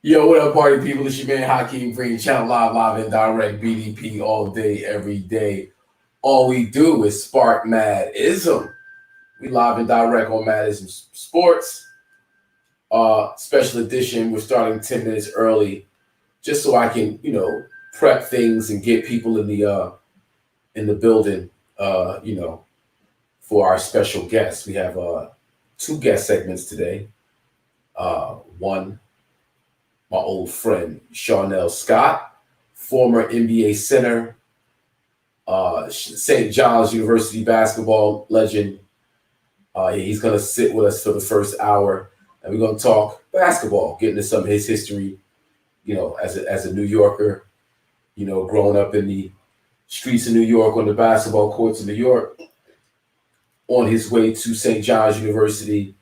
Yo, what up, party people? It's your man Hakeem Green, channel live and direct, BDP all day, every day. All we do is spark Madism. We live and direct on IZM Sports. Special edition. We're starting 10 minutes early, just so I can, prep things and get people in the building, for our special guests. We have two guest segments today. One, my old friend Shawnnelle Scott, former NBA center, St. John's University basketball legend. He's going to sit with us for the first hour, and we're going to talk basketball, get into some of his history, as a New Yorker, growing up in the streets of New York, on the basketball courts of New York, on his way to St. John's University,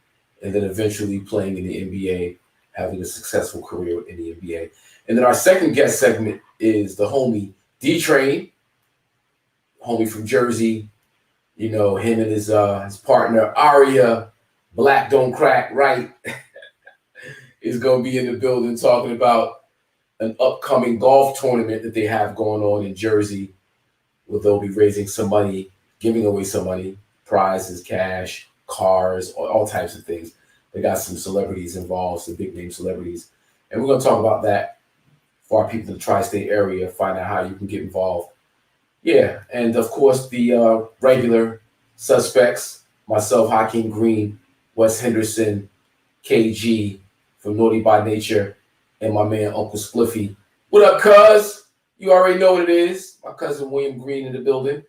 and then eventually playing in the NBA, having a successful career in the NBA. And then our second guest segment is the homie D-TRAIN, homie from Jersey. Him and his partner, ARIA, Black Don't Crack Right, is going to be in the building talking about an upcoming golf tournament that they have going on in Jersey, where they'll be raising some money, giving away some money, prizes, cash, cars, all types of things. They got some celebrities involved, some big name celebrities. And we're going to talk about that for our people in the tri-state area, find out how you can get involved. Yeah, and of course, the regular suspects, myself, Hakeem Green, Wes Henderson, KG from Naughty by Nature, and my man, Uncle Spliffy. What up, cuz? You already know what it is. My cousin William Green in the building.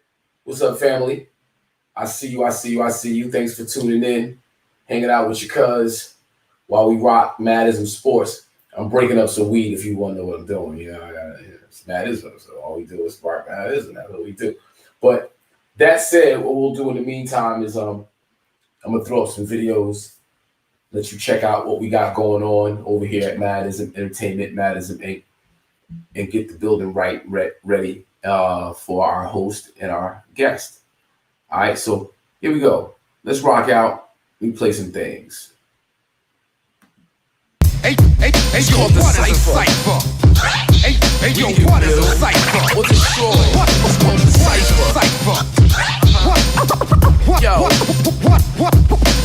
What's up, family? I see you. Thanks for tuning in, hanging out with your cuz while we rock IZM Sports. I'm breaking up some weed if you want to know what I'm doing. It's Madism, so all we do is spark Madism. That's what we do. But that said, what we'll do in the meantime is I'm gonna throw up some videos, let you check out what we got going on over here at Madism Entertainment, Madism Inc., and get the building ready for our host and our guest. All right, so here we go. Let's rock out. We play some things. Hey, yo, what is a cipher? Hey, yo, what is a cipher? What's a short? What's called a cipher? Yo,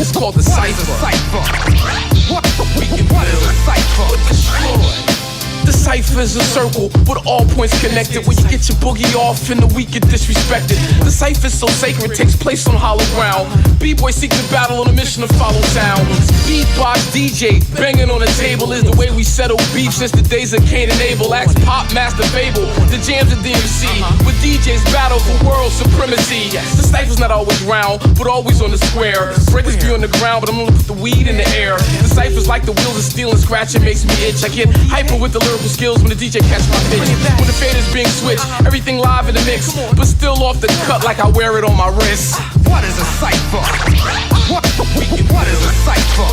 it's called the cipher. We can build a cipher. What's a short? The cipher is a circle with all points connected, where you get your boogie off and the weak get disrespected. The cipher is so sacred, it takes place on hollow ground. B-boys seek the battle on a mission to follow sound. Beatbox DJ banging on the table is the way we settle beef since the days of Cain and Abel. Axe Pop Master Fable, the jams at DMC, with DJs battle for world supremacy. The cipher's not always round, but always on the square. Breakers be on the ground, but I'm gonna put the weed in the air. The cipher's like the wheels of steel and scratch, it makes me itch. I get hyper with the lyrical skills when the DJ catch my pitch. When the fader's being switched, everything live in the mix, but still off the cut like I wear it on my wrist. What is a cipher? What is a cipher?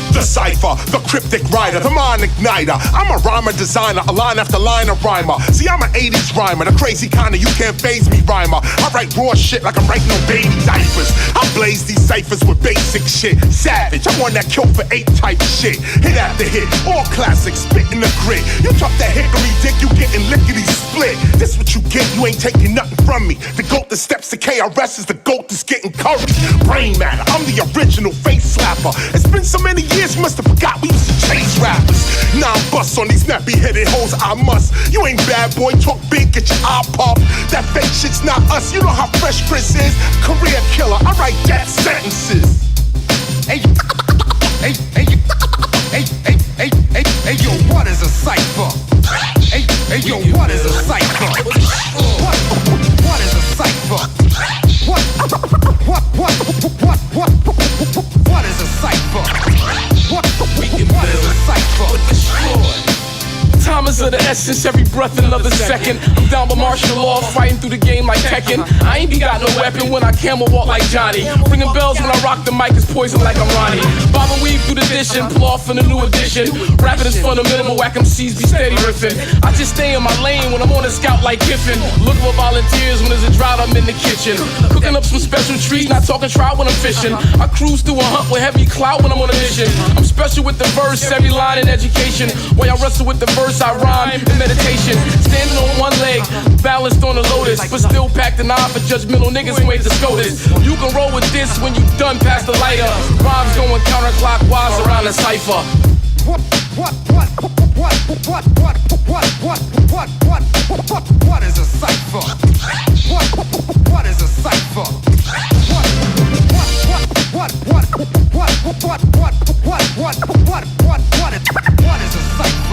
The cipher, the cryptic writer, the mind igniter. I'm a rhymer designer, a line after line of rhymer. See, I'm an 80s rhymer, the crazy kind of you can't phase me rhymer. I write raw shit like I'm writing no baby diapers. I blaze these ciphers with basic shit. Savage, I'm one that kill for 8 type shit. Hit after hit, all classics, spitting the grit. You talk that hickory dick, you getting lickety split. This what you get, you ain't taking nothing from me. The goat that steps to KRS is the goat that's getting curried. Brain matter, I'm the original face slapper. It's been so many years, you must have forgot we used to chase rappers. Now I'm bust on these nappy-headed hoes, I must. You ain't bad boy, talk big, get your eye pop. That fake shit's not us, you know how Fresh Prince is. Career killer, I write death sentences. Hey, yo, what is a cipher? Hey, yo, what is a cipher? What is a cipher? What is a cipher? We can build a cipher. Time is of the essence, every breath another second. I'm down by martial law, fighting through the game like Tekken. I ain't be got no weapon when I camel walk like Johnny. Ringing bells when I rock the mic is poison like I'm Ronnie. Bob and weave through the dish and pull off in a new edition. Rapping is fundamental, whack MCs be steady riffing. I just stay in my lane when I'm on a scout like Kiffin. Look for volunteers when there's a drought, I'm in the kitchen. Cooking up some special trees, not talking trout when I'm fishing. I cruise through a hump with heavy clout when I'm on a mission. I'm special with the verse, every line in education. While y'all wrestle with the verse, I rhyme in meditation. Standing on one leg, balanced on a lotus, but still packed an eye for judgmental niggas who ain't the SCOTUS. You can roll with this when you done past the lighter. Rhymes going counterclockwise around the cipher. What is a cipher? What is a cipher? What is a cipher? What is a cipher?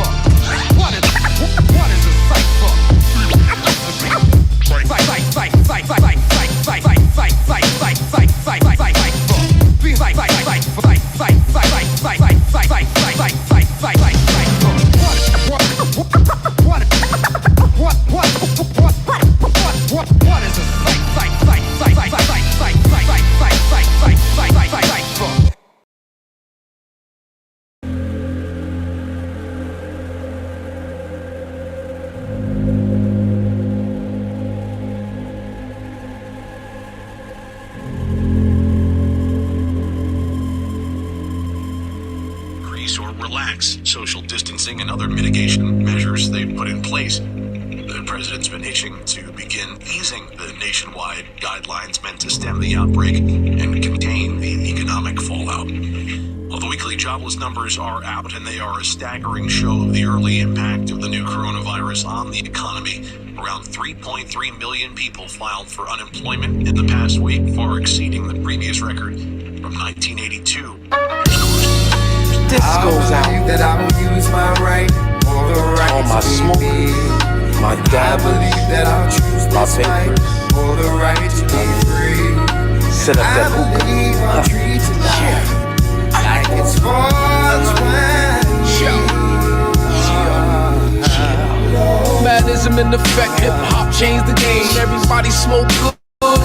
Social distancing and other mitigation measures they've put in place. The president's been itching to begin easing the nationwide guidelines meant to stem the outbreak and contain the economic fallout. Well, the weekly jobless numbers are out, and they are a staggering show of the early impact of the new coronavirus on the economy. Around 3.3 million people filed for unemployment in the past week, far exceeding the previous record from 1982. This goes out that I will use my right for the right all my to smoke, be. my I dabbles, believe that I'll choose my this fight papers. for the right to be free. Set up that I believe I'll treat tonight like it's 420. Madism in effect, hip hop changed the game. Everybody smoke good.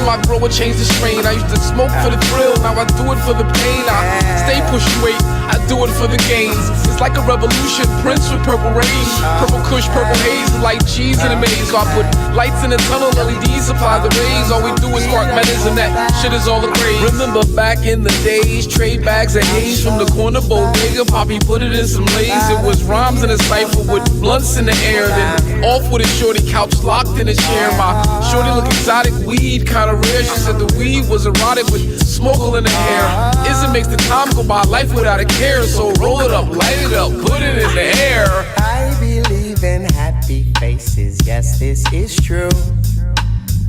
My grower changed the strain. I used to smoke for the thrill, now I do it for the pain. I stay pushing weight, I do it for the gains. It's like a revolution, Prince with purple rain. Purple kush, purple haze, like cheese in a maze. So I put lights in the tunnel, LEDs supply the rays. All we do is spark medicine, that shit is all the craze. Remember back in the days, trade bags of haze from the corner bodega. Poppy put it in some lays. It was rhymes in a cipher with blunts in the air. Then off with a shorty, couch locked in a chair. My shorty look exotic, weed kinda rare. She said the weed was erotic with smoke in the hair. Isn't makes the time go by, life without a care. So roll it up, light it up, put it in the air. I believe in happy faces, yes, this is true.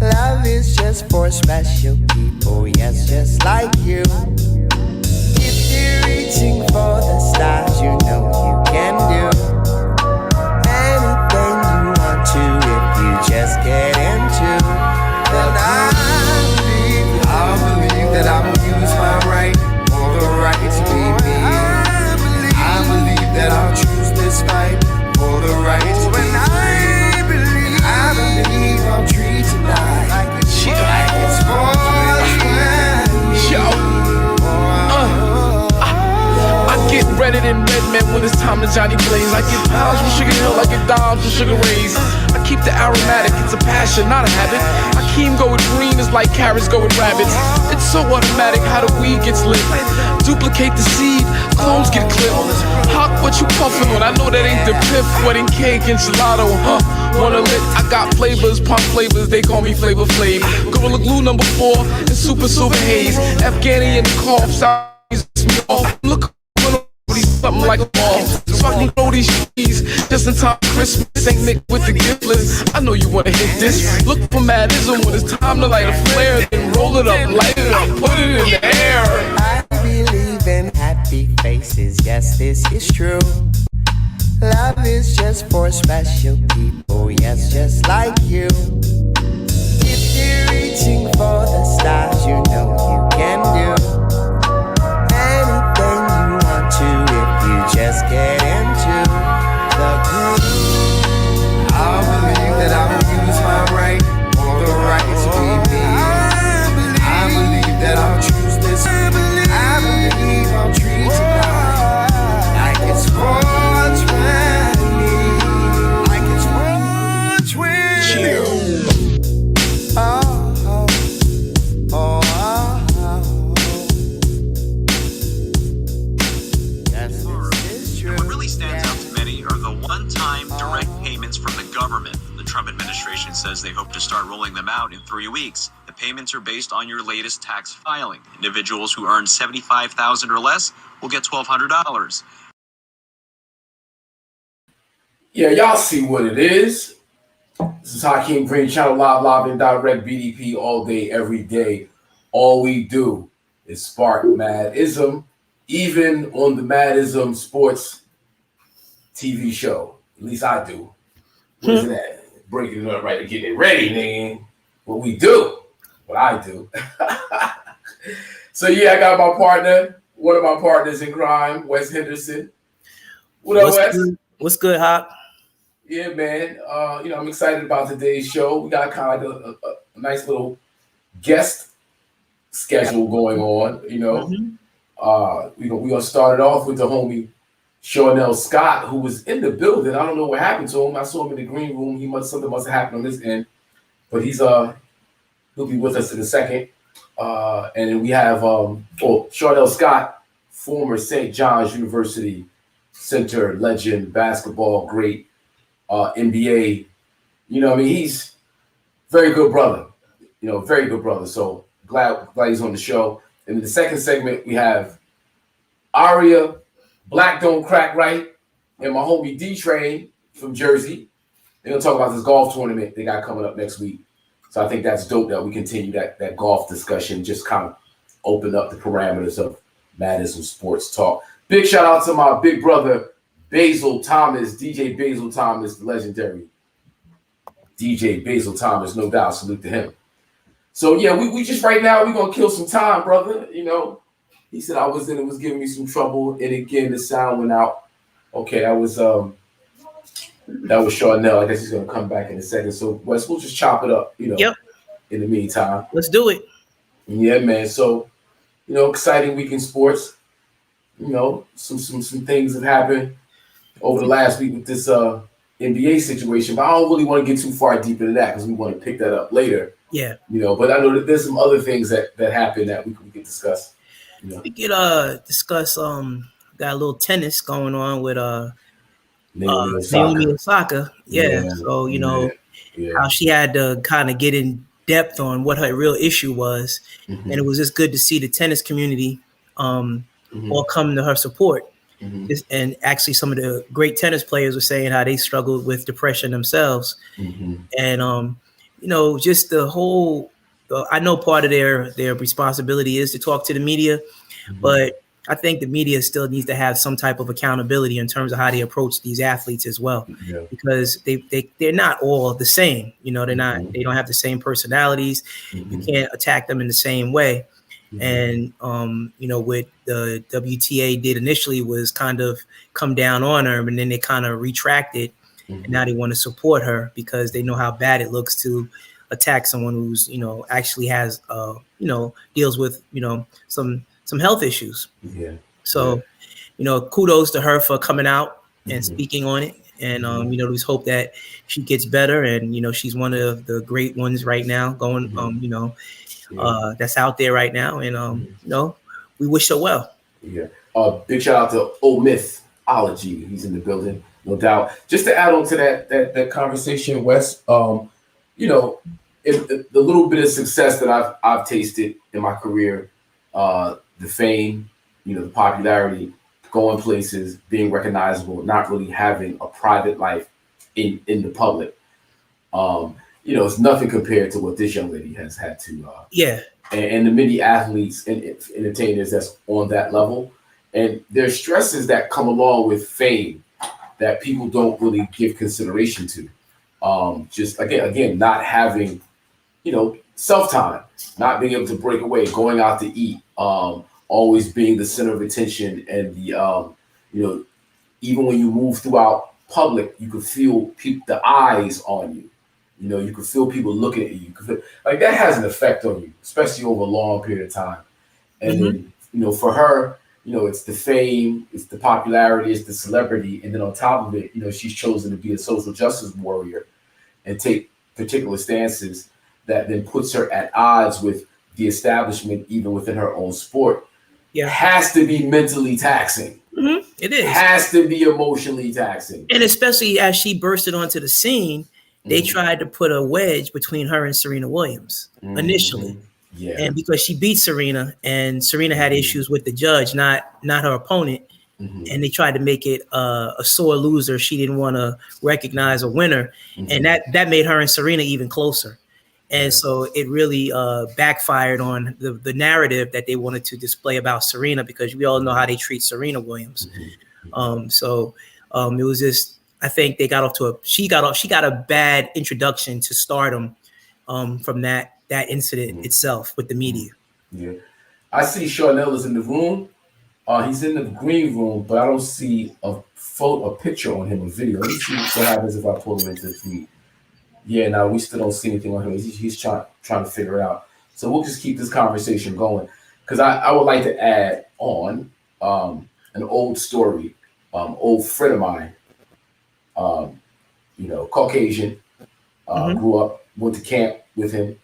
Love is just for special people, yes, just like you. If you're reaching for the stars, you know you can do anything you want to if you just get into the I believe that I will use my right for the right to be me. I believe that I'll choose this fight for the right to be free. I believe I'll treat tonight like it's 420. I get Reddit and Redman when it's time to Johnny Blaze. I get pounds from Sugar Hill, I get dimes from Sugar Rays. I keep the aromatic, it's a passion, not a habit. Akeem go with green, it's like carrots go with rabbits. It's so automatic how the weed gets lit. Duplicate the seed, clones get clipped. Hawk, what you puffin' on? I know that ain't the piff. Wedding cake and gelato, wanna lit? I got flavors, pump flavors, they call me Flavor Flav. Gorilla Glue number 4, and Super Haze. Afghani in the cough, size me off. Look, something like a ball, so I can throw these trees just in time for Christmas. Ain't Nick with the gift list. I know you wanna hit this. Look for madism when it's time to light a flare. Then roll it up, light it up, put it in the air. I believe in happy faces, yes, this is true. Love is just for special people, yes, just like you. If you're reaching for the stars, you know you can do anything you want to if you just get into the groove. I believe that I will use my right for the right mailing them out in 3 weeks. The payments are based on your latest tax filing. Individuals who earn $75,000 or less will get $1,200. Yeah, y'all see what it is. This is Hakeem Green, channel live and direct, BDP all day, every day. All we do is spark Madism, even on the Madism Sports TV show. At least I do. What is that? Breaking it up right, getting it ready, nigga. What we do, what I do. So yeah, I got my partner, one of my partners in crime, Wes Henderson. What up, Wes? What's good, Hop? Yeah, man. I'm excited about today's show. We got kind of a nice little guest schedule going on. We're gonna start it off with the homie Shawnnelle Scott, who was in the building. I don't know what happened to him. I saw him in the green room. Something must have happened on this end, but he'll be with us in a second. And then we have Shawnnelle Scott, former St. John's University center legend, basketball great. NBA, he's very good brother, very good brother. So glad he's on the show. And in the second segment, we have ARIA, Black Don't Crack Right, and my homie D-TRAIN from Jersey. They're gonna talk about this golf tournament they got coming up next week. So I think that's dope that we continue that golf discussion, just kind of open up the parameters of Madism Sports Talk. Big shout out to my big brother, Basil Thomas, DJ Basil Thomas, the legendary DJ Basil Thomas, no doubt. Salute to him. So yeah, we just right now we're gonna kill some time, brother. He said I was in, it was giving me some trouble, and again the sound went out. Okay, that was Shawnnelle. I guess he's gonna come back in a second. So Wes, we'll just chop it up, Yep. In the meantime. Let's do it. Yeah, man. So, exciting week in sports. Some things have happened over the last week with this NBA situation, but I don't really want to get too far deep into that because we want to pick that up later. Yeah. But I know that there's some other things that happened that we can discuss. We could discuss got a little tennis going on with Naomi Osaka. Yeah. So how she had to kind of get in depth on what her real issue was, and it was just good to see the tennis community all come to her support. And actually, some of the great tennis players were saying how they struggled with depression themselves. And, just the whole, I know part of their responsibility is to talk to the media, but I think the media still needs to have some type of accountability in terms of how they approach these athletes as well, because they're not all the same. They're not, they don't have the same personalities. You can't attack them in the same way. And, what the WTA did initially was kind of come down on her, and then they kind of retracted. And now they want to support her because they know how bad it looks to attack someone who's, actually has, deals with, some health issues. Yeah. So, kudos to her for coming out and speaking on it. And, we hope that she gets better. And, she's one of the great ones right now going, that's out there right now, and we wish her well. Yeah. Big shout out to Old Mythology. He's in the building, no doubt. Just to add on to that conversation, Wes. The little bit of success that I've tasted in my career, the fame, the popularity, going places, being recognizable, not really having a private life in the public. It's nothing compared to what this young lady has had to. And the many athletes and entertainers that's on that level. And there's stresses that come along with fame that people don't really give consideration to. Just again, not having, self-time, not being able to break away, going out to eat, always being the center of attention. And the, even when you move throughout public, you can feel the eyes on you. You can feel people looking at you. You can feel, that has an effect on you, especially over a long period of time. And then, for her, it's the fame, it's the popularity, it's the celebrity. And then on top of it, she's chosen to be a social justice warrior and take particular stances that then puts her at odds with the establishment, even within her own sport. Yeah. Has to be mentally taxing. It is. Has to be emotionally taxing. And especially as she bursted onto the scene, they tried to put a wedge between her and Serena Williams initially. Yeah. And because she beat Serena, and Serena had issues with the judge, not her opponent, and they tried to make it a sore loser. She didn't want to recognize a winner, and that made her and Serena even closer. And so it really backfired on the narrative that they wanted to display about Serena, because we all know how they treat Serena Williams. So it was just, I think they got off to she got a bad introduction to stardom from that incident itself with the media. Yeah, I see Shawneille is in the room. He's in the green room, but I don't see a picture on him, a video. Let me see what happens if I pull him into the feed. Yeah, no, we still don't see anything on him. He's trying to figure it out. So we'll just keep this conversation going, because I would like to add on an old story. Old friend of mine, Caucasian, grew up, went to camp with him.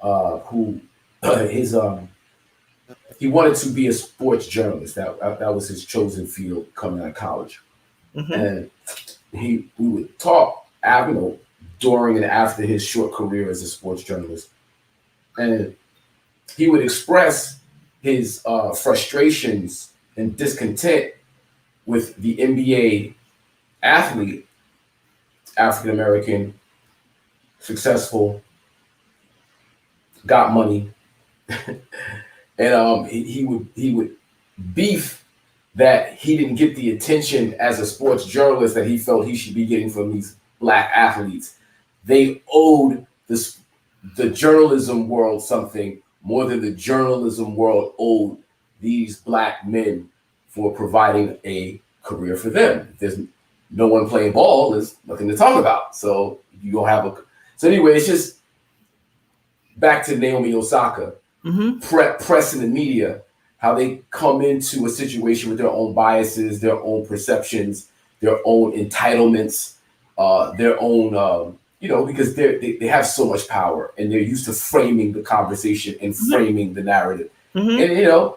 Who he wanted to be a sports journalist. That was his chosen field coming out of college. And we would talk, during and after his short career as a sports journalist, and he would express his frustrations and discontent with the NBA athlete, African American, successful, got money, and he would beef that he didn't get the attention as a sports journalist that he felt he should be getting from these black athletes. They owed the journalism world something more than the journalism world owed these black men for providing a career for them. If there's no one playing ball, there's nothing to talk about. So you don't have so anyway, it's just back to Naomi Osaka, press in the media, how they come into a situation with their own biases, their own perceptions, their own entitlements, their own, because they have so much power, and they're used to framing the conversation and framing the narrative. And,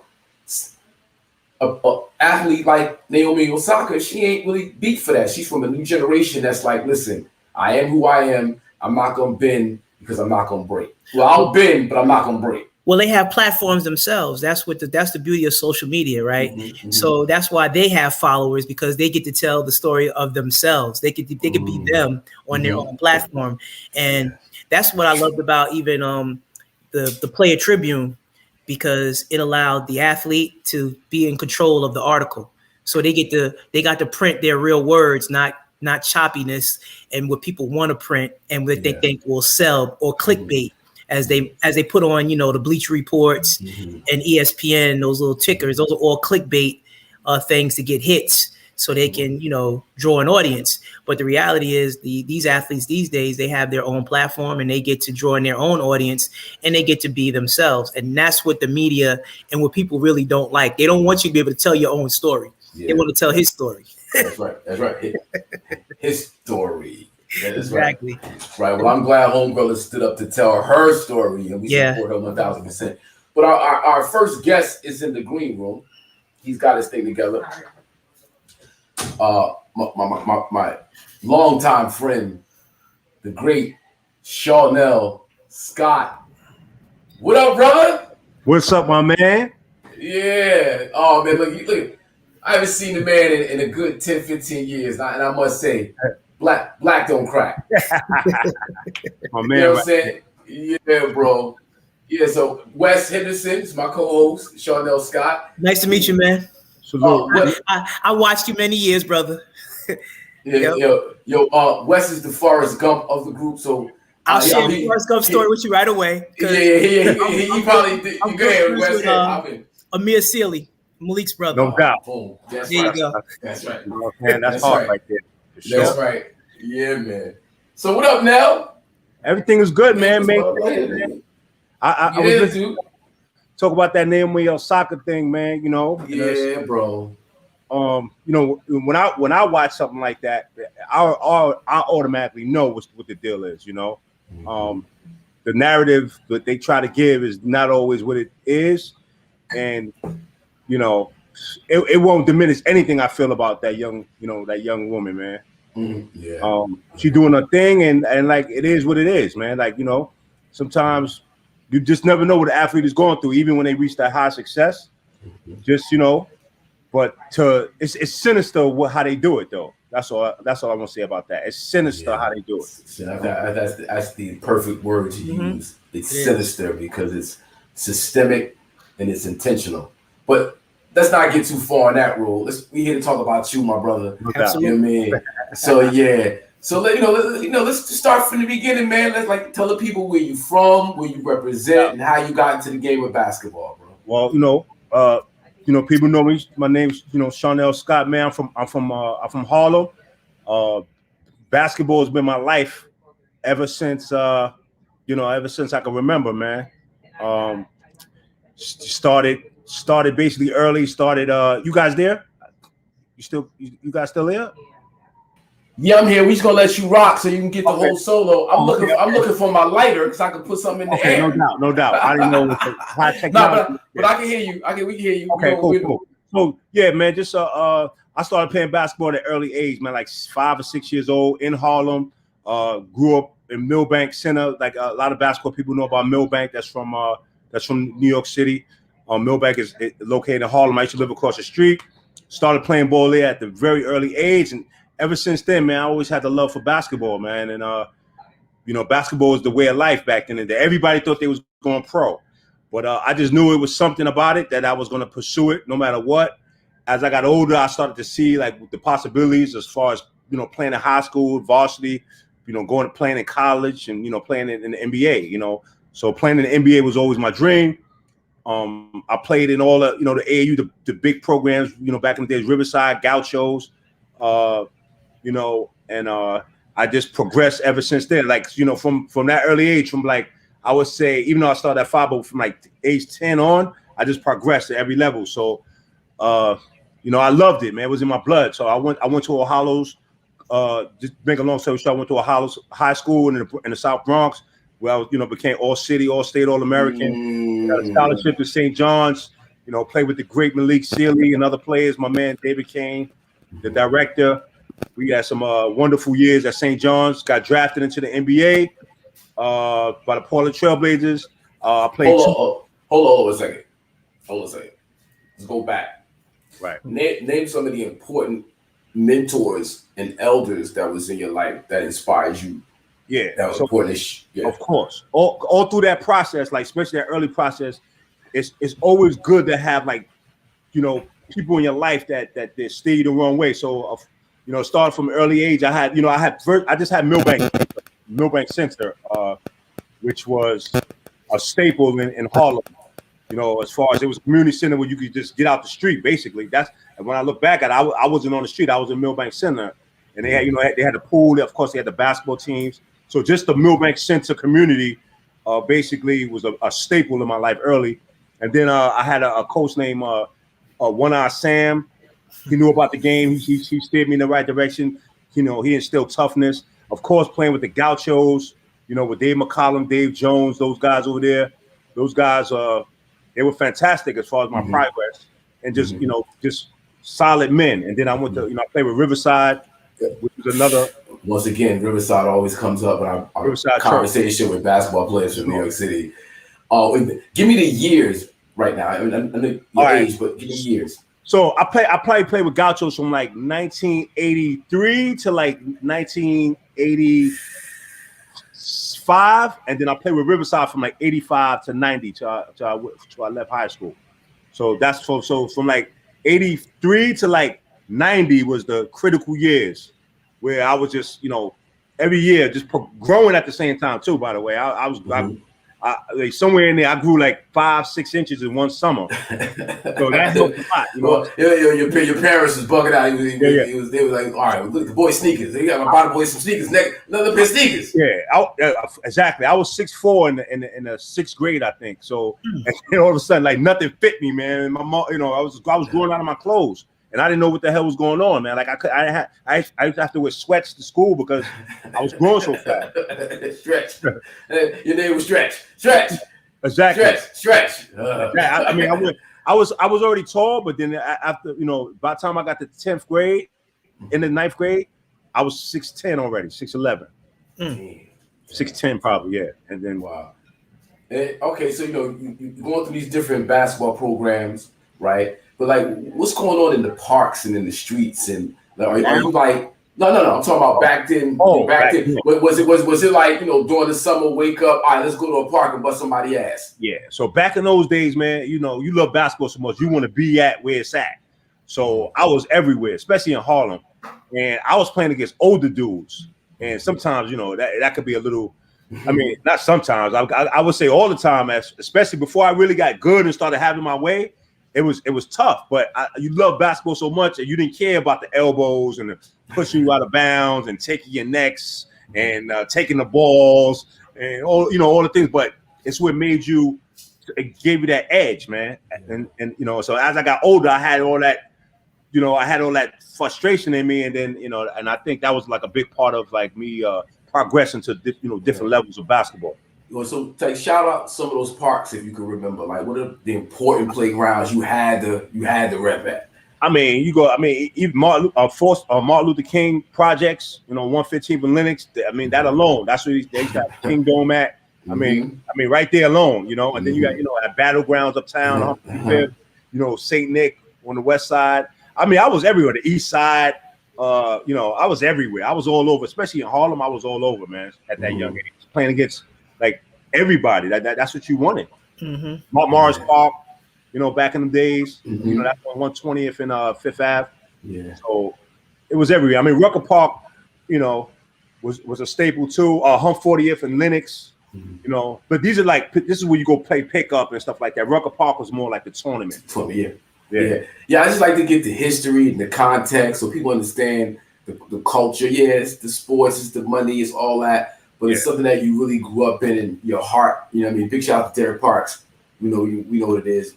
a athlete like Naomi Osaka, she ain't really beat for that. She's from a new generation that's like, listen, I am who I am. I'm not going to bend because I'm not going to break. Well, I'll bend, but I'm not going to break. Well, they have platforms themselves. That's the beauty of social media, right? So that's why they have followers, because they get to tell the story of themselves. They could be them on their own platform, and that's what I loved about even the Player Tribune, because it allowed the athlete to be in control of the article. So they got to print their real words, not choppiness and what people want to print and what they think will sell, or clickbait. As they put on, the Bleacher Reports and ESPN, those little tickers, those are all clickbait things to get hits, so they can, draw an audience. But the reality is these athletes these days, they have their own platform, and they get to draw in their own audience, and they get to be themselves. And that's what the media and what people really don't like. They don't want you to be able to tell your own story. They want to tell his story. That's right. His story. Yeah, that's exactly. Right. Well, I'm glad Homegirl has stood up to tell her story, and we support her 1,000%. But our first guest is in the green room. He's got his thing together. My longtime friend, the great Shawneelle Scott. What up, brother? What's up, my man? Yeah. Oh, man, look. I haven't seen the man in a good 10, 15 years, and I must say, Black don't crack. My man, you know what I'm saying? Yeah, bro. Yeah, so Wes Henderson is my co-host, Shawneelle Scott. Nice to meet you, man. I watched you many years, brother. Wes is the Forrest Gump of the group, so I'll share the Forrest Gump story with you right away. He probably did. Go ahead, Wes. Amir Sealy, Malik's brother. No doubt. Boom. There you go. That's right. Man, that's hard right there. Sure. That's right. Yeah, man. So what up now? Everything is good, man. I was listening. Talk about that Naomi Osaka thing, man. Yeah, bro. When I watch something like that, I automatically know what the deal is. The narrative that they try to give is not always what it is, and it won't diminish anything I feel about that young woman, man. Yeah. She doing her thing, and like it is what it is, man. Like, you know, sometimes you just never know what an athlete is going through, even when they reach that high success. Just, you know, but it's sinister how they do it though. That's all I want to say about that. It's sinister how they do it. That's the perfect word to use. It's sinister because it's systemic and it's intentional. But let's not get too far on that rule. We here to talk about you, my brother. Absolutely. You know what I mean? So yeah. So let's just start from the beginning, man. Let's tell the people where you from, where you represent, and how you got into the game of basketball, bro. Well, people know me. My name's Shawnnelle Scott, man. I'm from Harlem. Basketball has been my life ever since I can remember, man. Started basically early. You guys there? You guys still here? Yeah, I'm here. We just gonna let you rock so you can get the whole solo. I'm looking for my lighter because I can put something in the air. No doubt. I didn't know how technology. But I can hear you. We can hear you. Okay, cool. So yeah, man, just I started playing basketball at an early age, man, like 5 or 6 years old in Harlem. Grew up in Millbank Center. Like a lot of basketball people know about Millbank. That's from New York City. Millbank is located in Harlem. I used to live across the street. Started playing ball there at the very early age, and ever since then, man, I always had the love for basketball, man. And basketball was the way of life back then. Everybody thought they was going pro, but I just knew it was something about it that I was going to pursue it no matter what. As I got older, I started to see like the possibilities as far as playing in high school, varsity, going to playing in college, and playing in the NBA. So playing in the NBA was always my dream. I played in all the the AAU, the big programs, back in the days, Riverside, Gauchos, and I just progressed ever since then. Like, from that early age, from like, I would say, even though I started at 5, but from like age 10 on, I just progressed at every level. So, I loved it, man. It was in my blood. So I went to O'Hallows, just make a long story short, I went to O'Hallows High School in the South Bronx, where I was, became All-City, All-State, All-American. Got a scholarship to St. John's, played with the great Malik Sealy and other players, my man David Kane, the director. We had some wonderful years at St. John's. Got drafted into the NBA by the Portland Trailblazers. I played. Hold on a second. Let's go back. Right. Name some of the important mentors and elders that was in your life that inspired you. Yeah, that was important. Yeah. Of course, all through that process, like especially that early process, it's always good to have like, people in your life that steer you the wrong way. So, starting from an early age, I just had Millbank Center, which was a staple in Harlem. As far as it was a community center where you could just get out the street. Basically, and when I look back at it, I wasn't on the street. I was in Millbank Center, and they had they had a pool. Of course, they had the basketball teams. So just the Millbank Center community, basically was a staple in my life early. And then I had a coach named One Eye Sam. He knew about the game. He steered me in the right direction. He instilled toughness. Of course, playing with the Gauchos, with Dave McCollum, Dave Jones, those guys over there. Those guys, they were fantastic as far as my progress, and just just solid men. And then I went to I played with Riverside, which was another. Once again, Riverside always comes up in our conversation with basketball players from New York City. Give me the years right now. I know your age, but give me years. So I probably played with Gauchos from like 1983 to like 1985, and then I played with Riverside from like 85 to 90 till I left high school. So that's so from like 83 to like 90 was the critical years where I was just every year just growing at the same time too. By the way, I was like somewhere in there, I grew like 5-6 inches in one summer. So that helped a lot. Well, your parents was bugging out. They was like, all right, look at the boy sneakers. They got to buy the boy some sneakers. Another pair of sneakers. Yeah, exactly. I was 6'4" in the 6th grade, I think. So and all of a sudden, like nothing fit me, man. My mom, I was growing out of my clothes. And I didn't know what the hell was going on, man. Like I used to have to wear sweats to school because I was growing so fast. Stretch. Your name was Stretch. Exactly. Stretch. Yeah, I was already tall, but then after by the time I got to 10th grade, in the 9th grade, I was 6'10" already, 6'11". 6'10" probably, yeah. And then wow. Okay, so you're going through these different basketball programs, right? But like, what's going on in the parks and in the streets? And are you like, no, I'm talking about back then. Back then. Was it like, during the summer, wake up, all right, let's go to a park and bust somebody's ass? Yeah. So back in those days, man, you love basketball so much, you want to be at where it's at. So I was everywhere, especially in Harlem, and I was playing against older dudes. And sometimes, that could be a little. I mean, not sometimes. I would say all the time, especially before I really got good and started having my way. It was tough, but you love basketball so much, and you didn't care about the elbows and the pushing you out of bounds and taking your necks and taking the balls and all the things. But it's what made you. It gave you that edge, man. And so as I got older, I had all that. I had all that frustration in me, and then and I think that was like a big part of like me progressing to different levels of basketball. So shout out some of those parks if you can remember. Like, what are the important playgrounds you had to rep at? I mean, even Martin Luther King projects. 115th and Lenox. I mean, that alone. That's where they got King Dome at. I mean, right there alone. And then you got at Battlegrounds uptown, St. Nick on the west side. I mean, I was everywhere. The east side. I was everywhere. I was all over, especially in Harlem. I was all over, man, at that young age, playing against like everybody. That's what you wanted. Morris Park, back in the days. That's on 120th and 5th Ave. Yeah. So it was everywhere. I mean, Rucker Park, was a staple too. Hump 40th and Lenox. But these are this is where you go play pickup and stuff like that. Rucker Park was more like the tournament. Yeah. I just like to get the history and the context so people understand the culture. Yeah, it's the sports, it's the money, it's all that. But it's something that you really grew up in your heart. You know what I mean? Big shout out to Derek Parks. We know what it is.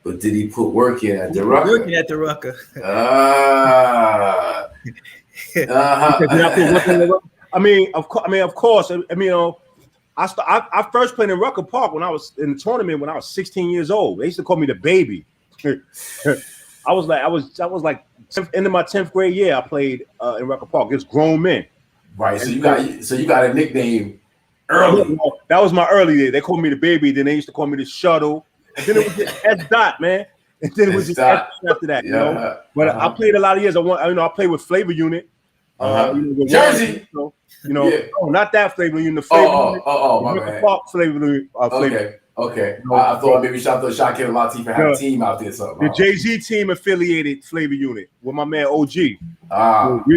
But did he put work in at the Rucker? Working at the Rucker. I mean, of course. I first played in Rucker Park when I was in the tournament when I was 16 years old. They used to call me the baby. I was like end of my 10th grade year. I played in Rucker Park against grown men. Right. So you got a nickname early. That was my early day. They called me the baby. Then they used to call me the shuttle. And then it was just S dot, man. And then it was just S after that. But I played a lot of years. I played with Flavor Unit. Jersey. Not that Flavor Unit. The Flavor Unit. My bad. Park Flavor. Okay. I thought maybe Shaquille Latifah had a team out there. Something. The Jay-Z team affiliated Flavor Unit with my man OG. OG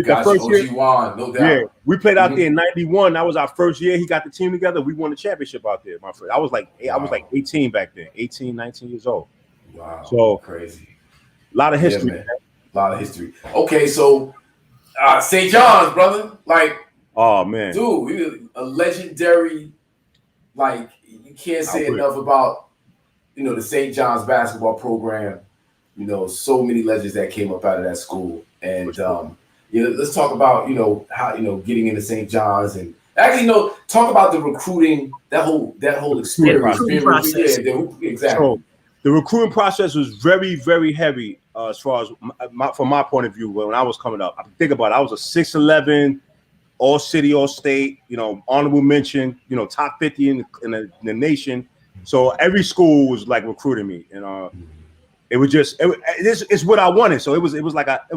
Juan, no doubt. Yeah, we played out there in '91. That was our first year. He got the team together. We won the championship out there, my friend. I was like 18 back then, 18, 19 years old. Wow. So crazy. A lot of history. Man. A lot of history. Okay, so St. John's, brother. Like, oh man. Dude, a legendary, like, you can't say enough about, the St. John's basketball program. So many legends that came up out of that school. And let's talk about, how, getting into St. John's and actually, talk about the recruiting, that whole experience. Exactly. So the recruiting process was very, very heavy as far as from my point of view when I was coming up. I think about it, I was a 6'11", all city, all state, honorable mention, top 50 in the nation. So every school was like recruiting me, and it was just it's what I wanted. So it was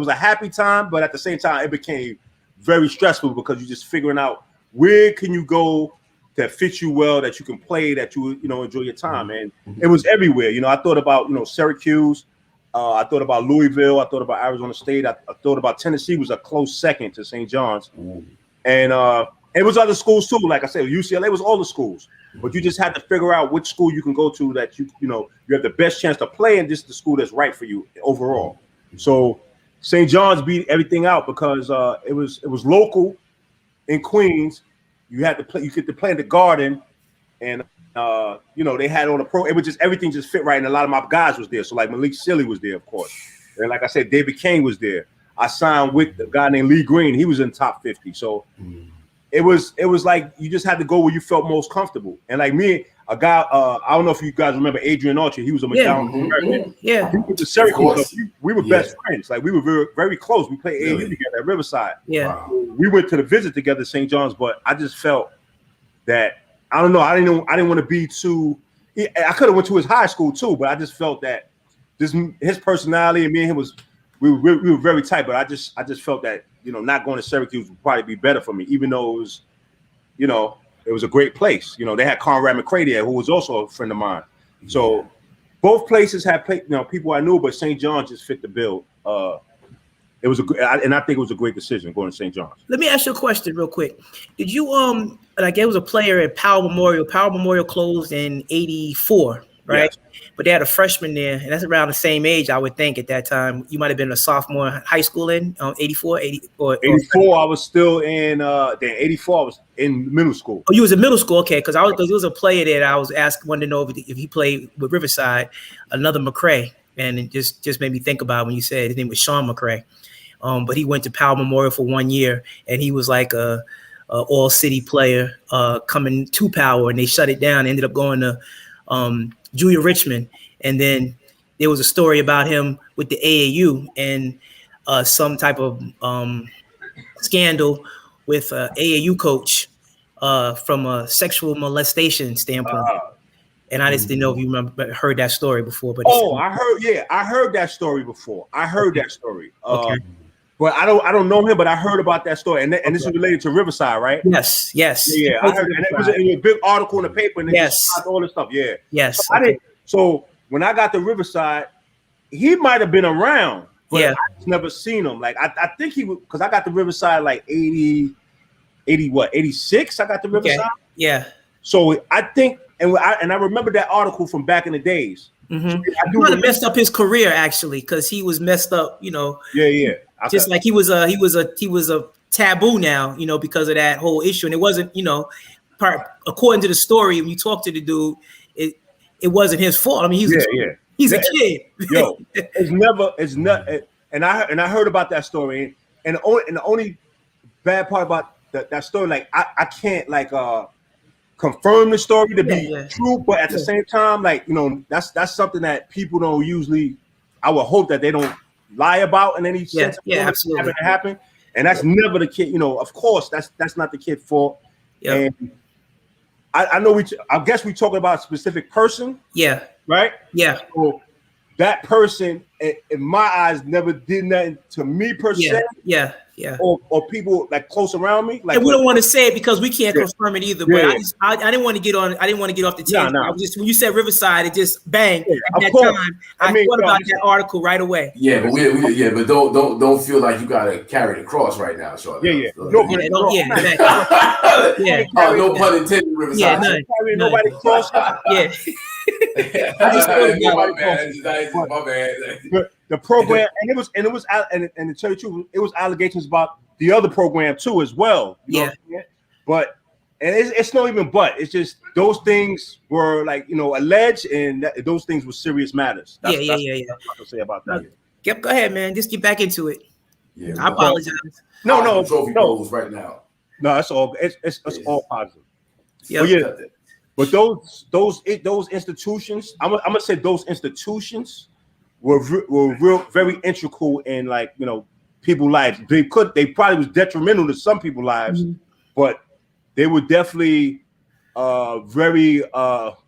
a happy time, but at the same time it became very stressful because you're just figuring out where can you go that fits you well, that you can play, that you enjoy your time. And it was everywhere. I thought about Syracuse, I thought about Louisville, I thought about Arizona State, I thought about Tennessee was a close second to St. John's. And it was other schools too. Like I said, UCLA was all the schools, but you just had to figure out which school you can go to that you have the best chance to play, and just the school that's right for you overall. So St. John's beat everything out because it was local in Queens. You had to play. You get to play in the Garden, and they had all the pro. It was just everything just fit right, and a lot of my guys was there. So like Malik Silly was there, of course, and like I said, David King was there. I signed with a guy named Lee Green. He was in top 50. So it was like you just had to go where you felt most comfortable. And like me, a guy, I don't know if you guys remember Adrian Archer. He was a McDonald's American. Yeah. He went to Syracuse. We were best friends. Like we were very, very close. We played AAU together at Riverside. Yeah. Wow. We went to the visit together at St. John's, but I just felt that I don't know. I didn't want to be too. I could have went to his high school too, but I just felt that his personality and me and him we were very tight. But I just felt that not going to Syracuse would probably be better for me, even though it was, it was a great place. They had Conrad McCray there, who was also a friend of mine. So both places had people I knew, but St. John's just fit the bill. It was and I think it was a great decision going to St. John's. Let me ask you a question real quick. Did you like there was a player at Powell Memorial. Powell Memorial closed in '84, right? Yes. But they had a freshman there, and that's around the same age, I would think, at that time. You might have been a sophomore in high school in 84, 84. I was still in. Then 84, I was in middle school. Oh, you was in middle school, okay? Because there was a player there that I was wanted to know if he played with Riverside, another McCray, and it just made me think about when you said his name was Sean McCray. But he went to Powell Memorial for 1 year, and he was like a all-city player coming to Powell, and they shut it down. Ended up going to Julia Richmond, and then there was a story about him with the AAU and some type of scandal with AAU coach from a sexual molestation standpoint. And I just didn't know if you heard that story before. But I heard that story before. That story. Okay. But I don't know him, but I heard about that story, and this is related to Riverside, right? Yes. Yeah, I heard, and it was a big article in the paper, and all this stuff. Yeah. Yes. So when I got to Riverside, he might have been around, but I just never seen him. Like I think he was, because I got to Riverside like 86. I got to Riverside. Okay. Yeah. So I think, and I remember that article from back in the days. Mm-hmm. So he might have messed up his career actually, because he was messed up. Yeah. Just like he was a taboo now, because of that whole issue. And it wasn't, according to the story, when you talk to the dude, it wasn't his fault. I mean, he's a kid. Yo, it's not. And I heard about that story, and the only bad part about that story, like I can't confirm the story to be true, but at the same time, that's something that people don't usually. I would hope that they don't lie about in any sense. Yeah, absolutely. Happen, and that's never the kid. Of course, that's not the kid's fault. Yep. And I know I guess we talking about a specific person. Yeah. Right. Yeah. So that person, in my eyes, never did nothing to me per se. Yeah. Or people like close around me. Like, and we don't want to say it because we can't confirm it either. But I didn't want to get on. I didn't want to get off the tangent. No. I was just, when you said Riverside, it just bang. At that time, I thought about that article right away. Yeah, but but don't feel like you gotta carry the cross right now, Sean. Yeah. No pun intended. Riverside. Yeah, none. Nobody cross. Yeah. I just my bad. The program, and to tell you the truth, it was allegations about the other program too as well. You know what I'm saying? But it's not even it's just those things were alleged, and those things were serious matters. That's what I have to say about that. Yep, go ahead, man. Just get back into it. Yeah, I apologize. No, trophy bowls right now. No, it's all all positive. Yeah. But those institutions, I'm gonna say those institutions were very integral in people's lives. They probably was detrimental to some people's lives, but they were definitely very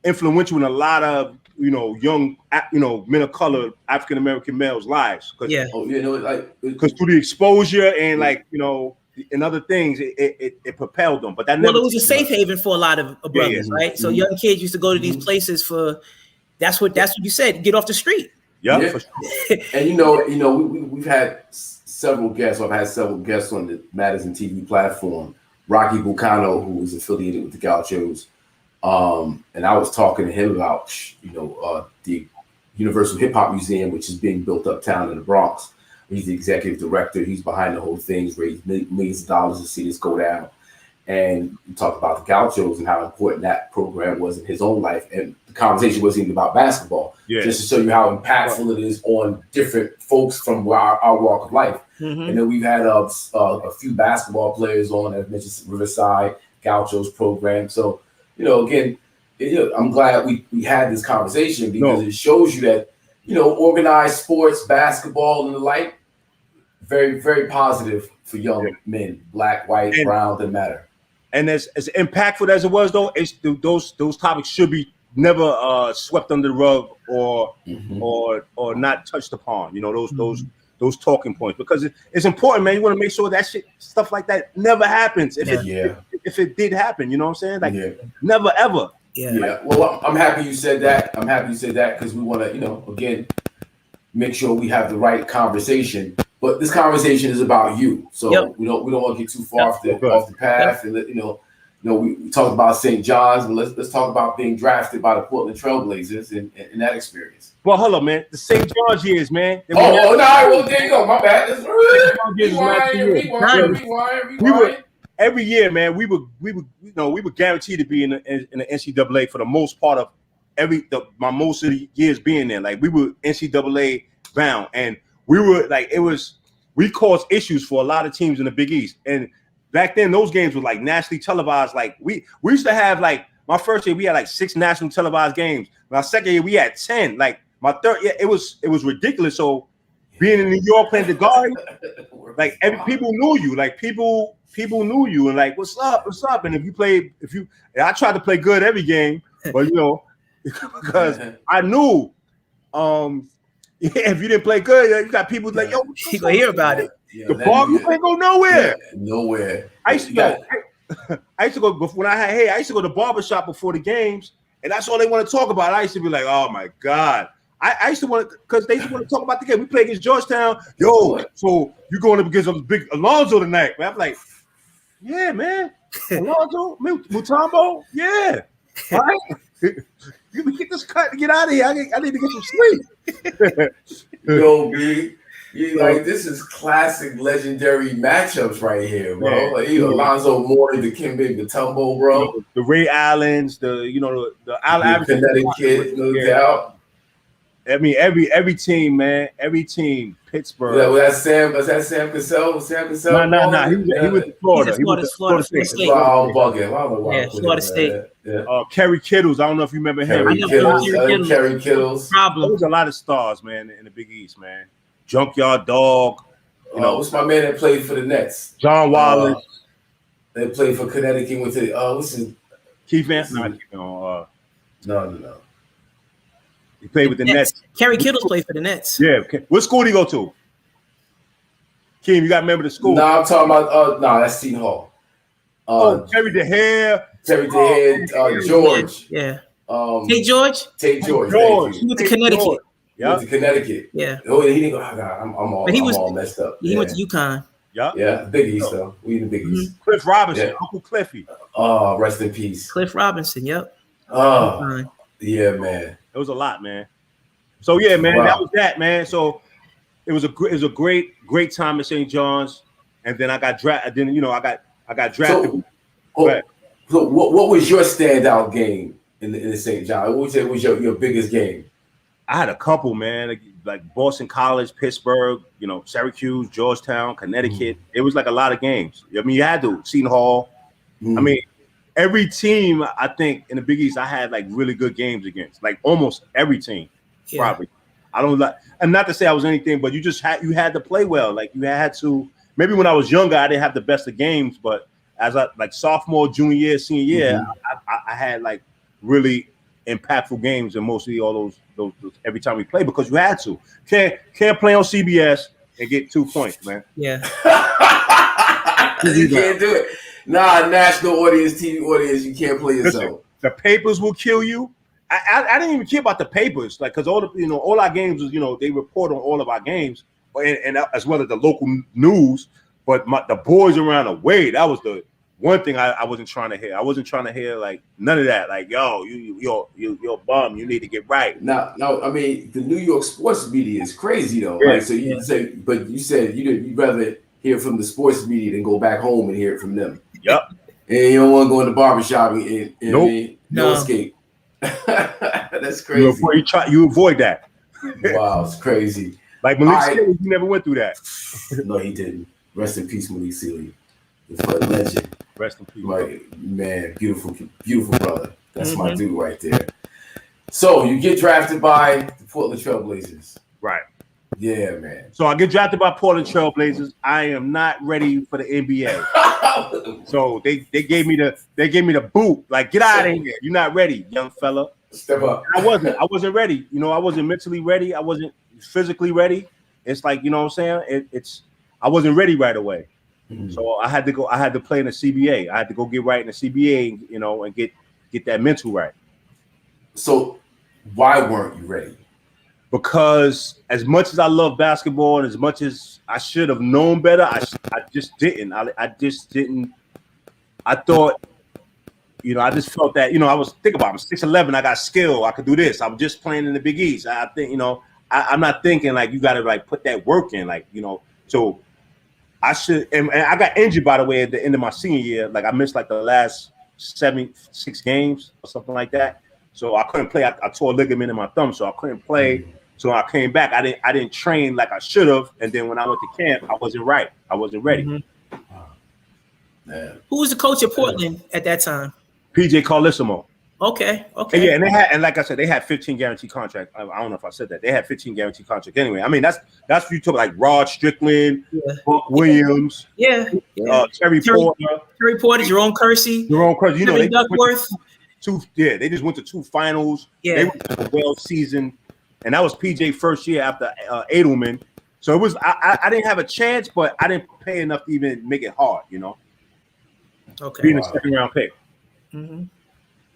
influential in a lot of young men of color, African American males' lives. Because through the exposure and and other things, it propelled them. But that it was a safe haven for a lot of brothers, right? So young kids used to go to these places for that's what you said, get off the street. Yeah. For sure. And we've had several guests. I've had several guests on the Madison TV platform. Rocky Bucano, who was affiliated with the Gauchos, and I was talking to him about the Universal Hip Hop Museum, which is being built uptown in the Bronx. He's the executive director. He's behind the whole thing. He's raised millions of dollars to see this go down. and we talked about the Gauchos and how important that program was in his own life. And the conversation wasn't even about basketball, just to show you how impactful it is on different folks from our walk of life. And then we've had a few basketball players on, as mentioned, Riverside, Gauchos program. So, again, I'm glad we had this conversation because it shows you that, organized sports, basketball, and the like, very, very positive for young men, black, white, brown, doesn't matter. And as impactful as it was, though, it's those topics should be never swept under the rug or not touched upon. Those talking points, because it's important, man. You want to make sure that stuff like that never happens. If it did happen, you know what I'm saying? Never ever. Yeah. Well, I'm happy you said that. Because we want to, again, make sure we have the right conversation. But this conversation is about you, so we don't want to get too far off the path. And we talked about St. John's, but let's talk about being drafted by the Portland Trailblazers and that experience. Well, hold on, man. The St. John's years, man. Well, there you go. My bad. Rewind. Every year, man. We were guaranteed to be in the NCAA for the most part of most of the years being there. Like, we were NCAA bound, and we were like, we caused issues for a lot of teams in the Big East. And back then, those games were like nationally televised. Like, we used to have, like, my first year, we had like 6 national televised games. My second year, we had 10. Like, my third year, it was ridiculous. So being in New York playing the Garden, like, people knew you. Like, people knew you, and like, what's up? And I tried to play good every game, but because I knew, if you didn't play good, you got people like, yo, you gonna hear about it. The bar, you can't go nowhere. Nowhere. I used to go when I used to go to the barbershop before the games, and that's all they want to talk about. I used to be like, oh my God. I used to want to, because they used to want to talk about the game. We played against Georgetown. Yo, so you going up against a big Alonzo tonight? Man, I'm like, yeah, man. Alonzo, Mutombo, yeah. All right. You get this cut and get out of here. I need to get some sleep. Yo, B, this is classic legendary matchups right here, bro. Yeah. Like, Alonzo Mourning, the Kimbe Mutombo, bro. The Ray Allens, the Allen Connecticut, no doubt. I mean, every team, man, every team. Pittsburgh. Was that Sam Cassell? No. He was in Florida. He was Florida State. I'm bugging. Florida State. Kerry Kittles. I don't know if you remember him. Kerry Kittles. There was a lot of stars, man, in the Big East, man. Junkyard Dog. What's my man that played for the Nets? John Wallace. That played for Connecticut. Went to what's his? Keith Anthony. No. He played with the Nets. Kerry Kittles played for the Nets. Yeah. What school did he go to? Kim, you got to remember the school. No, I'm talking about that's Seton Hall. Terry DeHare. George. Yeah. Tate George. Tate George. He went to Connecticut. Yeah. Went to Connecticut. Yeah. Oh, he didn't go. Oh, God, I'm all messed up. He went to UConn. Yeah. Big East though. We in the Big East. Cliff Robinson, Uncle Cliffy. Oh, rest in peace. Cliff Robinson. Yep. Oh, yeah, man. It was a lot, man. So yeah, man, that was that, man. So it was a great time at St. John's, and then I got drafted. Then I got drafted. So what was your standout game in the St. John's? What would you say was your biggest game? I had a couple, man. Like Boston College, Pittsburgh, Syracuse, Georgetown, Connecticut. It was like a lot of games. I mean, you had to Seton Hall. I mean, every team, I think, in the Big East, I had like really good games against, like almost every team, probably. I don't like, and not to say I was anything, but you had to play well. Like you had to. Maybe when I was younger, I didn't have the best of games, but as like sophomore, junior year, senior year, I had like really impactful games, and mostly all those every time we played because you had to. Can't play on CBS and get 2 points, man. Yeah, you can't do it. Nah, national audience, TV audience, you can't play yourself. Listen, the papers will kill you. I didn't even care about the papers, like because all our games was they report on all of our games, and as well as the local news. But the boys around the way, that was the one thing I wasn't trying to hear. I wasn't trying to hear like none of that. Like you're a bum. You need to get right. No. I mean, the New York sports media is crazy though. Yeah. Right? So you said you'd rather hear from the sports media than go back home and hear it from them. Yep. And you don't want to go in the barbershop and Nope. no escape. That's crazy. You avoid that. Wow, it's crazy. Like Malik Sealy, he never went through that. No, he didn't. Rest in peace, Malik Sealy. The legend. Rest in peace. Man, beautiful brother. That's my dude right there. So you get drafted by the Portland Trailblazers. Right. Yeah, man. So I get drafted by Portland Trailblazers. I am not ready for the NBA. So they gave me the boot. Like, get out of here. You're not ready, young fella. Step up. I wasn't ready. I wasn't mentally ready. I wasn't physically ready. It's like, you know what I'm saying? I wasn't ready right away. Mm-hmm. So I had to play in the CBA. I had to go get right in the CBA, and get that mental right. So why weren't you ready? Because as much as I love basketball and as much as I should have known better, I just didn't. I just didn't. I thought, I just felt that, I was thinking about it. I'm 6'11", I got skill, I could do this. I'm just playing in the Big East. I think, I'm not thinking like you got to like put that work in, like, so I should. And I got injured, by the way, at the end of my senior year. Like I missed like the last 6 games or something like that. So I couldn't play. I tore a ligament in my thumb, so I couldn't play. So I came back. I didn't train like I should have. And then when I went to camp, I wasn't right. I wasn't ready. Mm-hmm. Who was the coach at Portland at that time? PJ Carlissimo. Okay. And yeah, and like I said, they had 15 guaranteed contract. I don't know if I said that. They had 15 guaranteed contract. Anyway, I mean that's what you talk like Rod Strickland, Buck Williams, Terry Porter, Jerome Kersey, they Duckworth. They just went to 2 finals. Yeah, they went to a well season, and that was PJ first year after Edelman. So it was I didn't have a chance, but I didn't pay enough to even make it hard. Okay, being a second round pick. Mm-hmm.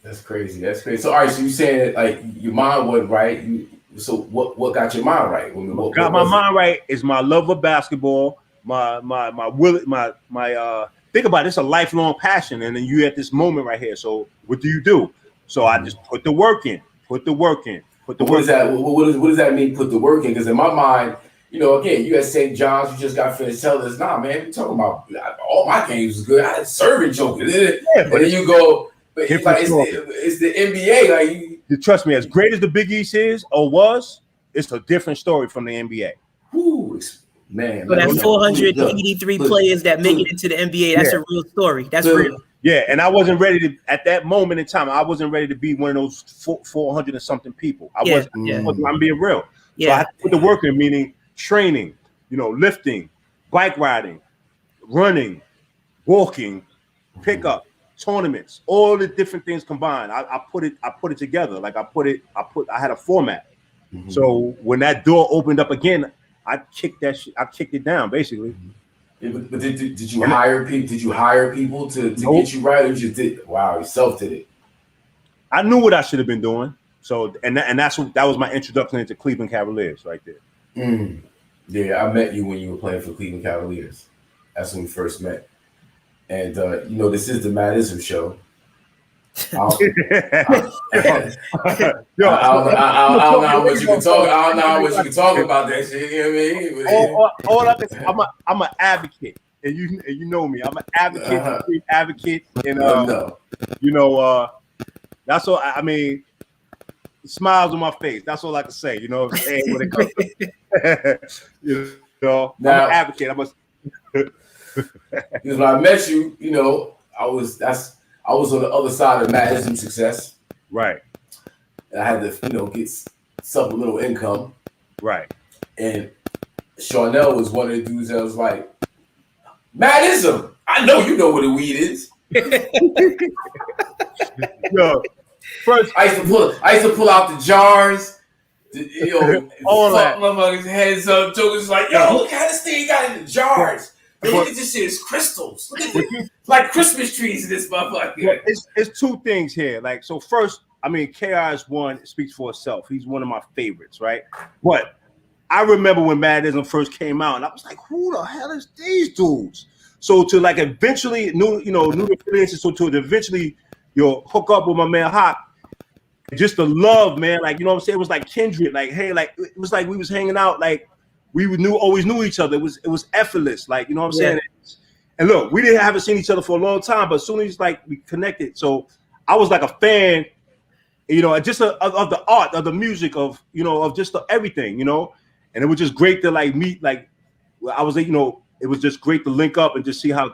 That's crazy. So, all right. So you saying that, like, your mind wasn't right. So what got your mind right? What got my mind right is my love of basketball. My think about it, it's a lifelong passion, and then you at this moment right here. So what do you do? So I just put the work in. What does that mean? Put the work in? Because in my mind, again, you at St. John's, you just got finished telling us, nah, man, you're talking about all my games was good. I had serving jokers, and then you go. But it's the NBA. Like, you trust me, as great as the Big East is or was, it's a different story from the NBA. Ooh, man. So that's 483 players that make it into the NBA. That's a real story. That's real. Yeah, and I wasn't ready to at that moment in time. I wasn't ready to be one of those 400 and something people. I'm being real. Yeah. So I had to put the work in, meaning training, lifting, bike riding, running, walking, pickup. Tournaments, all the different things combined. I put it together. Like I had a format. Mm-hmm. So when that door opened up again, I kicked that shit. I kicked it down basically. Yeah, but did you hire people? Did you hire people to get you right, or you just did? Wow, yourself did it. I knew what I should have been doing. So that was my introduction into Cleveland Cavaliers right there. Mm. Yeah, I met you when you were playing for Cleveland Cavaliers. That's when we first met. And this is the Madism show. I don't know how much you can talk. I don't know how much you can talk about that shit. You know what I mean? I'm an advocate, and you know me. I'm an advocate, and that's all. I mean, smiles on my face. That's all I can say. You know what I'm saying? When it comes to, I'm an advocate. I must. Because when I met you, I was on the other side of Madism success, right? And I had to, get supplemental income, right? And Shawnell was one of the dudes that was like, Madism, I know you know what a weed is. Yo, first I used to pull out the jars. All that motherfuckers' heads up. Jokers like, yo, look how this thing you got in the jars. Look at this shit, it's crystals. Look at this, like Christmas trees in this motherfucker. It's 2 things here. Like, so first, I mean, KRS-One speaks for itself. He's one of my favorites, right? But I remember when Madism first came out, and I was like, who the hell is these dudes? So to like eventually new affiliations, so to eventually hook up with my man Hop, just the love, man. Like, you know what I'm saying? It was like kindred. Like, hey, like it was like we was hanging out, like we always knew each other. It was effortless, like, you know what I'm saying? And look, we haven't seen each other for a long time, but as soon as like we connected, so I was like a fan, you know, just of the art, of the music, of you know, of just everything, you know. And it was just great to like meet, like I was, you know, it was just great to link up and just see how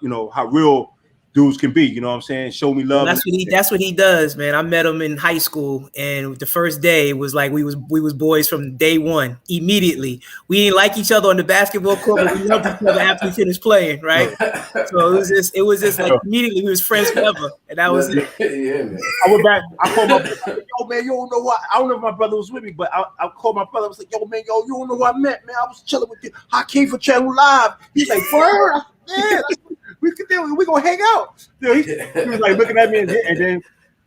you know how real dudes can be, you know what I'm saying? Show me love. That's what he does, man. I met him in high school, and the first day was like we was boys from day one. Immediately, we didn't like each other on the basketball court, but we loved each other after we finished playing, right? So it was just like immediately we was friends forever, and that was it. Yeah, man. I went back. I called my brother, yo, man, you don't know what? I don't know if my brother was with me, but I called my brother. I was like, yo, man, you don't know what I met, man. I was chilling with you. I came for Channel Live. He's like, word, yeah. We gonna hang out. You know, he was like looking at me, and then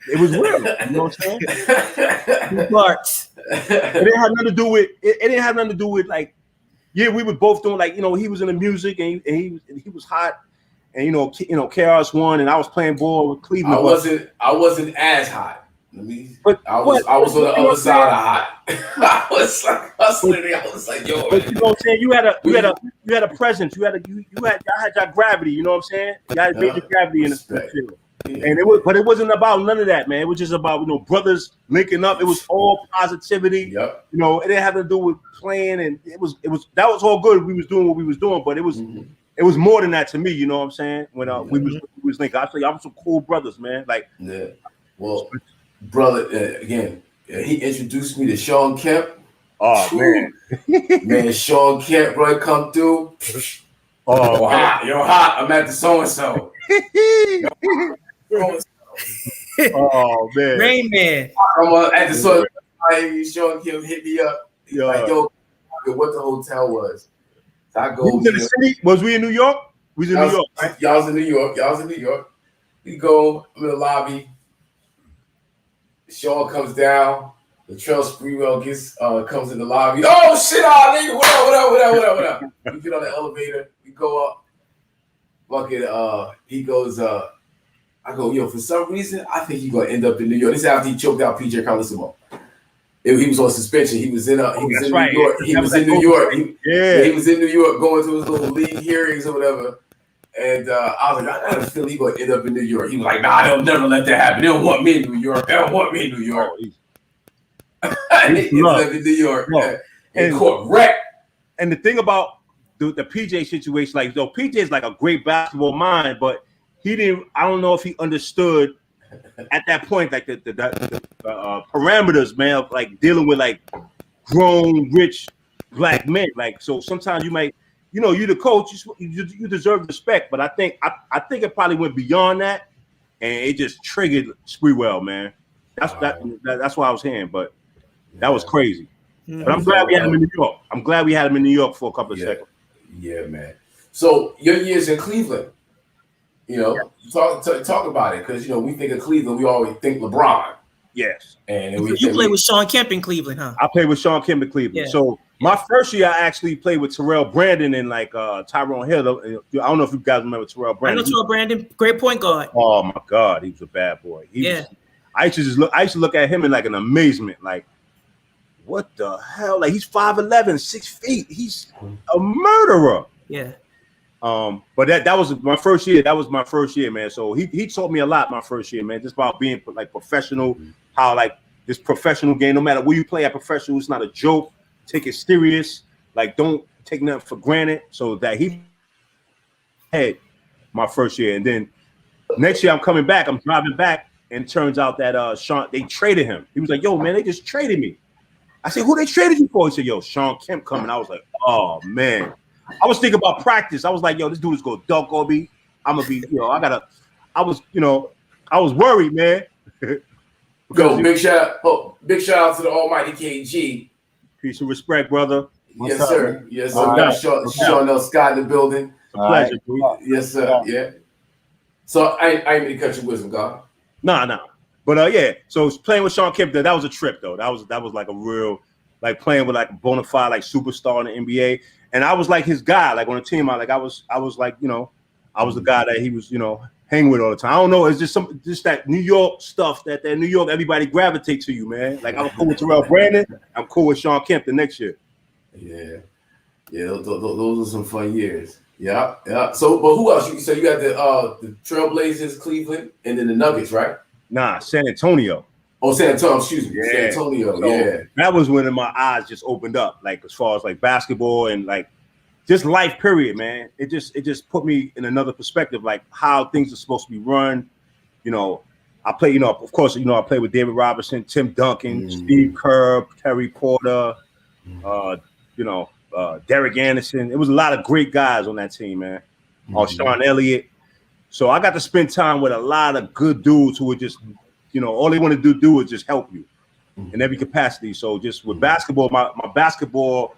it was real. You know what I'm saying? Parts. It didn't have nothing to do with. It didn't have nothing to do with like. Yeah, we were both doing like, you know, he was in the music and he was hot, and you know KRS won, and I was playing ball with Cleveland. I wasn't as hot. I was on the other side of hot. I was like hustling. I was like, yo. But you know what I'm saying? You had a presence. You had your gravity. You know what I'm saying? You had major gravity in the field. And it wasn't about none of that, man. It was just about, you know, brothers linking up. It was all positivity. Yep. You know, it didn't have to do with playing, and that was all good. We was doing what we was doing, but it was more than that to me. You know what I'm saying? When we was linking, I was like, I'm some cool brothers, man. Like, yeah. Well, brother, again, he introduced me to Sean Kemp. Oh man, man, Sean Kemp, bro, come through. Oh, you're hot. I'm at the so and so. Oh man, Rain Man. I'm at the so. Sean Kemp hit me up. He's like, yo, what the hotel was. So I go. We was in the city. Was we in New York? We was in New York. Right? Y'all was in New York. We go. I'm in the lobby. Sean comes down. The Trail Sprewell comes in the lobby. Oh shit, nigga! What up? We get on the elevator. We go up. Fucking he goes. I go, yo. For some reason, I think he's gonna end up in New York. This is after he choked out PJ Carlissimo. He was on suspension. He was in New York. He was in New York. He was in New York going to his little league hearings or whatever. And I was like, I got a feeling he's going to end up in New York. He was like, nah, they'll never let that happen. They don't want me in New York. He ended up in New York. And caught wreck. And the thing about the PJ situation, like, though PJ is like a great basketball mind, but he didn't. I don't know if he understood at that point, like the parameters, man, of like dealing with like grown, rich black men. Like, so sometimes you might, you know, you the coach, you deserve respect, but I think it probably went beyond that, and it just triggered Sprewell, man. That's why I was hearing, but that was crazy. But I'm glad we had him in New York. I'm glad we had him in New York for a couple of seconds. Yeah, man. So your years in Cleveland, you know, talk about it, because you know we think of Cleveland, we always think LeBron. Yes. And you played with Sean Kemp in Cleveland, huh? I played with Sean Kemp in Cleveland. Yeah. So my first year, I actually played with Terrell Brandon and like Tyrone Hill. I don't know if you guys remember Terrell Brandon. I know Terrell Brandon, great point guard. Oh my God, he was a bad boy. I used to look at him in like an amazement, like, what the hell? Like, he's 5'11", 6 feet. He's a murderer. Yeah. But that was my first year. That was my first year, man. So he taught me a lot my first year, man. Just about being like professional, how like this professional game, no matter where you play at professional, it's not a joke. Take it serious. Like, don't take nothing for granted. So that he had my first year. And then next year I'm coming back. I'm driving back, and it turns out that Sean, they traded him. He was like, yo, man, they just traded me. I said, who they traded you for? He said, yo, Sean Kemp coming. I was like, oh man. I was thinking about practice. I was like, yo, this dude is gonna dunk on me. I'm gonna be, I was worried, man. Go, big shout out to the almighty KG. Peace and respect, brother. Yes, sir. Yes, sir. Shawnnelle Scott in the building. It's a pleasure, yes, sir. Yeah. So I ain't gonna cut your wisdom, God. Nah. But yeah, so playing with Sean Kemp, that was a trip though. That was like a real, like playing with like a bona fide like superstar in the NBA. And I was like his guy, like on the team. I was like, you know, I was the guy that he was, you know, hanging with all the time. I don't know, it's just that New York stuff that New York, everybody gravitate to you, man. Like, I'm cool with Terrell Brandon, I'm cool with Sean Kemp the next year. Yeah, those are some fun years. Yeah, yeah. So, but who else? So you got the Trailblazers, Cleveland, and then the Nuggets, right? Nah, San Antonio. Oh, San Antonio. Excuse me, Yeah. San Antonio. So Yeah, that was when my eyes just opened up, like as far as like basketball and like just life. Period, man. It just put me in another perspective, like how things are supposed to be run. You know, I play. You know, of course, you know I played with David Robinson, Tim Duncan, Steve Kerr, Terry Porter. You know. Derek Anderson. It was a lot of great guys on that team, man. Sean Elliott. So I got to spend time with a lot of good dudes who would just, you know, all they want to do is just help you in every capacity. So just with basketball, my basketball,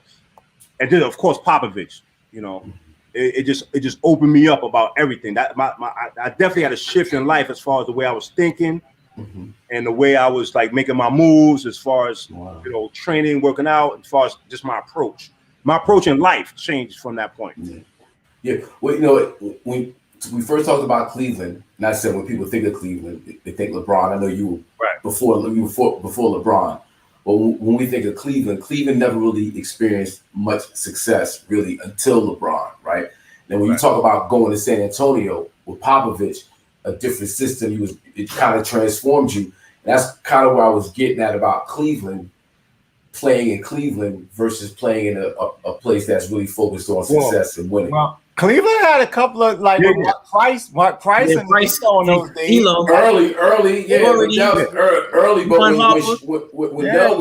and then of course Popovich, you know, it just opened me up about everything. That I definitely had a shift in life as far as the way I was thinking and the way I was like making my moves, as far as you know, training, working out, as far as just my approach. My approach in life changed from that point. Yeah. Well, you know, when we first talked about Cleveland, and I said when people think of Cleveland, they think LeBron. I know you were before LeBron. But when we think of Cleveland, Cleveland never really experienced much success really until LeBron, right? And when you talk about going to San Antonio with Popovich, a different system, it kind of transformed you. And that's kind of where I was getting at about Cleveland. Playing in Cleveland versus playing in a place that's really focused on success and winning. Well, Cleveland had a couple of like Mark Price and Price on those days. Early, but when Nell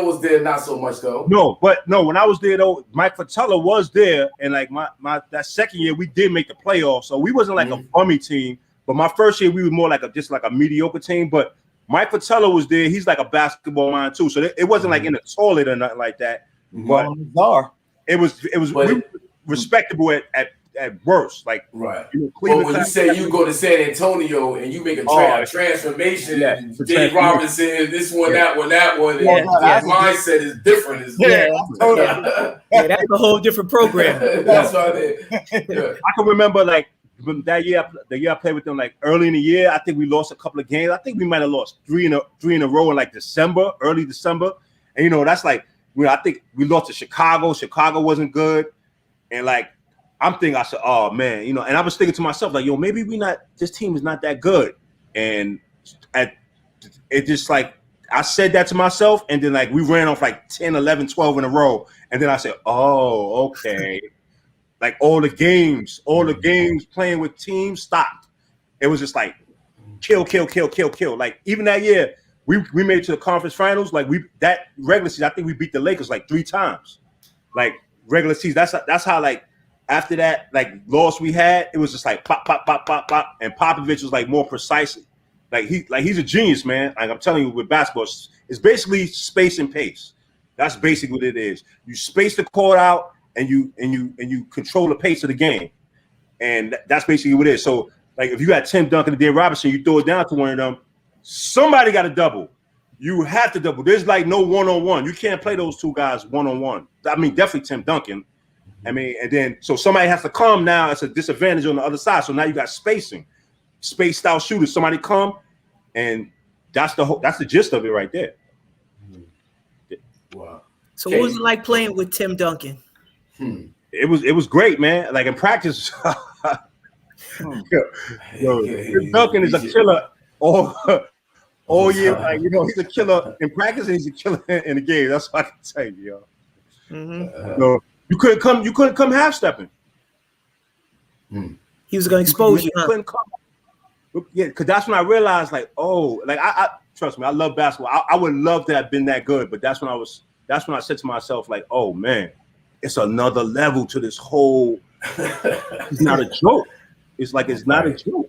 was there, not so much though. No, when I was there though, Mike Fratello was there, and like my that second year we did make the playoffs, so we wasn't like a bummy team. But my first year we were more like just a mediocre team, but. Mike Fratello was there. He's like a basketball mind too, so it wasn't like in the toilet or nothing like that. But it was respectable at worst. Like right. You know, but when you say you go to San Antonio and you make a transformation, Dave Robinson, this one, that one, and mindset is different. That's a whole different program. That's why I can remember like. That year, the year I played with them, like early in the year, I think we lost a couple of games. I think we might have lost three in a row in like early December. And you know, that's like, you know, I think we lost to Chicago. Chicago wasn't good, and like I'm thinking, I said, oh man, you know, and I was thinking to myself, like, yo, maybe this team is not that good. And it just like I said that to myself, and then like we ran off like 10, 11, 12 in a row, and then I said, oh, okay. Like all the games playing with teams stopped. It was just like kill. Like even that year, we made it to the conference finals. Like that regular season, I think we beat the Lakers like 3 times. Like regular season. That's how like after that like loss we had, it was just like pop. And Popovich was like more precise. Like he's a genius, man. Like I'm telling you, with basketball, it's basically space and pace. That's basically what it is. You space the court out. And you control the pace of the game, and that's basically what it is. So, like, if you got Tim Duncan and Dave Robinson, you throw it down to one of them. Somebody got to double. You have to double. There's like no one-on-one. You can't play those two guys one-on-one. I mean, definitely Tim Duncan. I mean, and then so somebody has to come now. It's a disadvantage on the other side. So now you got spacing, spaced out shooters. Somebody come, and that's the gist of it right there. Wow. So, what was it like playing with Tim Duncan? It was great, man. Like in practice, Tim Duncan is a killer all year. Like, you know, he's a killer in practice and he's a killer in the game. That's what I can tell you, yo. So you couldn't come half stepping. He was going to expose you. Couldn't come. Yeah, because that's when I realized, like, oh, like I trust me, I love basketball. I would love to have been that good, but that's when I said to myself, like, oh man. It's another level to this whole. It's not a joke. It's like it's not a joke.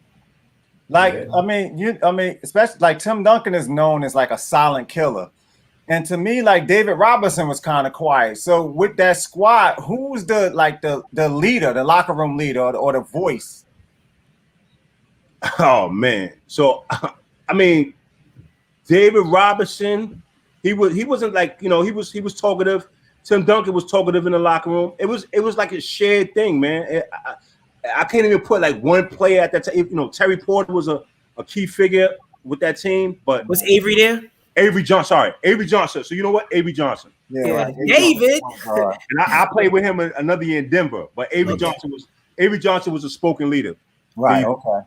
Like I mean, especially like Tim Duncan is known as like a silent killer, and to me, like David Robinson was kind of quiet. So with that squad, who's the leader, the locker room leader, or the voice? Oh man, so I mean, David Robinson, he wasn't like, you know, he was talkative. Tim Duncan was talkative in the locker room. It was like a shared thing, man. I can't even put like one player at that time. You know, Terry Porter was a key figure with that team. But was Avery there? Avery Johnson. So you know what? Avery Johnson. Yeah, Yeah, right. David. And I played with him another year in Denver. But Avery Johnson was a spoken leader. Right. Okay.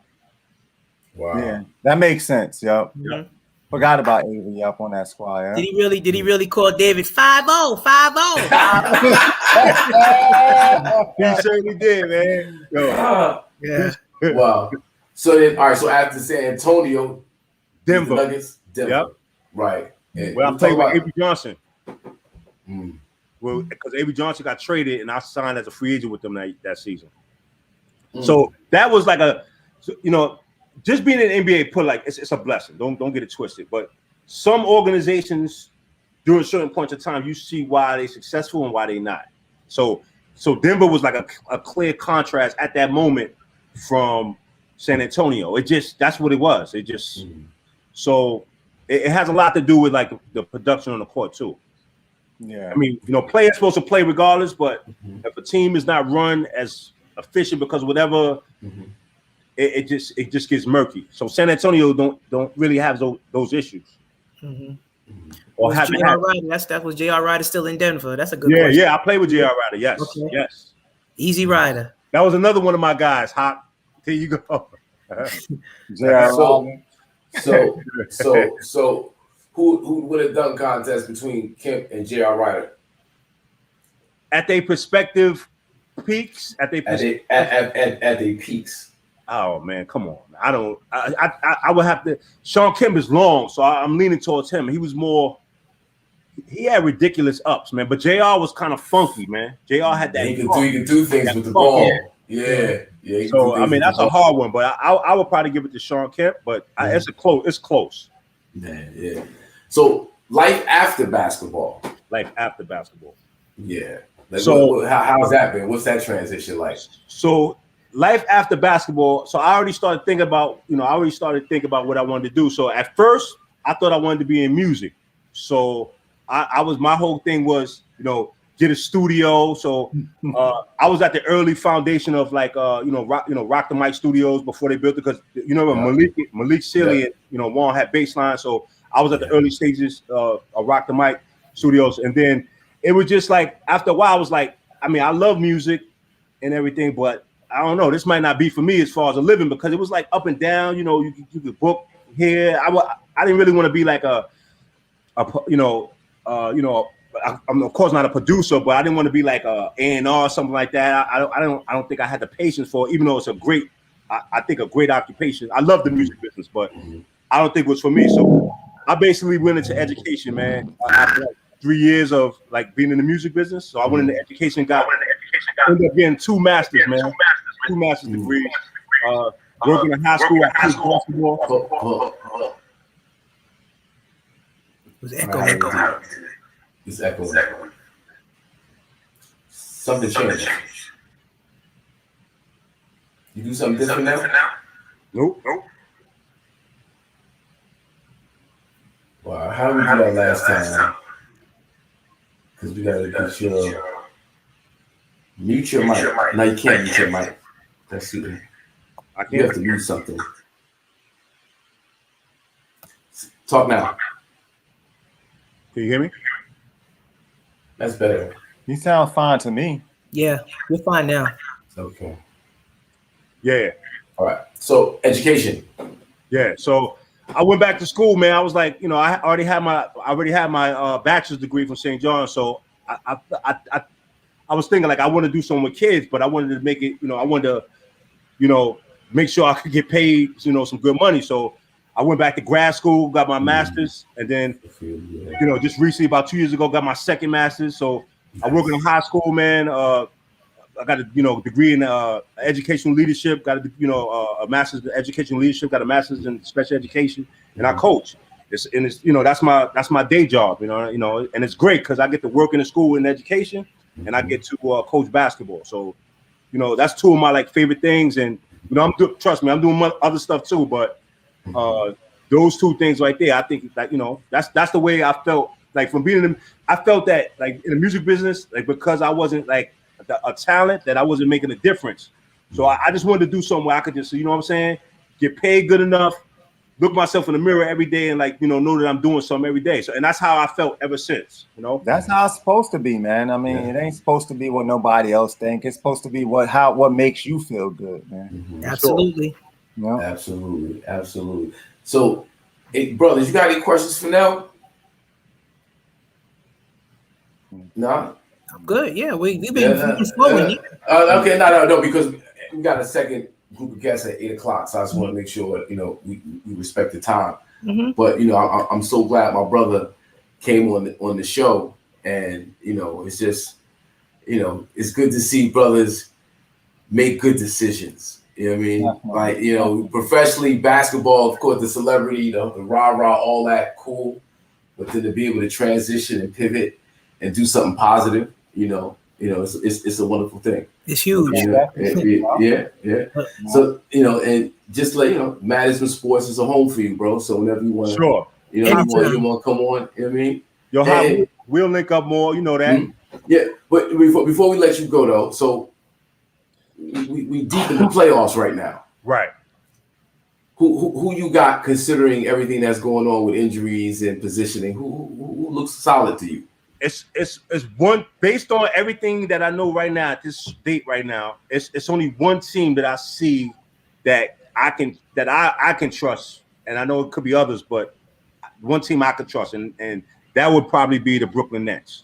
Wow. Yeah, that makes sense. Yep. Mhm. Forgot about Avery up on that squad. Yeah? Did he really call David 5-0, 5-0? He certainly did, man. Yo. Yeah. Wow. So then, all right. So after San Antonio, Denver. the Nuggets, Denver. Yep. Right. And Well, I we played talk with about- Avery Johnson. Mm. Well, because Avery Johnson got traded, and I signed as a free agent with them that season. Mm. So that was like just being in the NBA put like it's a blessing. Don't get it twisted. But some organizations during certain points of time, you see why they're successful and why they're not. So Denver was like a clear contrast at that moment from San Antonio. That's what it was. So it has a lot to do with like the production on the court too. Yeah. I mean, players supposed to play regardless, but if a team is not run as efficient because whatever, it just gets murky. So San Antonio don't really have those issues. Mm-hmm. Or Was haven't J.R. had. Ryder? That was J.R. Ryder still in Denver. That's a good question. Yeah, I played with J.R. Ryder. Yes, Okay. yes. Easy Rider. That was another one of my guys. Hop. Here you go. So who would have done contest between Kemp and J.R. Ryder? At their prospective peaks, at their peaks. Oh man, come on! I would have to. Sean Kemp is long, so I'm leaning towards him. He was more. He had ridiculous ups, man. But JR was kind of funky, man. JR had that. He could do things with the ball. Yeah. So I mean, that's a hard one, but I would probably give it to Sean Kemp. But it's close. Yeah. So life after basketball. Yeah. Like, So how's that been? What's that transition like? So life after basketball. So I already started thinking about what I wanted to do. So at first, I thought I wanted to be in music. So my whole thing was, get a studio. So I was at the early foundation of like Rock the Mic Studios before they built it, because Malik Sealy and Juan had baseline. So I was at the early stages of Rock the Mic Studios, and then it was just like after a while, I was like, I mean, I love music and everything, but I don't know, this might not be for me as far as a living, because it was like up and down. You could book here. I didn't really want to be like I'm of course not a producer, but I didn't want to be like a A&R or something like that. I don't think I had the patience for it, even though it's I think a great occupation. I love the music business, but I don't think it was for me. So I basically went into education, man. After like 3 years of like being in the music business, so I went into education, ended up getting 2 masters, man. 2 master's degrees. Working in high school at basketball. Was echoing. It's echoing. Something changed. You do something different now? Nope. Wow, how did we do that last time? Because we gotta get mute your mic. No, you can't mute your mic. That's it. You have to mute something. Talk now. Can you hear me? That's better. You sound fine to me. Yeah, you're fine now. Okay. Yeah. All right. So education. Yeah. So I went back to school, man. I was like, I already had my bachelor's degree from St. John's. So I was thinking like I want to do something with kids, but I wanted to make it, I wanted to, make sure I could get paid, some good money. So I went back to grad school, got my master's, and then, just recently, about 2 years ago, got my second master's. So I work in a high school, man. I got a degree in educational leadership, got a master's in educational leadership, got a master's in special education, and I coach. That's my day job, and it's great because I get to work in a school in education, and I get to coach basketball. So, that's 2 of my like favorite things, and trust me, I'm doing other stuff too, but those 2 things right there, I think that that's the way I felt like from being in. I felt that like in the music business, like because I wasn't like a talent, that I wasn't making a difference. So I just wanted to do something where I could just, get paid good enough, look myself in the mirror every day and like, know that I'm doing something every day. So, and that's how I felt ever since, That's how it's supposed to be, man. I mean, it ain't supposed to be what nobody else think. It's supposed to be what makes you feel good, man. Absolutely. Yeah. Absolutely. So, hey, brothers, you got any questions for now? No? I'm good. Yeah, we've been flowing. Okay, no, because we got a second group of guests at 8:00, so I just want to make sure we respect the time. But I'm so glad my brother came on the show, and it's just it's good to see brothers make good decisions. You know what I mean? Like professionally, basketball, of course, the celebrity, the rah-rah, all that, cool. But then to be able to transition and pivot and do something positive, it's a wonderful thing. It's huge. Yeah. So and just like management sports is a home for you, bro. So whenever you want, you want to come on. You know what I mean? Yo, we'll link up more. You know that. Yeah, but before we let you go though, so we deep in the playoffs right now. Right. Who you got considering everything that's going on with injuries and positioning? Who looks solid to you? It's one based on everything that I know right now at this date right now. It's only one team that I see that I can trust, and I know it could be others, but one team I could trust, and that would probably be the Brooklyn Nets.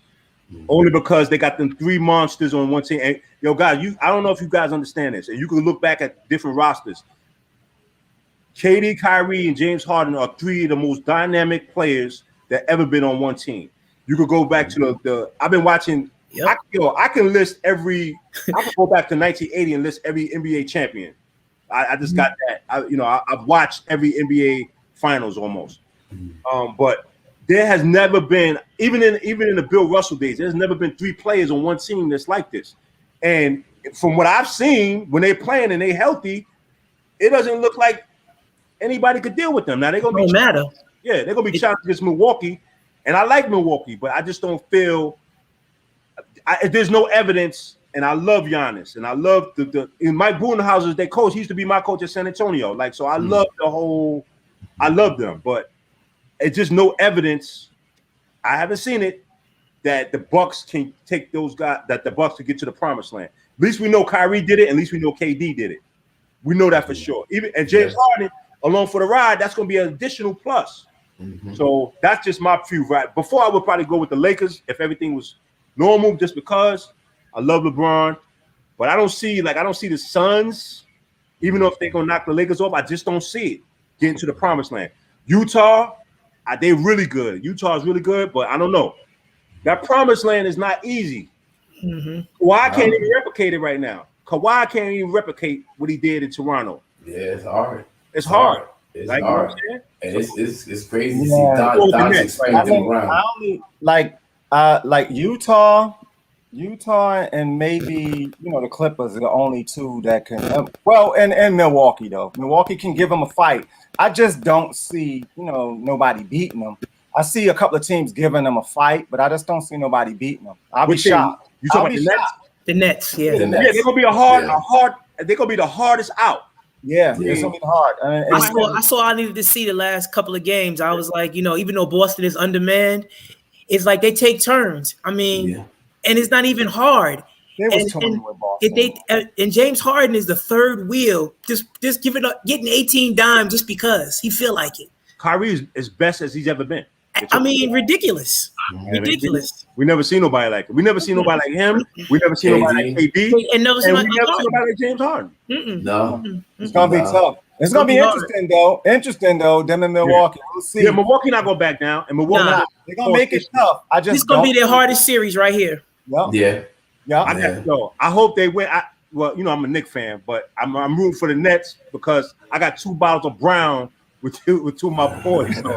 Only because they got them three monsters on one team. And guys, I don't know if you guys understand this, and you can look back at different rosters. KD, Kyrie, and James Harden are three of the most dynamic players that ever been on one team. You could go back to the I've been watching. Yep. I can list every. I can go back to 1980 and list every NBA champion. I just got that. I've watched every NBA finals almost. But there has never been, even in the Bill Russell days, there's never been three players on one team that's like this. And from what I've seen, when they're playing and they're healthy, it doesn't look like anybody could deal with them. Now they're gonna be matter. Yeah, they're gonna be challenged against Milwaukee, and I like Milwaukee, but I just don't feel there's no evidence. And I love Giannis, and I love the Mike Budenholzer is their coach. He used to be my coach at San Antonio. Like, so I love I love them, but it's just no evidence. I haven't seen it that the Bucks can take those guys, that the Bucks can get to the promised land. At least we know Kyrie did it. At least we know KD did it. We know that for sure. And James Harden along for the ride, that's going to be an additional plus. So that's just my view. Right before I would probably go with the Lakers if everything was normal, just because I love LeBron, but I don't see the Suns, even though if they're going to knock the Lakers off, I just don't see it getting to the promised land. Utah, they're really good. Utah is really good, but I don't know. That promised land is not easy. Kawhi can't even replicate it right now. Kawhi can't even replicate what he did in Toronto. Yeah, it's hard. It's hard. It's like, hard. You know and it's crazy to see Don's expanding around. I only like Utah, and maybe the Clippers are the only two that can. And Milwaukee though. Milwaukee can give them a fight. I just don't see nobody beating them. I see a couple of teams giving them a fight, but I just don't see nobody beating them. I'll be shocked. You talking about the Nets? The Nets, yeah. The Nets. Yeah, they're gonna be a hard. They're gonna be the hardest out. Yeah, it's gonna be hard. I saw. I needed to see the last couple of games. I was like, even though Boston is undermanned, it's like they take turns. I mean, and it's not even hard. And James Harden is the third wheel, just giving up, getting 18 dimes just because he feel like it. Kyrie is as best as he's ever been. I mean, ridiculous. Ridiculous. We never seen nobody like it. We never seen nobody like him. We never seen nobody like KD. And never seen nobody like James Harden. No. It's gonna be tough. It's gonna be interesting though. Them in Milwaukee. We'll see. Yeah, Milwaukee not gonna back down. And Milwaukee they're gonna make it tough. It's gonna be their hardest series right here. Yeah. I hope they win. I'm a Knicks fan, but I'm rooting for the Nets because I got 2 bottles of Brown with two of my boys. So.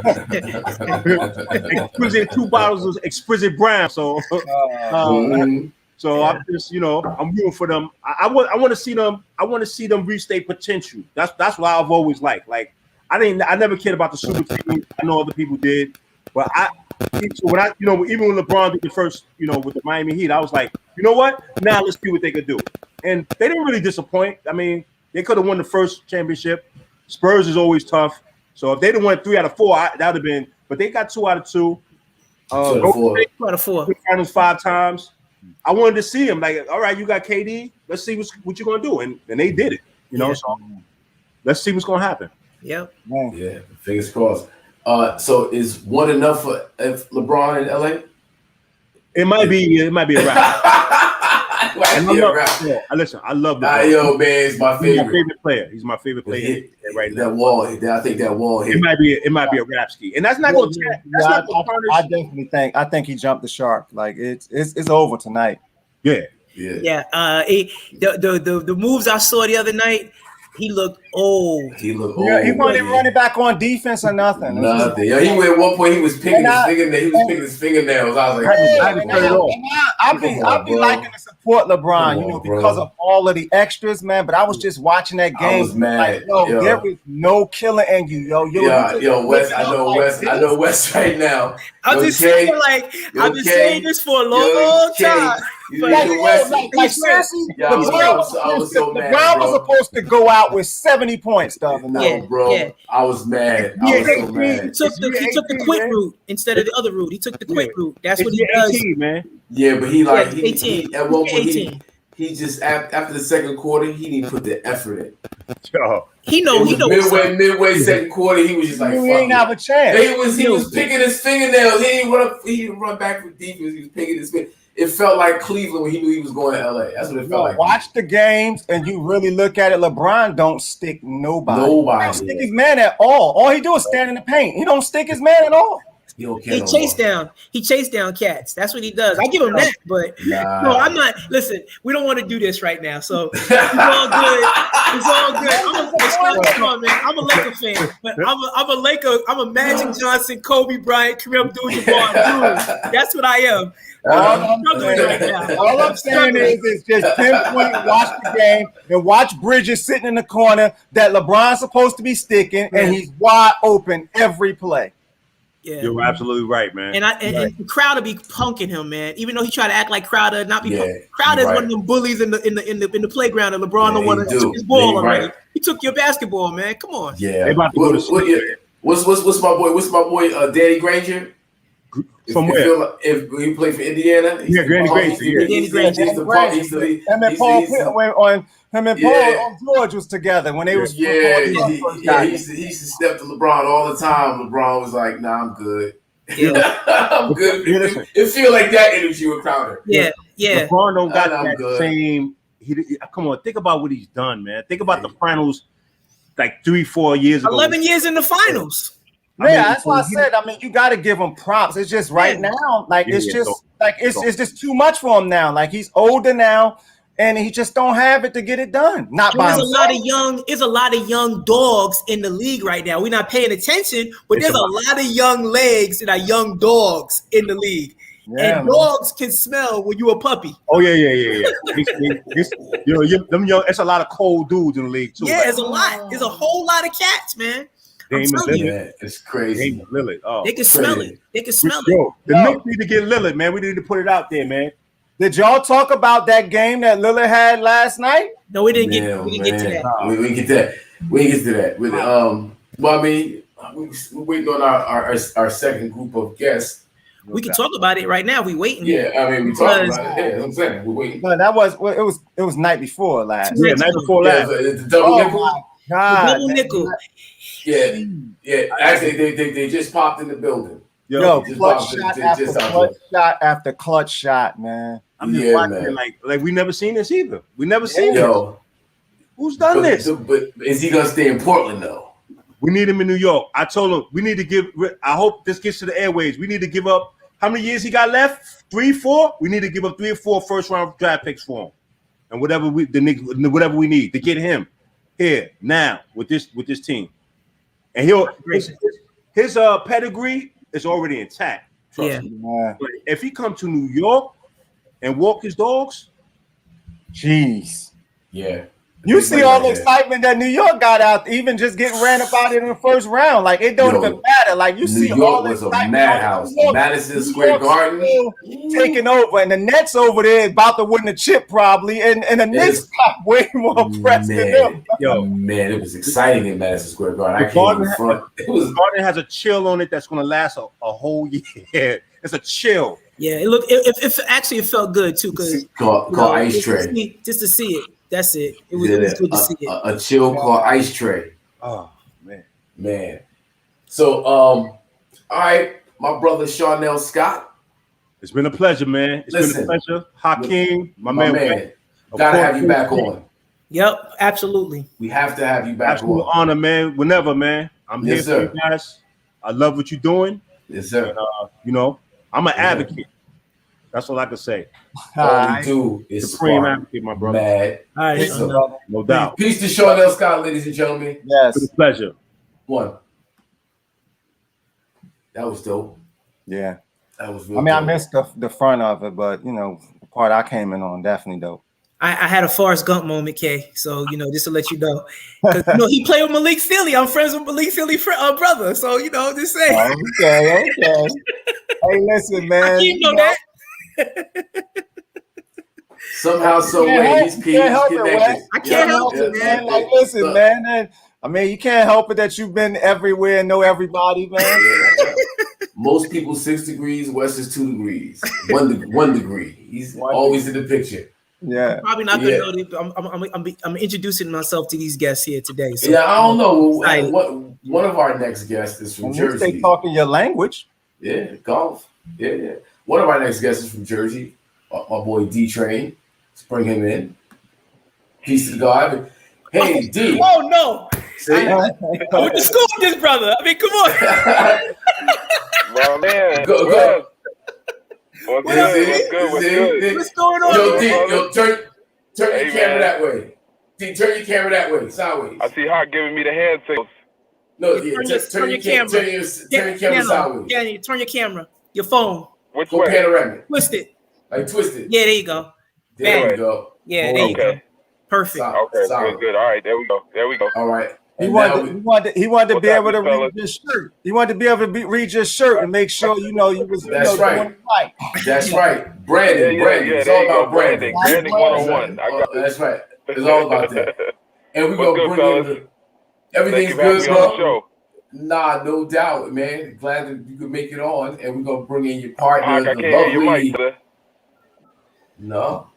Exquisite 2 bottles of exquisite Brown. So, so I'm just I'm rooting for them. I want to see them. I want to see them reach their potential. That's what I've always liked. Like I never cared about the super team. I know other people did, but when even when LeBron did the first, with the Miami Heat, I was like, you know what? Now let's see what they could do. And they didn't really disappoint. I mean, they could have won the first championship. Spurs is always tough. So if they'd have won 3 out of 4, that would have been. But they got 2 out of 2. 2 out of 4. Finals 5 times. I wanted to see him. Like, all right, you got KD. Let's see what you're gonna do, and they did it. You know, so let's see what's gonna happen. Yep. Yeah, fingers crossed. So is one enough for LeBron in LA? It might be a wrap. Listen, I love LeBron. Yo, man, it's my favorite. He's my favorite player. He's my favorite player right now. That wall, I think that wall hit. It might be a rap ski, and that's not going to. I definitely think he jumped the shark. Like it's over tonight. Yeah. The moves I saw the other night, he looked old. He wasn't even running back on defense or nothing. Nothing. Yo, at one point he was picking his fingernails. I was like, I'll be liking to support LeBron, because of all of the extras, man. But I was just watching that game. I was mad. Like, there was no killer in you, yo. Wes. I know Wes right now. I'm just saying, I've been saying this for a long time. Seriously, LeBron was supposed to go out with 70 points the other night. I was mad. I was so mad. He took the quick route instead of the other route. He took the quick route. That's what he does. 18, man. Yeah, but he at one point 18. He just after the second quarter he didn't put the effort in. He knows. Midway second quarter he was just like, he ain't have a chance. He was picking his fingernails. He didn't run back for defense. He was picking his fingernails. It felt like Cleveland when he knew he was going to LA. That's what it felt like. Watch the games and you really look at it. LeBron don't stick nobody. He don't stick his man at all. All he do is stand in the paint. He don't stick his man at all. He chased down cats. That's what he does. I give him that, but no, I'm not. Listen, we don't want to do this right now, so it's all good. It's all good. I'm a Laker fan, but I'm a Magic Johnson, Kobe Bryant, Kareem Abdul-Jabbar dude. That's what I am. All I'm saying is just pinpoint, watch the game, and watch Bridges sitting in the corner that LeBron's supposed to be sticking, and he's wide open every play. Yeah. You're absolutely right, man. And the Crowder be punking him, man. Even though he tried to act like Crowder, not be Crowder is one of them bullies in the playground, and LeBron don't want to take his ball already. He took your basketball, man. Come on. Yeah. What's my boy? What's my boy? Danny Granger. From where? If he played for Indiana, Danny Granger. Him and Paul George was together when they was. He used to step to LeBron all the time. LeBron was like, "Nah, I'm good. I'm good." It feel like that energy with Crowder. Yeah. LeBron don't got that same. Come on, think about what he's done, man. Think about the finals, like 3-4 years ago. 11 years in the finals. That's why I said. I mean, you got to give him props. It's just right now, it's just too much for him now. Like he's older now, and he just don't have it to get it done. There's a lot of young dogs in the league right now. We're not paying attention, but there's a lot of young legs that are young dogs in the league. Yeah, and dogs can smell when you a puppy. Oh yeah. It's a lot of cold dudes in the league too. Yeah, it's a lot. There's a whole lot of cats, man. It's crazy. Damon Lillard. Oh, they can smell it. The Knicks need to get Lillard, man. We need to put it out there, man. Did y'all talk about that game that Lillard had last night? No, we didn't get to that. We didn't get to that. Well, I mean, we're waiting on our second group of guests. We can talk about it right now. We waiting. Yeah, I mean, we talking about it. Yeah, I'm saying we're waiting. No, it was night before last. Yeah, night before last. The double nickel. God, double nickel. Yeah. Actually, they just popped in the building. Clutch shot after clutch shot, man. I'm just watching like we never seen this either. We never seen this. Who's done this? But is he gonna stay in Portland though? We need him in New York. I told him we need to give. I hope this gets to the airways. We need to give up. How many years he got left? 3, 4. We need to give up 3 or 4 first round draft picks for him, and whatever we need to get him here now with this team. And his pedigree is already intact. Trust me. But if he come to New York and walk his dogs, jeez. Yeah. You see all the excitement that New York got out, even just getting ran about in the first round. Like it don't even matter. Like you see all the excitement. New York was a madhouse. Madison Square Garden taking over, and the Nets over there about to win the chip probably, and the Knicks got way more press than them. Man, it was exciting in Madison Square Garden. I can't even front. The Garden has a chill on it that's going to last a whole year. It's a chill. Yeah, it actually felt good too, because called Ice Tray. Just to see it. That's it. It was good to see it. A chill called Ice Tray. Oh man. So all right, my brother Shawneelle Scott. It's been a pleasure, man. It's been a pleasure. Hakeem, my man. Gotta have you back on. Yep, absolutely. We have to have you back on. Honor, man. Whenever, man. I'm here for you guys. I love what you're doing. Yes, sir. And, you know, I'm an advocate. That's all I can say. All we do is supreme advocate, my brother. Mad. All right, no doubt. Peace to Shawneelle Scott, ladies and gentlemen. Yes. It's a pleasure. One. That was dope. Yeah. That was real I dope. missed the front of it, but you know, the part I came in on definitely dope. I had a Forrest Gump moment, Kay. So just to let you know, because he played with Malik Sealy. I'm friends with Malik Sealy, brother. So just saying. Okay. Hey, listen, man. You know that. Somehow, some way, he's connected. I can't help it, man. Like, listen, man. I mean, you can't help it that you've been everywhere and know everybody, man. Most people 6 degrees, Wes is 2 degrees, 1 degree. He's always in the picture. Yeah, probably not gonna know that. I'm introducing myself to these guests here today. So I don't know. One of our next guests is from Jersey. They talking your language. Yeah, golf. Yeah. One of our next guests is from Jersey. My boy D-TRAIN. Let's bring him in. Peace to God. Hey, D. Oh no. See? I went to school with this brother. I mean, come on. Well, man. Go. What's good? What's going on? Yo, turn your camera that way. D, turn your camera that way, sideways. I see Hawk giving me the hand signals. No, turn your camera. Turn your camera sideways. Yeah, turn your camera. Your phone. Which way? Panoramic. Twist it. Like twist it. Yeah, there you go. There you go. Yeah, there you go. Perfect. Okay, good. All right, there we go. All right. He wanted to be able to read your shirt. He wanted to be able to read your shirt and make sure you was. That's right. That's right. Branding. It's all about branding. Branding 101. That's right. It's all about that. And we're gonna bring in everything's good, bro. Nah, no doubt, man. Glad that you could make it on, and we're gonna bring in your partner, the lovely. No,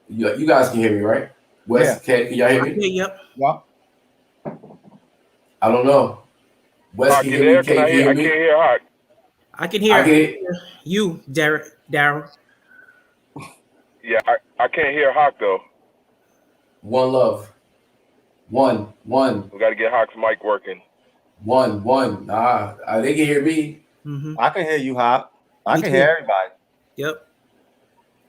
you guys can hear me, right? Wes, can y'all hear me? Yep. I don't know. Wes, Hawk, can you hear me? I can't hear Hawk. I can hear you, Daryl. Yeah, I can't hear Hawk though. One love. One. We got to get Hawk's mic working. One. They can hear me. Mm-hmm. I can hear you, Hawk. I can hear everybody. Yep.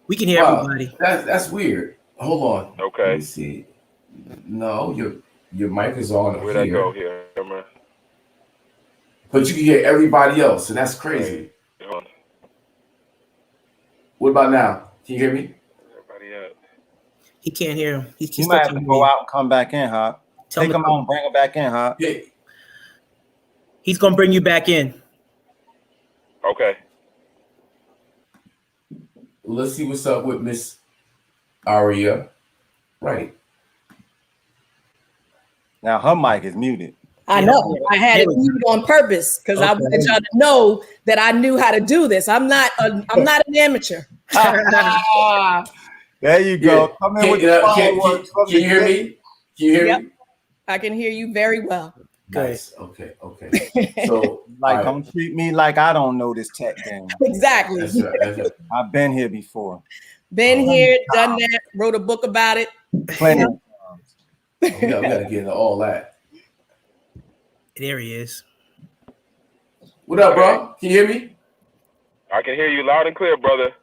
We can hear everybody. That's weird. Hold on. Okay. Let me see. No, your mic is on. Where'd I go here? But you can hear everybody else, and that's crazy. Right. What about now? Can you hear me? Everybody else. He can't hear him. He might have to go out and come back in, Hawk. Take him out and bring him back in, Hawk. Yeah. He's gonna bring you back in. Okay. Let's see what's up with Miss ARIA WRIGHT. Now her mic is muted. I know. I had it muted on purpose because I wanted y'all to know that I knew how to do this. I'm not an amateur. There you go. Yeah. Come in with the fireworks. Can you hear me? Can you hear me? I can hear you very well. Nice. Okay. So don't treat me like I don't know this tech game. Exactly. That's right. I've been here before. Been here, done that, wrote a book about it. Plenty. We gotta get into all that. There he is. What up, bro? Can you hear me? I can hear you loud and clear, brother.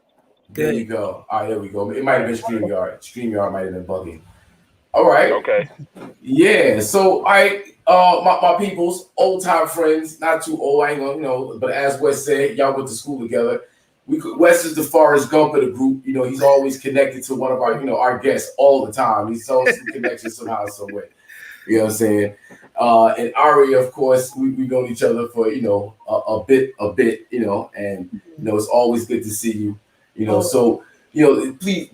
Good. There you go. All right, there we go. It might have been StreamYard. StreamYard might have been bugging. All right. Okay. Yeah. So, my peoples, old time friends, not too old. I ain't gonna, but as Wes said, y'all went to school together. Wes is the Forrest Gump of the group. You know, he's always connected to one of our, our guests all the time. He's always connected somehow, some way. You know what I'm saying? And Aria, of course, we've known each other for, a bit, and, it's always good to see you, so,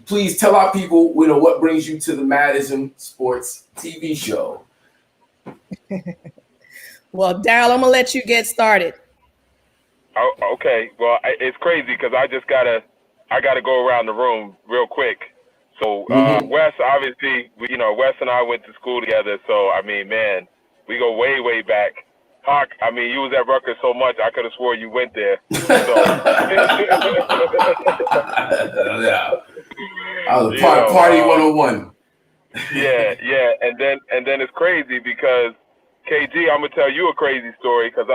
please tell our people, what brings you to the IZM Sports TV show. Well, Daryl, I'm going to let you get started. Oh, okay. Well, it's crazy because I gotta go around the room real quick. So, Wes, obviously, Wes and I went to school together. So, I mean, man, we go way, way back. Hawk, I mean, you was at Rutgers so much, I could have swore you went there. So. Yeah. I was party 101. Yeah. And then it's crazy because KG, I'm gonna tell you a crazy story because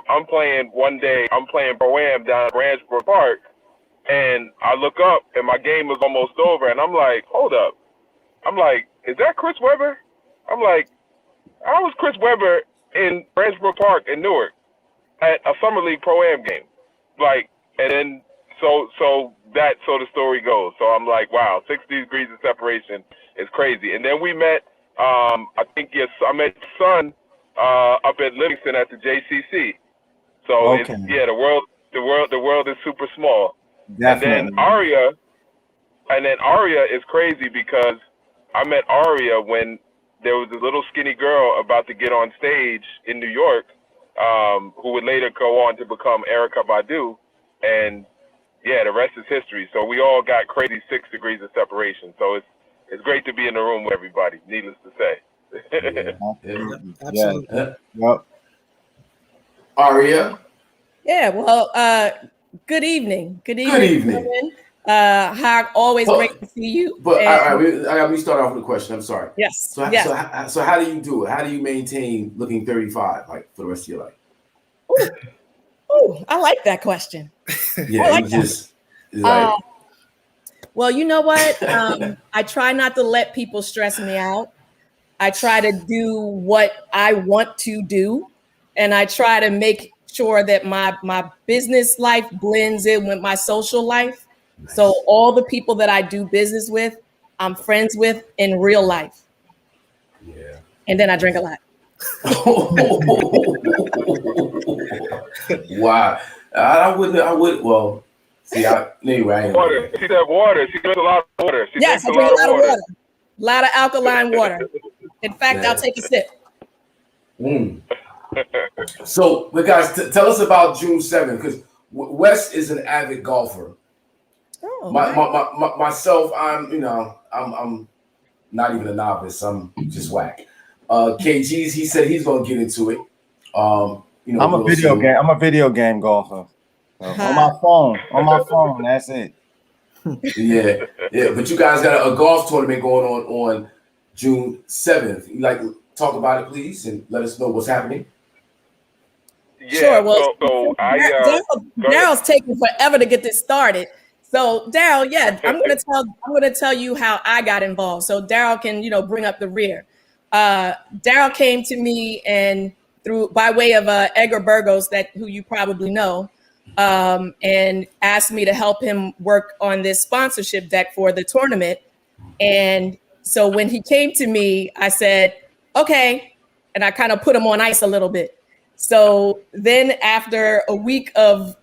I'm playing one day. I'm playing Pro-Am down at Branchbrook Park, and I look up and my game was almost over, and I'm like, hold up. I'm like, is that Chris Webber? I'm like, I was Chris Webber in Branchbrook Park in Newark at a Summer League Pro-Am game, like, and then so the story goes. So I'm like, wow, 60 degrees of separation is crazy. And then we met. I met Son. Up at Livingston at the JCC. So okay. The world is super small. Definitely. And then Aria is crazy because I met Aria when there was this little skinny girl about to get on stage in New York, who would later go on to become Erykah Badu, and the rest is history. So we all got crazy 6 degrees of separation. So it's great to be in the room with everybody, needless to say. Absolutely. Yep. Aria. Yeah. Well, good evening. Good evening. Howard, always great to see you. But let me start off with a question. I'm sorry. Yes. So how do you do it? How do you maintain looking 35 like for the rest of your life? Oh, I like that question. Yeah, like well, you know what? I try not to let people stress me out. I try to do what I want to do, and I try to make sure that my business life blends in with my social life. Nice. So all the people that I do business with, I'm friends with in real life. Yeah. And then I drink a lot. Wow. I would. Well, see, anyway. I ain't water. She said water. She drinks a lot of water. Yes, I drink a lot of water. A lot of alkaline water. In fact, I'll take a sip. So, but guys, tell us about June 7th, because Wes is an avid golfer. Myself, I'm not even a novice. I'm just whack. KG's, he said he's gonna get into it. I'm a video game golfer. On my phone. That's it. Yeah. But you guys got a golf tournament going on June 7th. You like to talk about it, please, and let us know what's happening. Yeah, sure. Well, Daryl's taking forever to get this started. So Daryl, I'm gonna tell you how I got involved. So Daryl can bring up the rear. Daryl came to me and by way of Edgar Burgos, who you probably know, and asked me to help him work on this sponsorship deck for the tournament. And so when he came to me, I said, okay. And I kind of put him on ice a little bit. So then after a week of,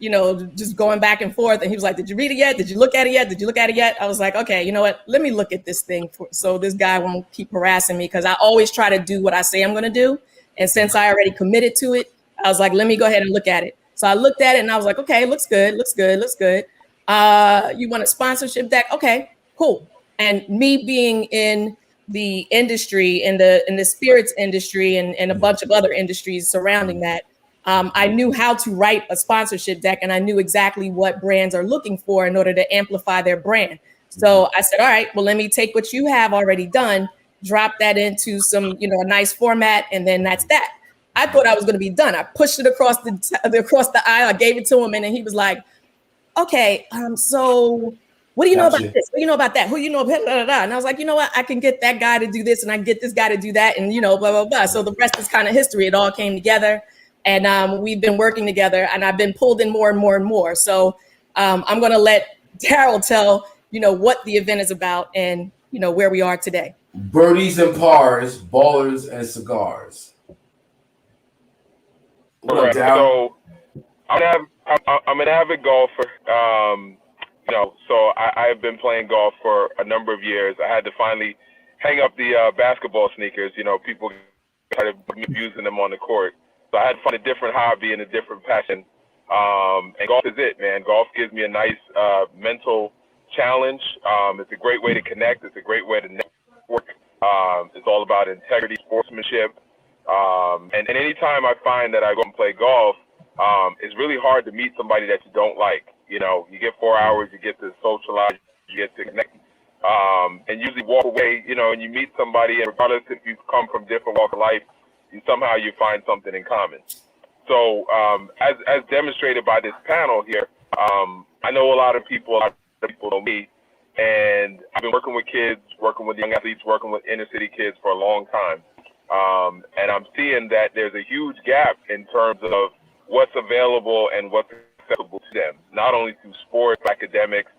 just going back and forth, and he was like, did you read it yet? Did you look at it yet? Did you look at it yet? I was like, okay, you know what? Let me look at this thing so this guy won't keep harassing me, because I always try to do what I say I'm going to do. And since I already committed to it, I was like, let me go ahead and look at it. So I looked at it and I was like, okay, looks good. You want a sponsorship deck? Okay, cool. And me being in the industry, in the spirits industry and a bunch of other industries surrounding that, I knew how to write a sponsorship deck, and I knew exactly what brands are looking for in order to amplify their brand. So I said, all right, well, let me take what you have already done, drop that into some, a nice format, and then that's that. I thought I was going to be done. I pushed it across the aisle. I gave it to him, and then he was like, okay, so what do you know about this? What do you know about that? Who you know? Blah, blah, blah, blah. And I was like, you know what? I can get that guy to do this, and I can get this guy to do that, and blah, blah, blah. So the rest is kind of history. It all came together, and we've been working together, and I've been pulled in more and more and more. So I'm going to let Daryl tell, what the event is about and, where we are today. Birdies and Pars, Ballers and Cigars. Correct. So I'm an avid golfer. So I've been playing golf for a number of years. I had to finally hang up the basketball sneakers. People started using them on the court. So I had to find a different hobby and a different passion. And golf is it, man. Golf gives me a nice mental challenge. It's a great way to connect. It's a great way to network. It's all about integrity, sportsmanship. And anytime I find that I go and play golf, it's really hard to meet somebody that you don't like. You get 4 hours, you get to socialize, you get to connect. And usually walk away, and you meet somebody, and regardless if you come from different walks of life, you find something in common. So as demonstrated by this panel here, I know a lot of people know me, and I've been working with kids, working with young athletes, working with inner city kids for a long time. And I'm seeing that there's a huge gap in terms of what's available and what's accessible to them, not only through sports, academics,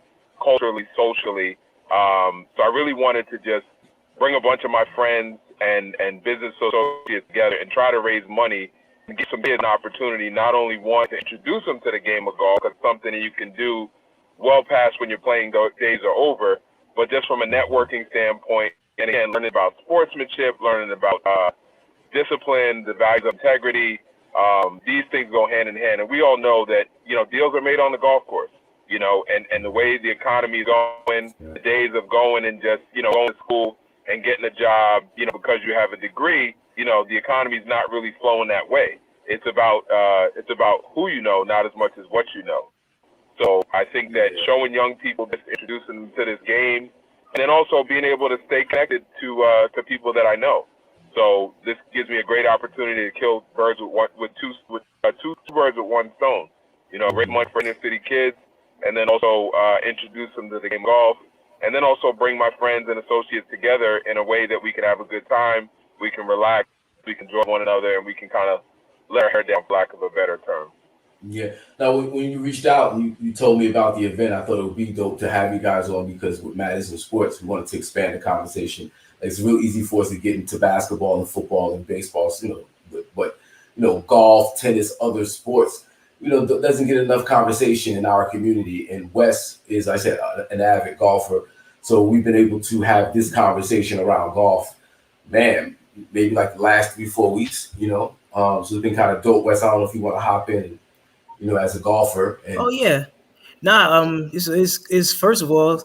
culturally, socially. So I really wanted to just bring a bunch of my friends and business associates together and try to raise money and give some kids an opportunity, not only one, to introduce them to the game of golf, because it's something that you can do well past when your playing days are over, but just from a networking standpoint, and again, learning about sportsmanship, learning about discipline, the values of integrity. These things go hand in hand. And we all know that, deals are made on the golf course, and the way the economy is going, the days of going and just, going to school and getting a job, because you have a degree, the economy is not really flowing that way. It's about who you know, not as much as what you know. So I think that showing young people, just introducing them to this game, and then also being able to stay connected to people that I know. So this gives me a great opportunity to kill birds with two birds with one stone. Raise money for inner city kids, and then also introduce them to the game of golf, and then also bring my friends and associates together in a way that we can have a good time, we can relax, we can enjoy one another, and we can kind of let our hair down, for lack of a better term. Yeah. Now, when you reached out and you told me about the event, I thought it would be dope to have you guys on, because with IZM Sports, we wanted to expand the conversation. It's real easy for us to get into basketball and football and baseball, but golf, tennis, other sports, doesn't get enough conversation in our community. And Wes is, I said, an avid golfer. So we've been able to have this conversation around golf, man, maybe like the last 3-4 weeks, so it's been kind of dope. Wes, I don't know if you want to hop in, as a golfer. And, oh yeah. It's first of all,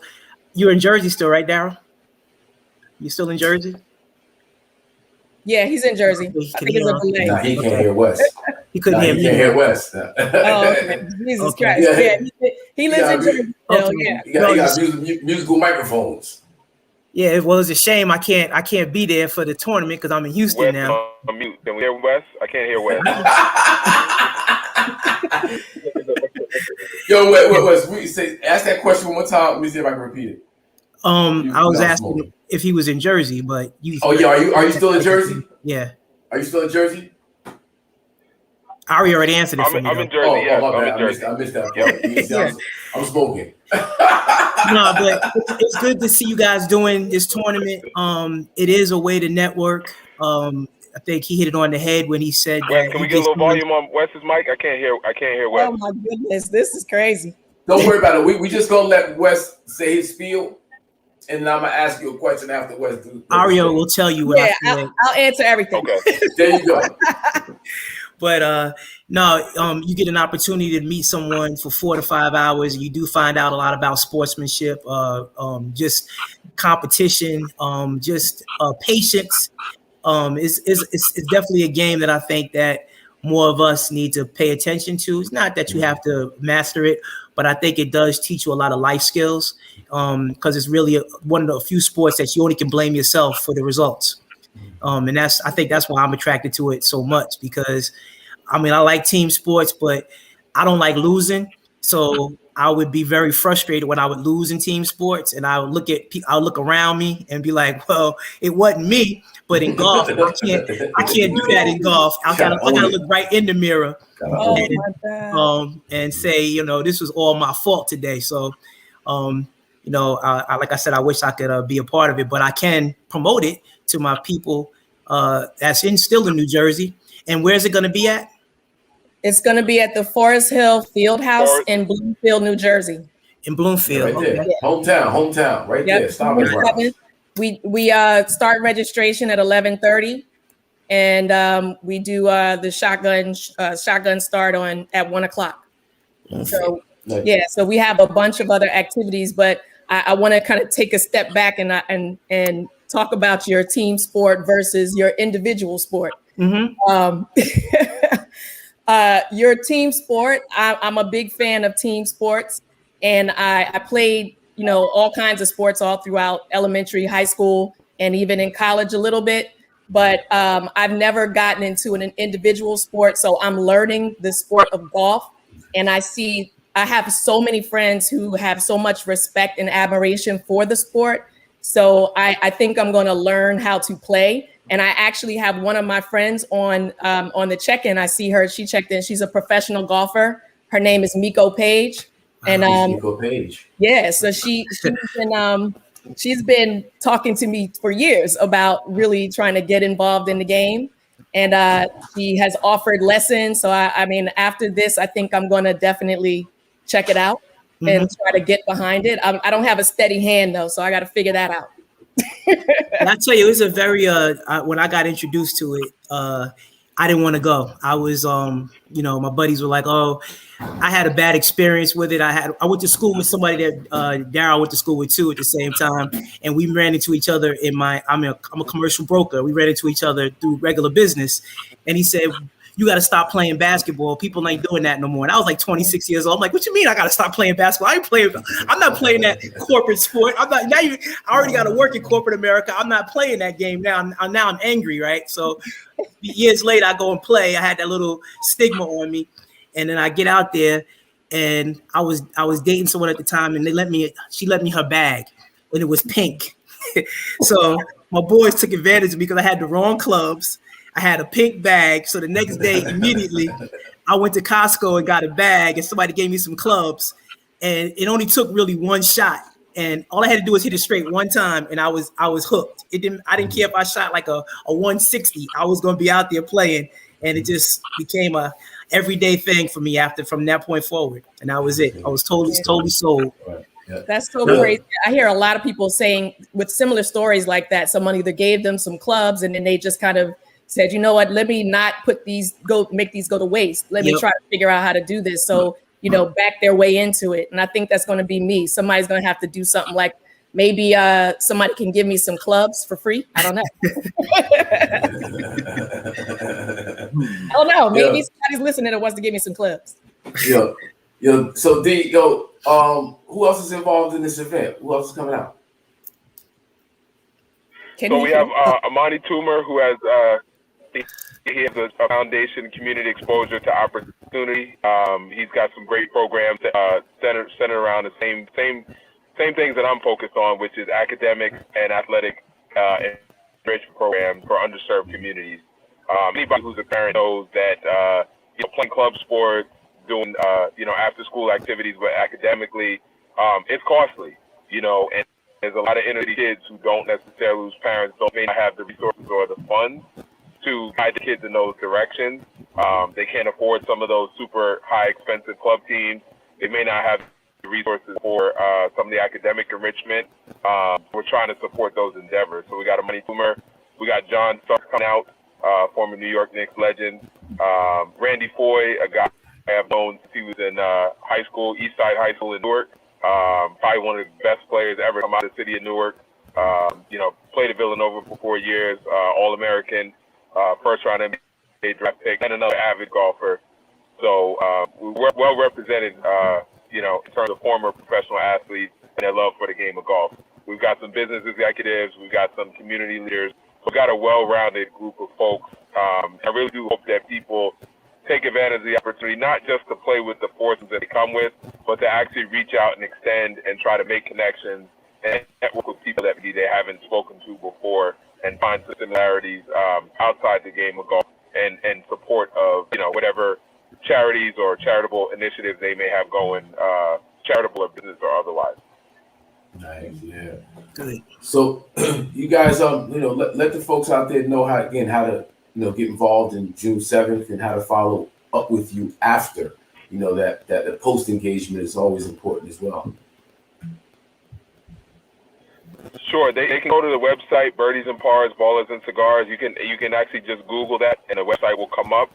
you're in Jersey still, right, Daryl? You still in Jersey? Yeah, he's in Jersey. I think it's a delay. Nah, he can't hear Wes. He couldn't hear me. He can't hear Wes. Oh, okay. Jesus Christ. Yeah, he lives in Jersey still, yeah. He got musical microphones. Yeah, well, it's a shame I can't be there for the tournament because I'm in Houston Wes, now. I'm mute. Can we hear Wes? I can't hear Wes. Yo, Wes, ask that question one more time. Let me see if I can repeat it. I was asking if he was in Jersey, but you. Oh yeah, are you still in Jersey? Yeah. Are you still in Jersey? Ari already answered it for me. I'm in Jersey. Yes, I'm in Jersey. I missed that part. I'm smoking. No, but it's good to see you guys doing this tournament. It is a way to network. I think he hit it on the head when he said that. Can we get a little volume on Wes's mic? I can't hear Wes. Oh my goodness, this is crazy. Don't worry about it. We just gonna let Wes say his spiel, and then I'm gonna ask you a question after Wes. Aria will tell you what I feel. I'll answer everything. Okay. There you go. But you get an opportunity to meet someone for 4 to 5 hours, and you do find out a lot about sportsmanship, just competition, just patience. It's definitely a game that I think that more of us need to pay attention to. It's not that you have to master it, but I think it does teach you a lot of life skills, because it's really one of the few sports that you only can blame yourself for the results. And I think that's why I'm attracted to it so much, because I like team sports, but I don't like losing. So I would be very frustrated when I would lose in team sports, and I would look around me and be like, well, it wasn't me. But in golf, I can't do that in golf. I gotta look right in the mirror Oh my God. And say, this was all my fault today. So, like I said, I wish I could be a part of it, but I can promote it to my people that's still in New Jersey. And where's it going to be at? It's going to be at the Forest Hill Field House in Bloomfield, New Jersey. In Bloomfield, right there. Yeah. Hometown, right there. Stomping grounds. We start registration at 11:30, and we do the shotgun start at 1 o'clock. So so we have a bunch of other activities, but I want to kind of take a step back and talk about your team sport versus your individual sport. Mm-hmm. Your team sport, I'm a big fan of team sports, and I played, all kinds of sports all throughout elementary, high school, and even in college a little bit. But I've never gotten into an individual sport, so I'm learning the sport of golf, and I have so many friends who have so much respect and admiration for the sport. So I think I'm going to learn how to play. And I actually have one of my friends on the check-in. I see her. She checked in. She's a professional golfer. Her name is Miko Page. And Miko Page. Yeah. So she's been talking to me for years about really trying to get involved in the game. And she has offered lessons. So I mean, after this, I think I'm going to definitely check it out and try to get behind it. I don't have a steady hand though, so I got to figure that out. And I tell you, it was a very when I got introduced to it, I didn't want to go. I was my buddies were like, oh, I had a bad experience with it. I went to school with somebody that Daryl went to school with too at the same time, and we ran into each other I'm a commercial broker. We ran into each other through regular business, and he said, you got to stop playing basketball. People ain't doing that no more. And I was like 26 years old. I'm like, what you mean I got to stop playing basketball? I'm not playing that corporate sport. I already got to work in corporate America. I'm not playing that game now. Now I'm angry, right? So years later, I go and play. I had that little stigma on me. And then I get out there, and I was dating someone at the time, and she let me her bag, and it was pink. So my boys took advantage of me because I had the wrong clubs. I had a pink bag. So the next day, immediately, I went to Costco and got a bag, and somebody gave me some clubs. And it only took really one shot. And all I had to do was hit it straight one time, and I was hooked. I didn't care if I shot like a 160. I was going to be out there playing. And it just became a everyday thing for me from that point forward. And that was it. I was totally sold. Yeah. That's so crazy. I hear a lot of people saying with similar stories like that, someone either gave them some clubs and then they just kind of said, you know what, let me not make these go to waste. Let me try to figure out how to do this. So, back their way into it. And I think that's going to be me. Somebody's going to have to do something like maybe somebody can give me some clubs for free. I don't know. I don't know. Maybe somebody's listening that wants to give me some clubs. Yeah. So D, who else is involved in this event? Who else is coming out? So we have Amani Toomer, who has he has a foundation, community exposure to opportunity. He's got some great programs centered around the same things that I'm focused on, which is academic and athletic enrichment programs for underserved communities. Anybody who's a parent knows that playing club sports, doing after school activities, but academically, it's costly. And there's a lot of inner city kids who don't necessarily, whose parents may not have the resources or the funds to guide the kids in those directions. They can't afford some of those super high expensive club teams. They may not have the resources for some of the academic enrichment. We're trying to support those endeavors. So we got Amani Toomer, we got John Starks coming out, former New York Knicks legend. Randy Foy, a guy I have known since he was in high school, Eastside High School in Newark. Probably one of the best players ever come out of the city of Newark. Played at Villanova for 4 years, All-American, first-round NBA draft pick, and another avid golfer. So we're well represented, in terms of former professional athletes and their love for the game of golf. We've got some business executives. We've got some community leaders. We've got a well-rounded group of folks. I really do hope that people take advantage of the opportunity, not just to play with the forces that they come with, but to actually reach out and extend and try to make connections and network with people that maybe they haven't spoken to before and find some similarities outside the game of golf and support of, whatever charities or charitable initiatives they may have going, charitable or business or otherwise. Nice, yeah. Good. So, you guys, let the folks out there know how to, get involved in June 7th and how to follow up with you after. That the post engagement is always important as well. Sure, they can go to the website, Birdies and Pars, Ballers and Cigars. You can actually just Google that, and the website will come up.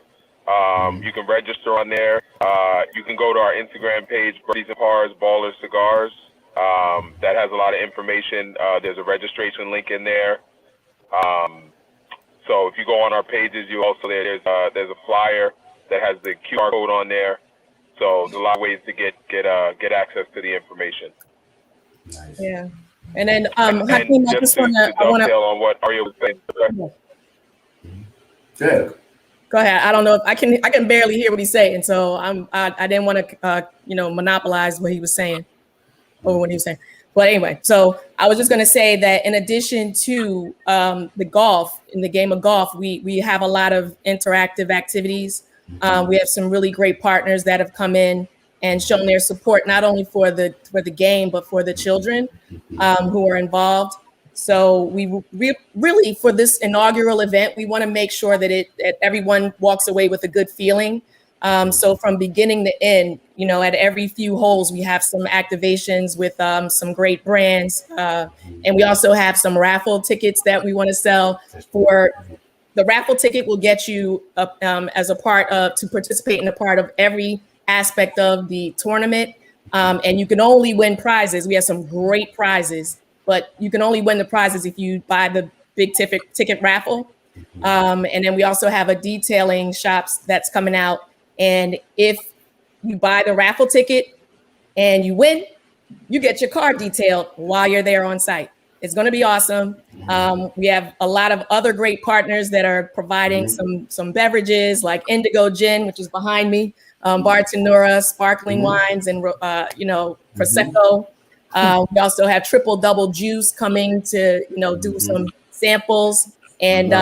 You can register on there. You can go to our Instagram page, Birdies and Pars, Ballers Cigars. That has a lot of information. There's a registration link in there. So if you go on our pages, there's a flyer that has the QR code on there. So there's a lot of ways to get access to the information. Nice. Yeah. And then Hakeem, I just want to dovetail on what Aria was saying. Yeah. Go ahead. I don't know if I can barely hear what he's saying, so I didn't want to monopolize what he was saying over what he was saying. But anyway, so I was just going to say that in addition to the golf, in the game of golf, we have a lot of interactive activities. We have some really great partners that have come in and shown their support, not only for the game, but for the children who are involved. So we really, for this inaugural event, we want to make sure that everyone walks away with a good feeling. So from beginning to end, at every few holes, we have some activations with some great brands. And we also have some raffle tickets that we want to sell. For the raffle ticket will get you as a part of, to participate in a part of every aspect of the tournament. And you can only win prizes. We have some great prizes, but you can only win the prizes if you buy the big ticket raffle. And then we also have a detailing shops that's coming out. And if you buy the raffle ticket and you win, you get your car detailed while you're there on site. It's going to be awesome. We have a lot of other great partners that are providing some beverages like Indigo Gin, which is behind me, Bartenura, sparkling wines, and Prosecco. We also have Triple Double Juice coming to do some samples, and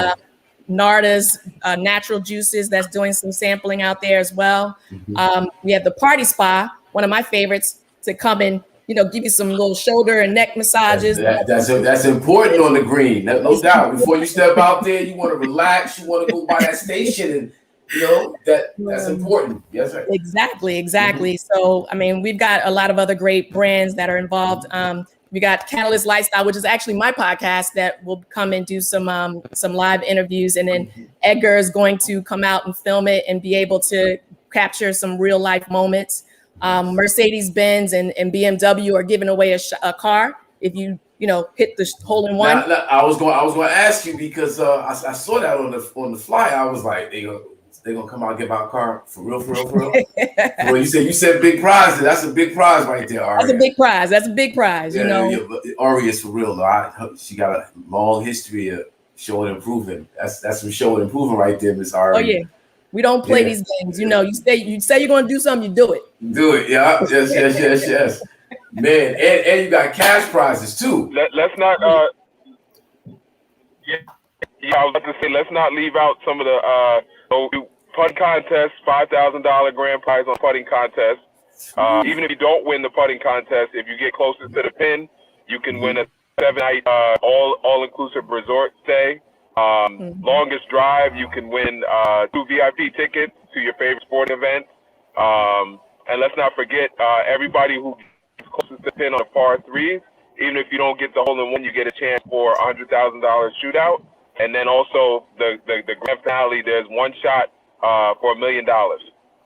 Narda's natural juices that's doing some sampling out there as well. We have the Party Spa, one of my favorites, to come and give you some little shoulder and neck massages. That's important on the green, no doubt. Before you step out there, you want to relax. You want to go by that station, and that's important. Yes, sir. Exactly. So I mean, we've got a lot of other great brands that are involved. We got Catalyst Lifestyle, which is actually my podcast, that will come and do some live interviews, and then Edgar is going to come out and film it and be able to capture some real life moments. Mercedes-Benz and BMW are giving away a car if you hit the hole in one. Now, I was going to ask you because I saw that on the fly. I was like, they gonna come out and give out a car for real. Well, you said big prize. That's a big prize right there, Aria. That's a big prize. Yeah, but Aria is for real though. She got a long history of showing and proving. That's some showing and proving right there, Miss Aria. Oh yeah. We don't play these games. You say you're gonna do something, you do it. Do it, yeah. Yes. Man, and you got cash prizes too. Let's not I was about to say, let's not leave out some of the putt contest, $5,000 grand prize on putting contest. Even if you don't win the putting contest, if you get closest to the pin, you can win a 7-night all-inclusive resort stay. Longest drive, you can win 2 VIP tickets to your favorite sporting event. And let's not forget, everybody who gets closest to the pin on the par threes, even if you don't get the hole in one, you get a chance for a $100,000 shootout. And then also the grand finale, there's one shot for $1 million.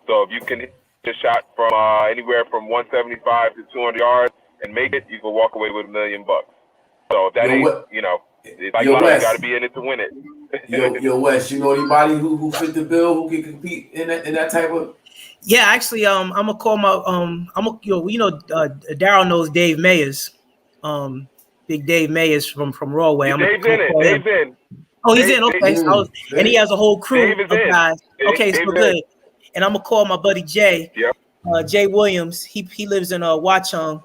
So if you can hit a shot from anywhere from 175 to 200 yards and make it, you can walk away with $1 million. So if that it's like you got to be in it to win it. Yo, Wes, anybody who fit the bill, who can compete in that type of? Yeah, actually, I'm gonna call my Daryl knows Dave Mayers, Big Dave Mayers from Rawway. Dave's in. Oh, he's in. Okay, and he has a whole crew of guys. Okay, so good. And I'm gonna call my buddy Jay. Yep. Jay Williams. He lives in Watchung,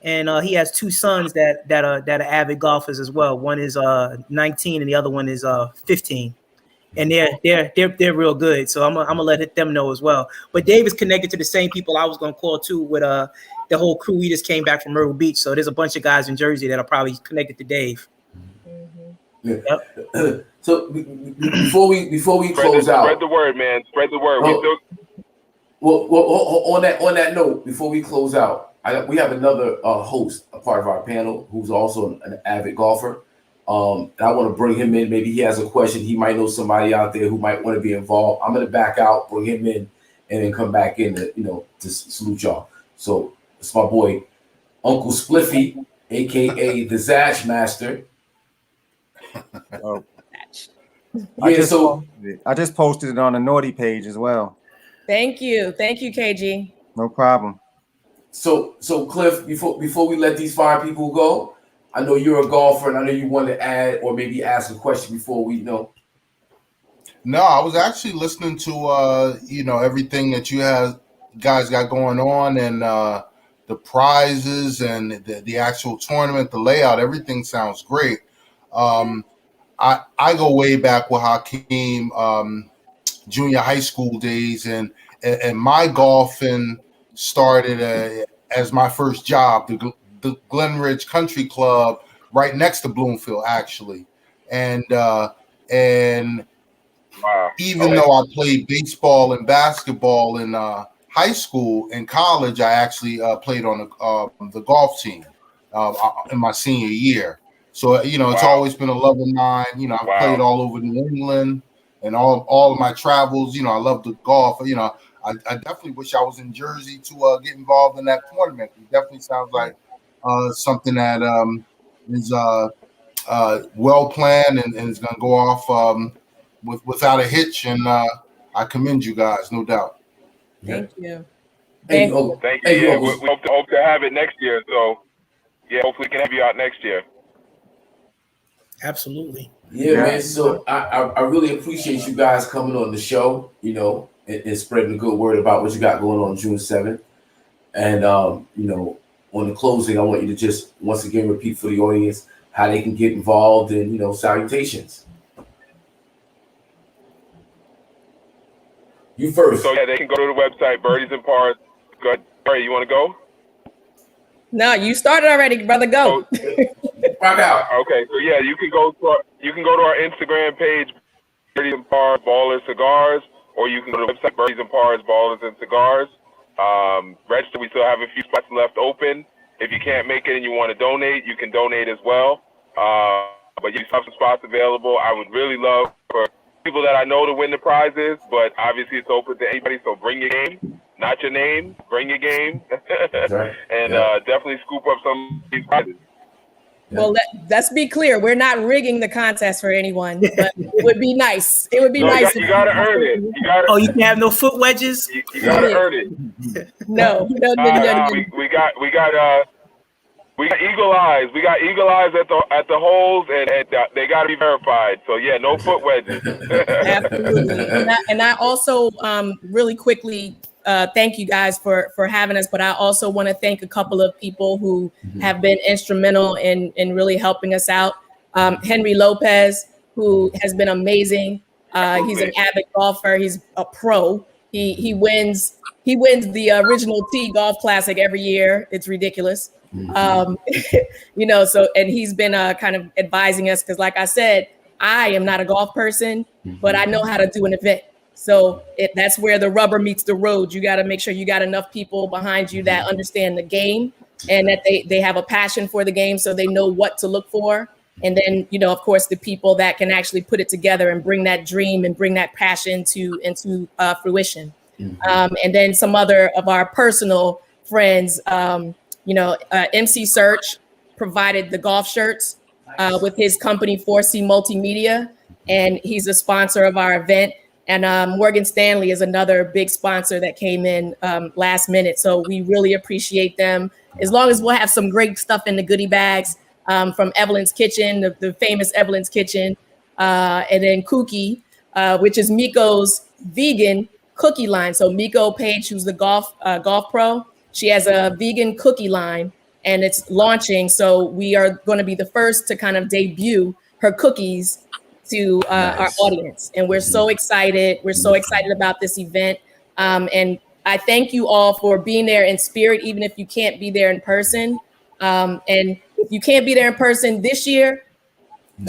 and he has 2 sons that are avid golfers as well. One is 19, and the other one is 15. and they're real good. So I'm gonna let them know as well. But Dave is connected to the same people I was gonna call too with the whole crew. We just came back from Myrtle Beach, so there's a bunch of guys in Jersey that are probably connected to Dave. Yeah. Yep. So before we close out, spread the word, man. Spread the word. Well, on that note, before we close out, we have another host, a part of our panel, who's also an avid golfer. And I want to bring him in. Maybe he has a question. He might know somebody out there who might want to be involved. I'm going to back out, bring him in, and then come back in to salute y'all. So it's my boy, Uncle Spliffy, aka the Zatch Master. Oh. Yeah, I just posted it on the Naughty page as well. Thank you, KG. No problem. So Cliff, before we let these 5 people go, I know you're a golfer, and I know you want to add or maybe ask a question before we know. No, I was actually listening to everything that you guys got going on, and the prizes and the actual tournament, the layout, everything sounds great. I go way back with Hakeem, junior high school days, and my golfing started as my first job, the Glen Ridge Country Club, right next to Bloomfield, actually, and wow. Even though I played baseball and basketball in high school and college, I actually played on the golf team in my senior year. So, it's always been a love of mine. I've played all over New England and all of my travels. I love the golf. I definitely wish I was in Jersey to get involved in that tournament. It definitely sounds like something that is well planned and is going to go off without a hitch. And I commend you guys, no doubt. Thank you. Thank you. Yeah, we hope to have it next year. So, yeah, hopefully we can have you out next year. Absolutely. Yeah, man. So I really appreciate you guys coming on the show, and spreading the good word about what you got going on June 7th. And, on the closing, I want you to just once again repeat for the audience how they can get involved and, salutations. You first. So, yeah, they can go to the website, Birdies and Pars. Go ahead. Barry, you want to go? No, you started already, brother. Go. Rock out. Okay, so yeah, you can go to our Instagram page, Birdies and Pars Ballers Cigars, or you can go to the website Birdies and Pars Ballers and Cigars. Register. We still have a few spots left open. If you can't make it and you want to donate, you can donate as well. But you have some spots available. I would really love for people that I know to win the prizes, but obviously it's open to anybody. So bring your game. Not your name, bring your game, right. And definitely scoop up some of these prizes. Well, let's be clear. We're not rigging the contest for anyone, but it would be nice. It would be nice. You gotta earn it. You can have no foot wedges? You gotta earn it. No. We got eagle eyes. We got eagle eyes at the holes, and they got to be verified. So yeah, no foot wedges. Absolutely. And I also really quickly thank you guys for having us. But I also want to thank a couple of people who have been instrumental in really helping us out. Henry Lopez, who has been amazing. He's an avid golfer. He's a pro. He wins the original T Golf Classic every year. It's ridiculous. So, and he's been kind of advising us because, like I said, I am not a golf person, but I know how to do an event. So that's where the rubber meets the road. You got to make sure you got enough people behind you that understand the game and that they have a passion for the game, so they know what to look for. And then, of course, the people that can actually put it together and bring that dream and bring that passion into fruition. And then some other of our personal friends, MC Search provided the golf shirts with his company 4C Multimedia, and he's a sponsor of our event. And Morgan Stanley is another big sponsor that came in last minute. So we really appreciate them. As long as we'll have some great stuff in the goodie bags from Evelyn's Kitchen, the famous Evelyn's Kitchen, and then Cookie, which is Miko's vegan cookie line. So Miko Page, who's the golf pro, she has a vegan cookie line and it's launching. So we are going to be the first to kind of debut her cookies to our audience. And we're so excited. We're so excited about this event. And I thank you all for being there in spirit, even if you can't be there in person. And if you can't be there in person this year,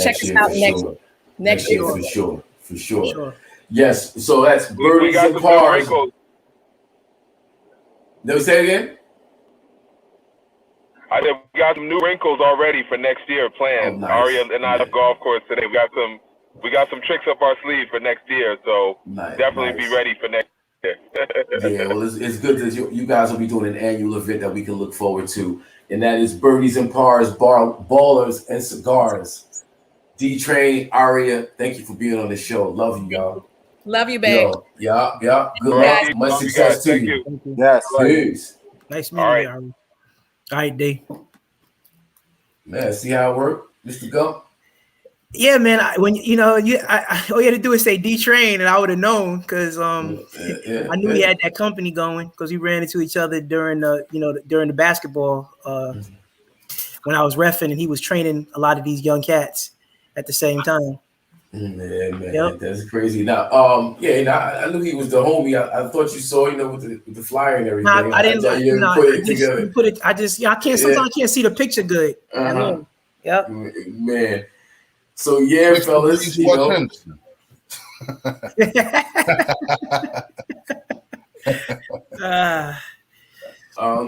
check us out next year. For sure. Yes, so that's Birdies and Pars. No, say it again. I said we got some new wrinkles already for next year planned. Aria and I at the golf course today. We got some tricks up our sleeve for next year, so definitely be ready for next year. Yeah, well, it's good that you guys will be doing an annual event that we can look forward to, and that is Birdies and Pars, Ballers and Cigars. D-Train, Aria, thank you for being on the show. Love you, y'all. Love you, babe. Yeah. Good luck. Much success to you. Yes. Peace. Nice meeting you. All right, D. Man, see how it worked, Mr. Gump? Yeah, man. All you had to do is say D-Train, and I would have known because I knew he had that company going because we ran into each other during the basketball when I was reffing, and he was training a lot of these young cats at the same time. Man, that's crazy. Now, I knew he was the homie. I thought you saw, with the flyer and everything. I didn't put it together. I can't. Sometimes I can't see the picture good. Yep. Man. So fellas, let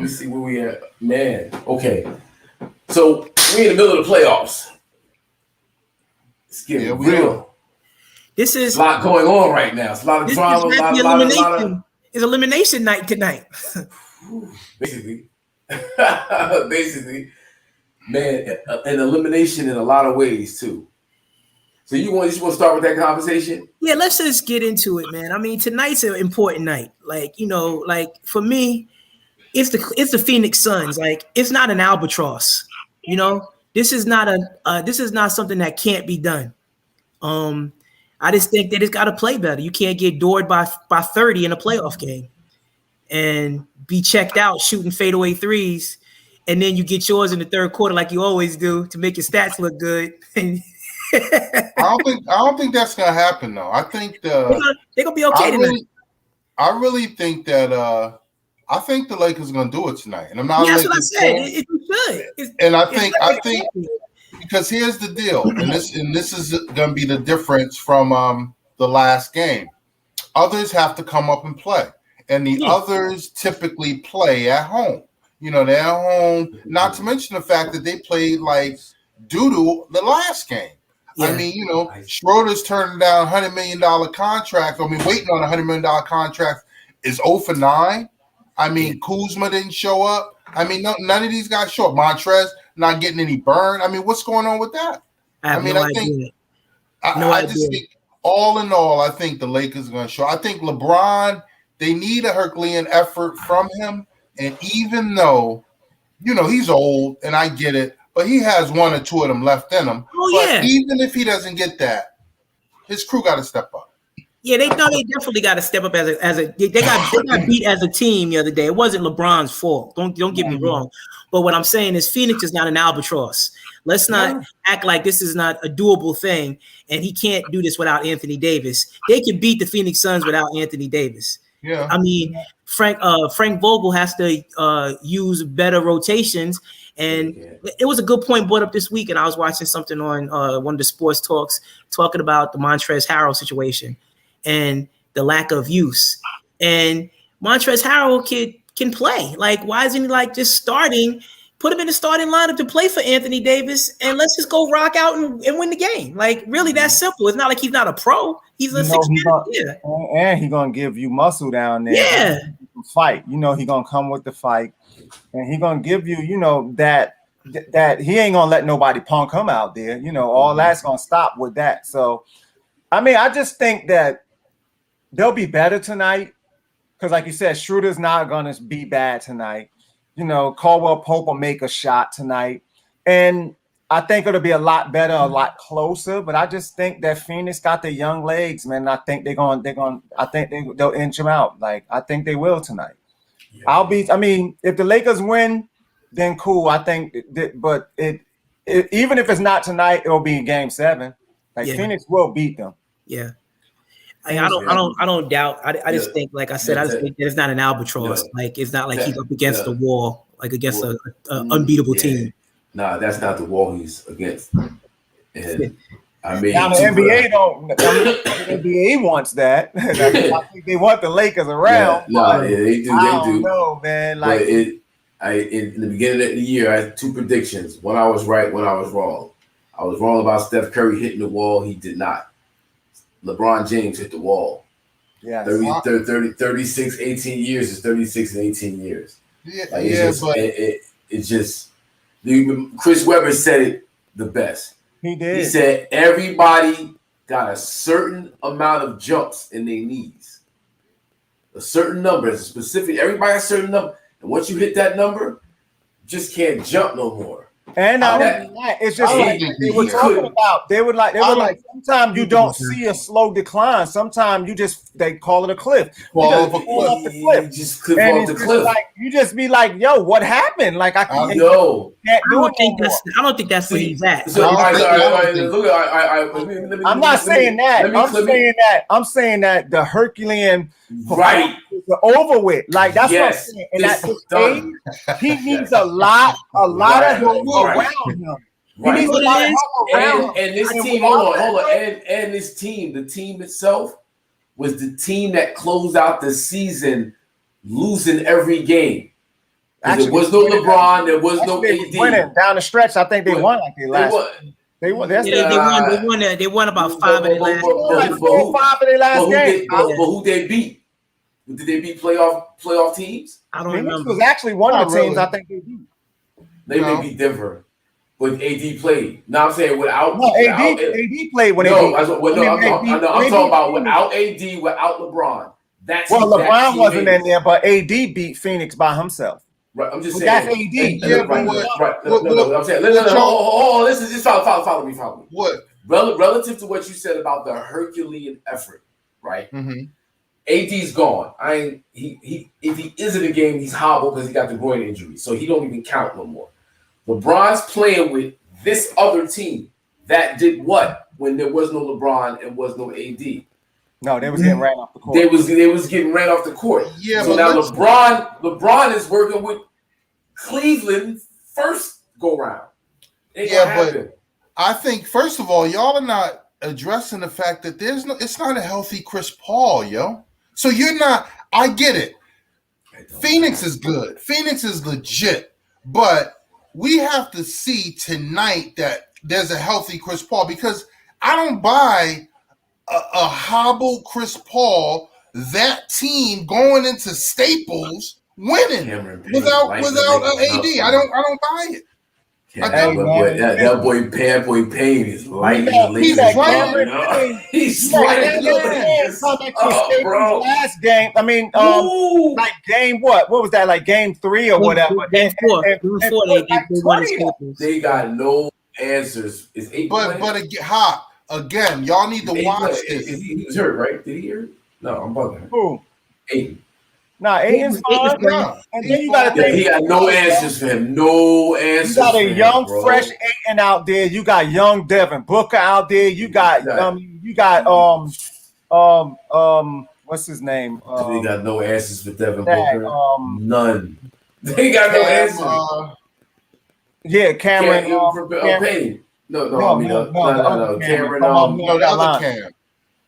me see where we at. Man, okay. So we're in the middle of the playoffs. It's getting real. This is a lot going on right now. It's a lot of drama. It's elimination night tonight. Basically, man, an elimination in a lot of ways too. So you want to start with that conversation? Yeah, let's just get into it, man. I mean, tonight's an important night. Like for me, it's the Phoenix Suns. Like, it's not an albatross. This is not something that can't be done. I just think that it's got to play better. You can't get doored by 30 in a playoff game and be checked out shooting fadeaway threes, and then you get yours in the third quarter like you always do to make your stats look good. I don't think that's gonna happen though. I think they're gonna be okay tonight. I really think that I think the Lakers are gonna do it tonight, and I'm not. Yeah, that's what I said. It should. And I think because here's the deal, and this is gonna be the difference from the last game. Others have to come up and play, and the others typically play at home. They're at home. Not to mention the fact that they played like doo-doo the last game. Yeah. I mean, Schroeder's turning down $100 million contract. Waiting on a $100 million contract is 0 for 9. I mean, Kuzma didn't show up. I mean, none of these guys show up. Montrez not getting any burn. I mean, what's going on with that? I just think all in all, I think the Lakers are going to show. I think LeBron, they need a Herculean effort from him. And even though, he's old and I get it, but he has 1 or 2 of them left in him. Even if he doesn't get that, his crew got to step up. Yeah, they definitely got to step up they got beat as a team the other day. It wasn't LeBron's fault. Don't get me wrong. But what I'm saying is Phoenix is not an albatross. Let's not act like this is not a doable thing, and he can't do this without Anthony Davis. They can beat the Phoenix Suns without Anthony Davis. Yeah. I mean, Frank Vogel has to use better rotations. And it was a good point brought up this week, and I was watching something on one of the sports talks talking about the Montrezl Harrell situation and the lack of use. And Montrezl Harrell can play. Like, why isn't he just starting? Put him in the starting lineup to play for Anthony Davis, and let's just go rock out and win the game. Like, really, that's simple. It's not like he's not a pro. He's a six-man. And he's gonna give you muscle down there. Yeah, fight. He's gonna come with the fight. And he's gonna give you, that he ain't gonna let nobody punk him out there. All that's gonna stop with that. So, I mean, I just think that they'll be better tonight because, like you said, Schroeder's not gonna be bad tonight. Caldwell Pope will make a shot tonight, and I think it'll be a lot better, a lot closer. But I just think that Phoenix got the young legs, man. I think they'll inch them out. Like, I think they will tonight. If the Lakers win, then cool. I think, but even if it's not tonight, it'll be in Game 7. Like Phoenix will beat them. Yeah. I don't doubt. I just think, like I said, I just think it's not an albatross. Like it's not like he's up against the wall, like against an unbeatable team. Nah, that's not the wall he's against. And I mean, now the NBA don't. The NBA wants that. I think they want the Lakers around. They do. I don't know, man. Like in the beginning of the year, I had 2 predictions. One I was right, one I was wrong. I was wrong about Steph Curry hitting the wall. He did not. LeBron James hit the wall. Yeah, 36, 18 years is 36 and 18 years. Yeah, like it's just Chris Webber said it the best. He did. He said everybody got a certain amount of jumps in their knees. A certain number, it's a specific, everybody has a certain number. And once you hit that number, you just can't jump no more. And not only that, it's just like they were talking about. They would like sometimes you don't see a slow decline. Sometimes they call it a cliff. Fall off the cliff. Just cliff off the cliff. Like, you just be like, yo, what happened? Like I can't. I don't think that's where he's at. I'm not saying that. I'm saying that the Herculean over with. Like that's what I'm saying. And at this age, he needs a lot of help around him. He needs a lot of help around him. And this team, hold on. And this team, the team itself was the team that closed out the season losing every game. There was no LeBron, there was no AD. Winning down the stretch, I think they won like they last. They won. They won about 5 of their last games. But who they beat? Did they beat playoff teams? I don't remember. This was actually one of the teams I think they beat. They may beat Denver, but AD played. Now I'm saying without. No, AD played when I'm talking about without AD, without LeBron. LeBron wasn't in there, but AD beat Phoenix by himself. Right, I'm just saying. That's AD. I'm saying. Listen, just follow me. What? Relative to what you said about the Herculean effort, right? Mm-hmm. AD's gone. If he is in the game, he's hobbled because he got the groin injury, so he don't even count no more. LeBron's playing with this other team that did what when there was no LeBron and was no AD. No, they was getting ran off the court. They was getting ran off the court. Yeah, so now LeBron is working with Cleveland first go round. But I think first of all, y'all are not addressing the fact that it's not a healthy Chris Paul, yo. So you're not. I get it. Phoenix is good. Phoenix is legit, but we have to see tonight that there's a healthy Chris Paul because I don't buy a hobble Chris Paul, that team going into Staples winning without an AD. I don't buy it. That boy Payne is lighting the league. He's lighting the bro. Last game, I mean, like game what? What was that? Like game 3 or whatever? Game 4. They got no answers. But again, y'all need to watch this. He was hurt, right? Did he hurt? No, I'm bugging. Who? Aiden. Nah, Aiden's fine. And then you got to think. He got no answers for him. No answers. You got a young, fresh Aiden out there. You got young Devin Booker out there. You got what's his name? They got no answers for Devin Booker. None. They got no answers. Cameron. Payne. No. Cameron. The other Cam.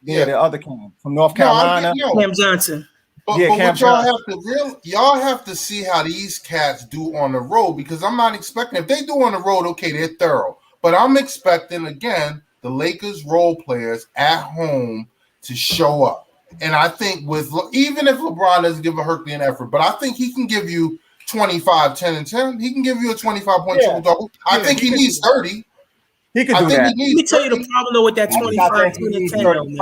Yeah, the other Cam from North Carolina. Cam Johnson. But what y'all have to see how these cats do on the road because I'm not expecting if they do on the road, okay, they're thorough. But I'm expecting again the Lakers role players at home to show up. And I think even if LeBron doesn't give a Herculean effort, but I think he can give you 25, 10, and 10. He can give you a 25-point triple-double. I think he needs 30. He could do that. Let me tell you the problem though with that 25, 10, and 10 though, man.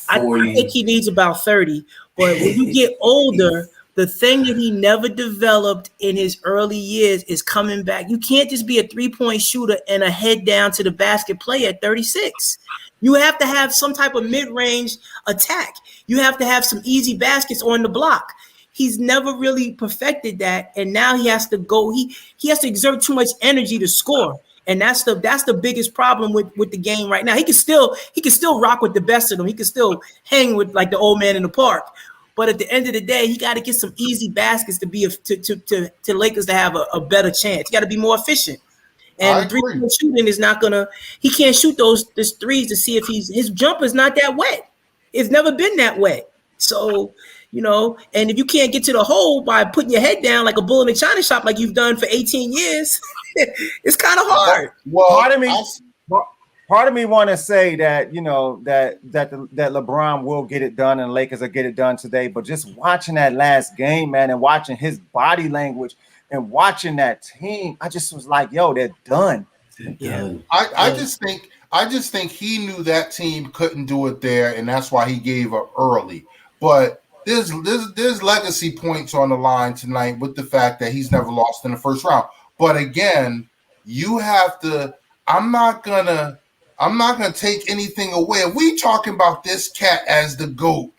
I think he needs about 30. But when you get older, the thing that he never developed in his early years is coming back. You can't just be a 3-point shooter and a head down to the basket play at 36. You have to have some type of mid-range attack. You have to have some easy baskets on the block. He's never really perfected that, and now he has to go. He has to exert too much energy to score. And that's the biggest problem with the game right now. He can still rock with the best of them. He can still hang with like the old man in the park. But at the end of the day, he got to get some easy baskets to be to Lakers to have a better chance. He got to be more efficient. And three-point shooting is not gonna. He can't shoot those threes to see if his jumper's not that wet. It's never been that wet. So, and if you can't get to the hole by putting your head down like a bull in a china shop, like you've done for 18 years, it's kind of hard. Well, part of me want to say that that LeBron will get it done and Lakers will get it done today. But just watching that last game, man, and watching his body language and watching that team, I just was like, yo, they're done. Yeah, I just think he knew that team couldn't do it there, and that's why he gave up early. But there's legacy points on the line tonight with the fact that he's never lost in the first round. But again, you have to. I'm not gonna take anything away. If we talking about this cat as the GOAT,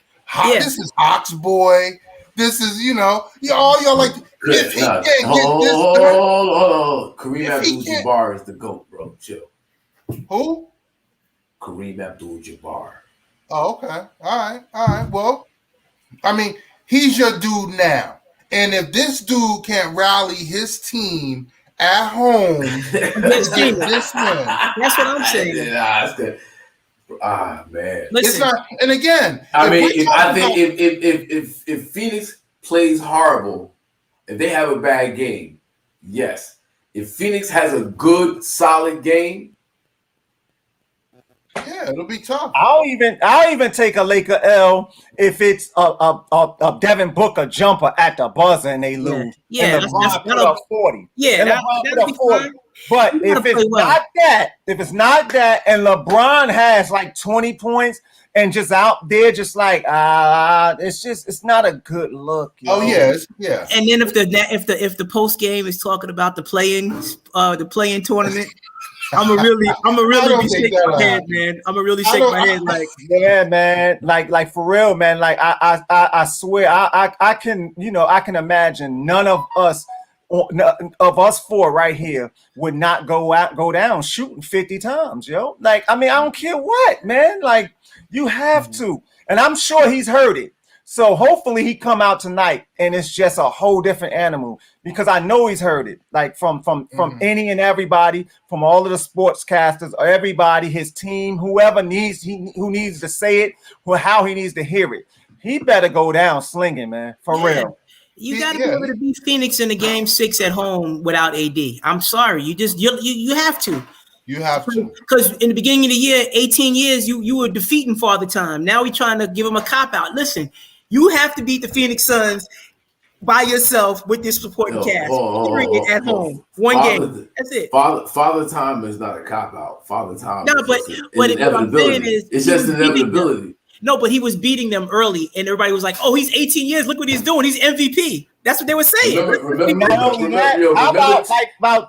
this is Ox Boy. This is y'all like. If he can't get this, Kareem Abdul-Jabbar is the GOAT, bro. Chill. Who? Kareem Abdul-Jabbar. Oh, okay. All right. Well, I mean, he's your dude now. And if this dude can't rally his team at home, this win. That's what I'm saying. Man. Listen, it's not. And again, if Phoenix plays horrible, if they have a bad game, yes. If Phoenix has a good, solid game, yeah, it'll be tough. I'll even take a Laker L if it's a Devin Booker jumper at the buzzer and they lose. Yeah, and LeBron put up 40. Yeah, that'll be 40. But if it's not that, and LeBron has like 20 points and just out there, just like it's not a good look. Oh yes, yeah. And then if the post game is talking about the play-in tournament. I'm a really be shaking my head, man. I'm a really shake my head, like yeah, man, like for real, man. Like I swear, I can imagine none of us four right here would not go down shooting 50 times, yo. Like I mean, I don't care what, man. Like you have to, and I'm sure he's heard it. So hopefully he come out tonight and it's just a whole different animal because I know he's heard it, like from any and everybody, from all of the sportscasters, or everybody, his team, whoever who needs to say it, or how he needs to hear it. He better go down slinging, man, for real. You got to be able to beat Phoenix in the game 6 at home without AD. I'm sorry, you have to. You have to. Because in the beginning of the year, 18 years, you were defeating Father Time. Now we're trying to give him a cop-out. Listen, you have to beat the Phoenix Suns by yourself with this supporting cast. At home. One game. That's it. Father Time is not a cop-out. Father Time it's just inevitability. No, but he was beating them early, and everybody was like, oh, he's 18 years. Look what he's doing. He's MVP. That's what they were saying. About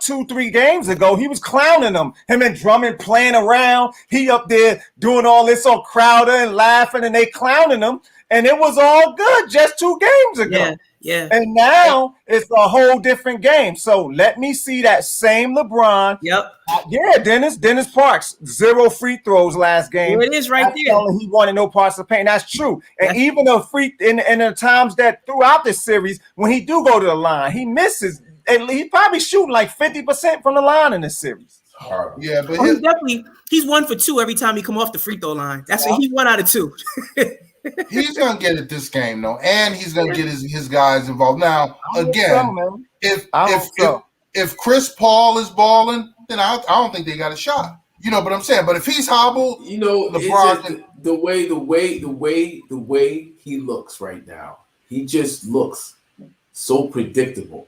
2-3 games ago, he was clowning them. Him and Drummond playing around. He up there doing all this on Crowder and laughing, and they clowning him. And it was all good just 2 games ago. Yeah. And now it's a whole different game. So let me see that same LeBron. Yep. Dennis Parks, 0 free throws last game. There it is right there. He wanted no parts of pain. That's true. And even the in the times that throughout this series, when he do go to the line, he misses. And he's probably shooting like 50% from the line in this series. Yeah, but he's 1 for 2 every time he come off the free throw line. That's what he's 1 out of 2. He's gonna get it this game though, and he's gonna get his guys involved. Now, again, if Chris Paul is balling, then I don't think they got a shot. You know what I'm saying? But if he's hobbled, LeBron, the way he looks right now, he just looks so predictable.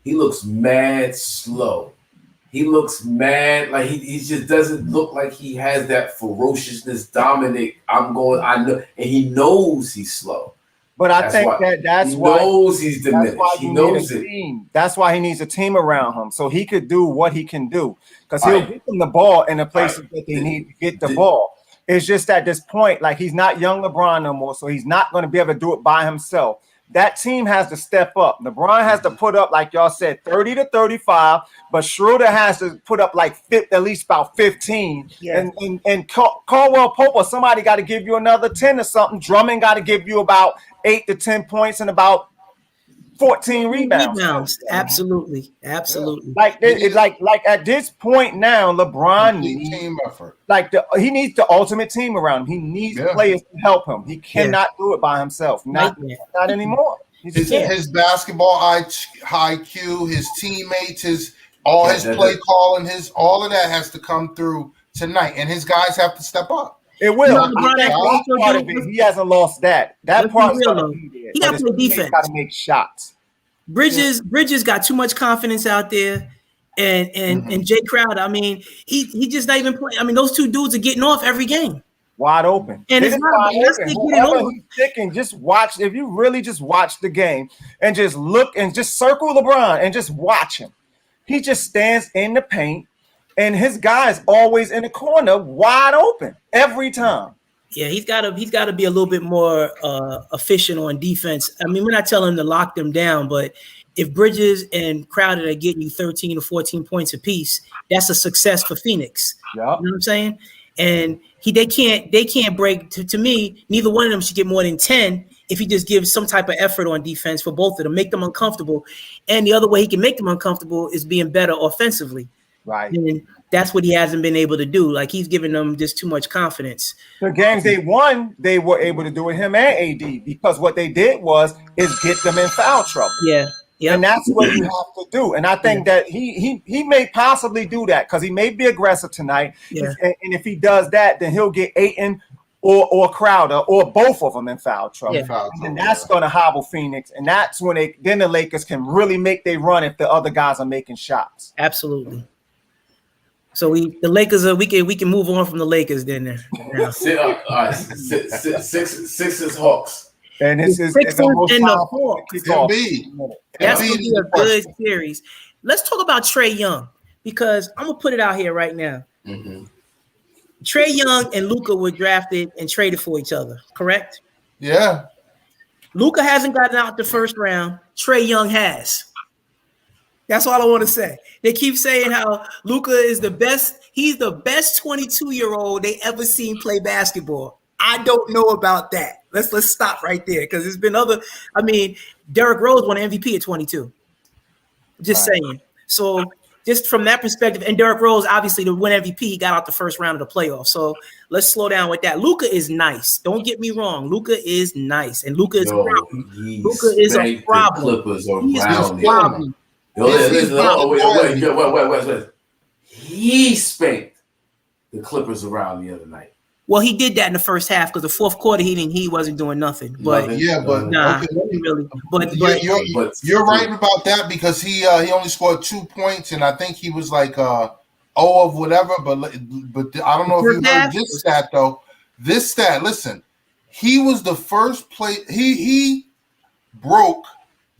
He looks mad slow. He looks mad, like he just doesn't look like he has that ferociousness, dominant. I know, and he knows he's slow. But I think that's why he knows he's diminished. He knows it. That's why he needs a team around him, so he could do what he can do. Because he'll get them the ball in the places that they need to get the ball. It's just at this point, like he's not young LeBron no more, so he's not going to be able to do it by himself. that team has to step up. LeBron has to put up, like y'all said, 30 to 35, but Schroeder has to put up like at least about 15. Yeah. And Caldwell Pope or somebody got to give you another 10 or something. Drummond got to give you about 8 to 10 points and about 14 rebounds. Absolutely. Like at this point now, LeBron needs team effort. He needs the ultimate team around him. He needs players to help him. He cannot do it by himself. Not anymore. His basketball IQ, his teammates, his play calling, all of that has to come through tonight, and his guys have to step up. It will. Part of it, he hasn't lost that. That part is going to be there. He got to play defense. Got to make shots. Bridges got too much confidence out there, and Jay Crowder. I mean, he just not even playing. I mean, those two dudes are getting off every game, wide open. And it's not he's sticking. Just watch. If you really just watch the game and just look and just circle LeBron and just watch him, he just stands in the paint. And his guy's always in the corner, wide open every time. Yeah, he's got to be a little bit more efficient on defense. I mean, we're not telling him to lock them down, but if Bridges and Crowder are getting you 13 or 14 points apiece, that's a success for Phoenix. Yeah, you know what I'm saying? And they can't break. To me, neither one of them should get more than 10 if he just gives some type of effort on defense for both of them, make them uncomfortable. And the other way he can make them uncomfortable is being better offensively. Right. And that's what he hasn't been able to do. Like, he's giving them just too much confidence. The games they won, they were able to do with him and AD, because what they did is get them in foul trouble. Yeah. Yeah. And that's what you have to do. And I think that he may possibly do that because he may be aggressive tonight. Yeah. And if he does that, then he'll get Ayton or Crowder or both of them in foul trouble. Yeah. And that's going to hobble Phoenix. And that's when then the Lakers can really make their run if the other guys are making shots. Absolutely. So the Lakers we can move on from the Lakers then. Sixers Hawks. And this is Sixers and the Hawks. That's gonna be a good series. Let's talk about Trae Young, because I'm gonna put it out here right now. Mm-hmm. Trae Young and Luka were drafted and traded for each other, correct? Yeah. Luka hasn't gotten out the first round. Trae Young has. That's all I want to say. They keep saying how Luka is the best. He's the best 22-year-old they ever seen play basketball. I don't know about that. Let's stop right there, because there's been other. I mean, Derrick Rose won an MVP at 22. Just saying. So just from that perspective, and Derrick Rose, obviously, to win MVP, he got out the first round of the playoffs. So let's slow down with that. Luka is nice. Don't get me wrong. Luka is nice, and Luka is a problem. Luka is a problem. He's a problem. Wait. He spanked the Clippers around the other night. Well, he did that in the first half, because the fourth quarter he wasn't doing nothing. But nah, okay. Really. But you're right about that, because he only scored 2 points, and I think he was like 0 of whatever. But I don't know if you heard this stat though. This stat, listen, he was the first play. He broke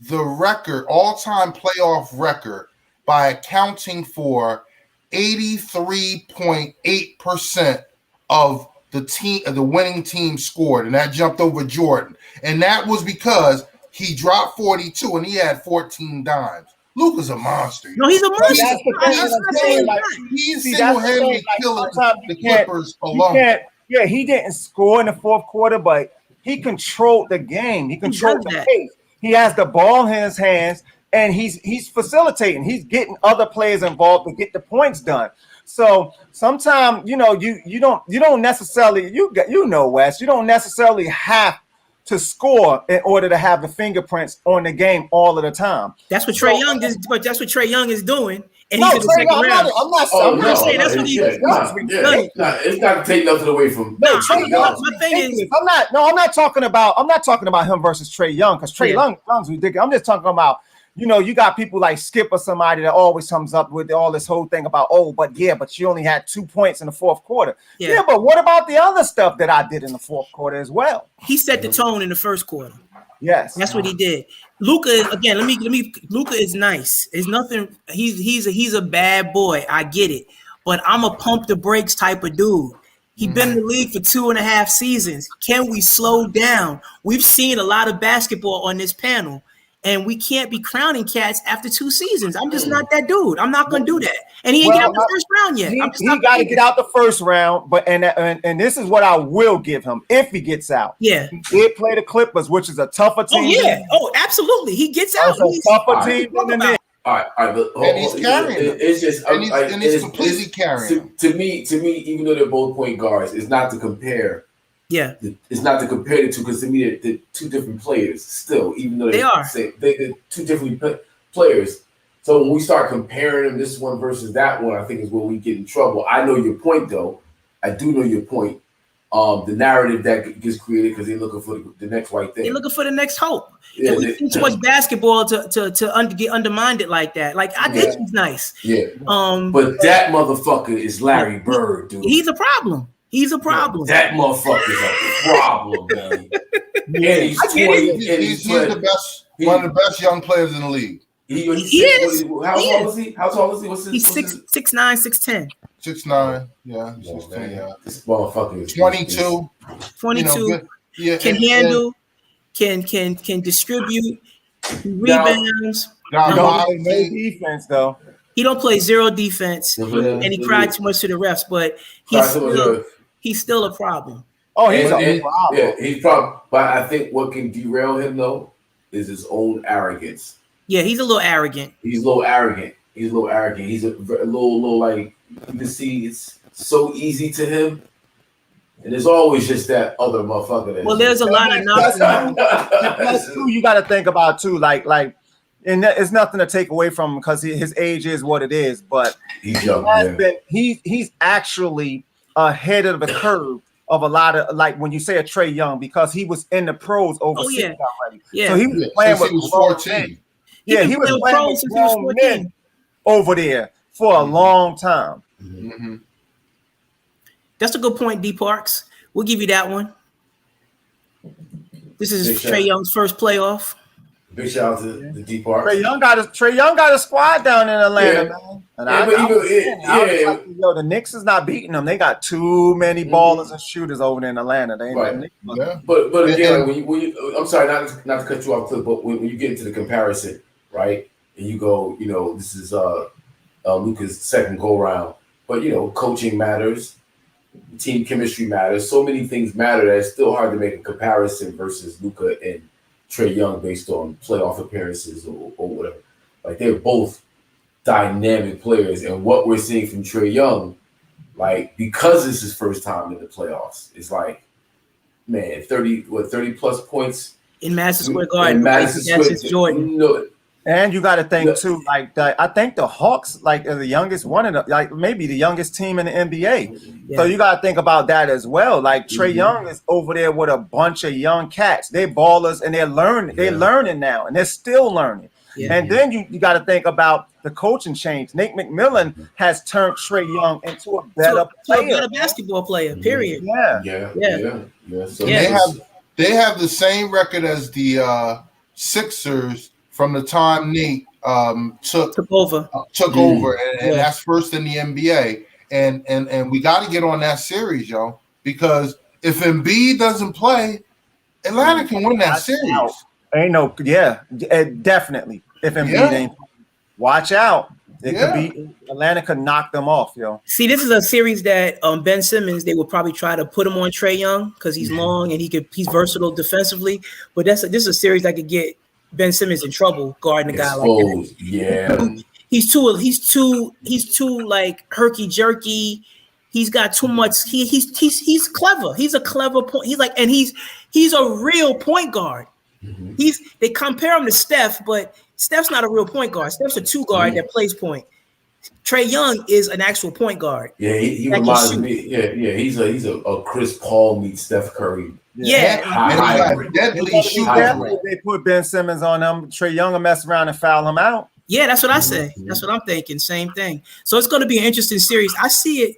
the record, all-time playoff record, by accounting for 83.8% of the winning team scored, and that jumped over Jordan. And that was because he dropped 42 and he had 14 dimes. Luka's a monster. No, he's a monster. He's single-handedly killing the Clippers alone. He didn't score in the fourth quarter, but he controlled the game. He controlled the pace. He has the ball in his hands, and he's facilitating. He's getting other players involved to get the points done. So sometimes, you don't necessarily, Wes, you don't necessarily have to score in order to have the fingerprints on the game all of the time. That's what Trae Young is. But that's what Trae Young is doing. And no, he's in the second round. I'm not saying that's what he does. It's not to take nothing away from. No, Trae Young. My thing is, I'm not talking about him versus Trae Young, because Trae Young's ridiculous. I'm just talking about, you got people like Skip or somebody that always comes up with all this whole thing about, but you only had 2 points in the fourth quarter. Yeah, but what about the other stuff that I did in the fourth quarter as well? He set the tone in the first quarter. Yes, that's what he did. Luka, again, Luka is nice. It's nothing. He's a bad boy. I get it, but I'm a pump the brakes type of dude. He's been in the league for 2.5 seasons. Can we slow down? We've seen a lot of basketball on this panel, and we can't be crowning cats after 2 seasons. I'm just not that dude. I'm not going to do that. And he ain't get out the first round yet. He got to get out the first round, but and this is what I will give him if he gets out. Yeah. He did play the Clippers, which is a tougher team. Oh, yeah. Oh, absolutely. He gets out. He's a tougher team than the Knicks. All right, but And he's carrying them. it's just And he's completely carrying them. To me, even though they're both point guards, it's not to compare. Yeah, it's not to compare the two, because to me they're two different players. Still, even though they're two different players. So when we start comparing them, this one versus that one, I think is where we get in trouble. I know your point, though. I do know your point. The narrative that gets created because they're looking for the next right thing. They're looking for the next hope. Yeah, and we think too much basketball to get undermined it like that. Like, I think he's nice. Yeah. But that motherfucker is Larry Bird, dude. He's a problem. He's a problem. That motherfucker is a problem, man. He's the best, one of the best young players in the league. He is. How tall is he? How tall is he? What's his? He's 6'9", 6'10". 6'9", yeah. 6'10", yeah. This motherfucker is 22. 22. Can handle. Can distribute. Rebounds. No defense though. He don't play zero defense, and he cried too much to the refs. But he's still a problem. Oh, he's a problem. Yeah, he's problem. But I think what can derail him though is his own arrogance. Yeah, he's a little arrogant. He's a little arrogant. He's a little like, you can see it's so easy to him. And there's always just that other motherfucker. Well, there's a lot of nonsense. Plus, too, you got to think about too, like, and it's nothing to take away from him because his age is what it is. But he's young. He's actually ahead of the curve of a lot of, like, when you say a Trae Young, because he was in the pros overseas already. Yeah. So he was playing with 14. Yeah, he was playing with grown men over there for a long time. Mm-hmm. That's a good point, D Parks. We'll give you that one. This is Trae Young's first playoff. Big shout out to the D Parks. Trae Young got a squad down in Atlanta, man. And I was like, yo, the Knicks is not beating them. They got too many ballers and shooters over there in Atlanta. They ain't But again, when you I'm sorry, not to cut you off, but when you get into the comparison, right? And you go, this is Luka's second go round, but coaching matters. Team chemistry matters. So many things matter that it's still hard to make a comparison versus Luka and Trae Young based on playoff appearances or whatever. Like, they're both dynamic players, and what we're seeing from Trae Young, like, because it's his first time in the playoffs, it's like, man, 30 plus points in Madison Square Garden. That's his Jordan. And you got to think too, like, I think the Hawks, like, are the youngest maybe the youngest team in the NBA. Yeah. So you got to think about that as well. Like, Trae Young is over there with a bunch of young cats. They're ballers and they're learning. They're learning now, and they're still learning. Yeah. And then you got to think about the coaching change. Nate McMillan has turned Trae Young into a better player, a better basketball player. Period. Yeah. So they have the same record as the Sixers from the time Nate took over, and that's first in the NBA. And we got to get on that series, yo, because if Embiid doesn't play, Atlanta can win that series. Definitely. If Embiid ain't, watch out. Atlanta could knock them off, yo. See, this is a series that Ben Simmons, they would probably try to put him on Trae Young because he's long and he's versatile defensely. But this is a series that could get Ben Simmons in trouble guarding a guy like that. Yeah. He's too like herky jerky. He's got too much. He's clever. He's a clever point. He's a real point guard. Mm-hmm. They compare him to Steph, but Steph's not a real point guard. Steph's a two guard that plays point. Trae Young is an actual point guard. Yeah, he reminds me. Yeah. He's a Chris Paul meets Steph Curry. They put Ben Simmons on him. Trae Young will mess around and foul him out. Yeah, that's what I say. That's what I'm thinking. Same thing. So it's going to be an interesting series. I see if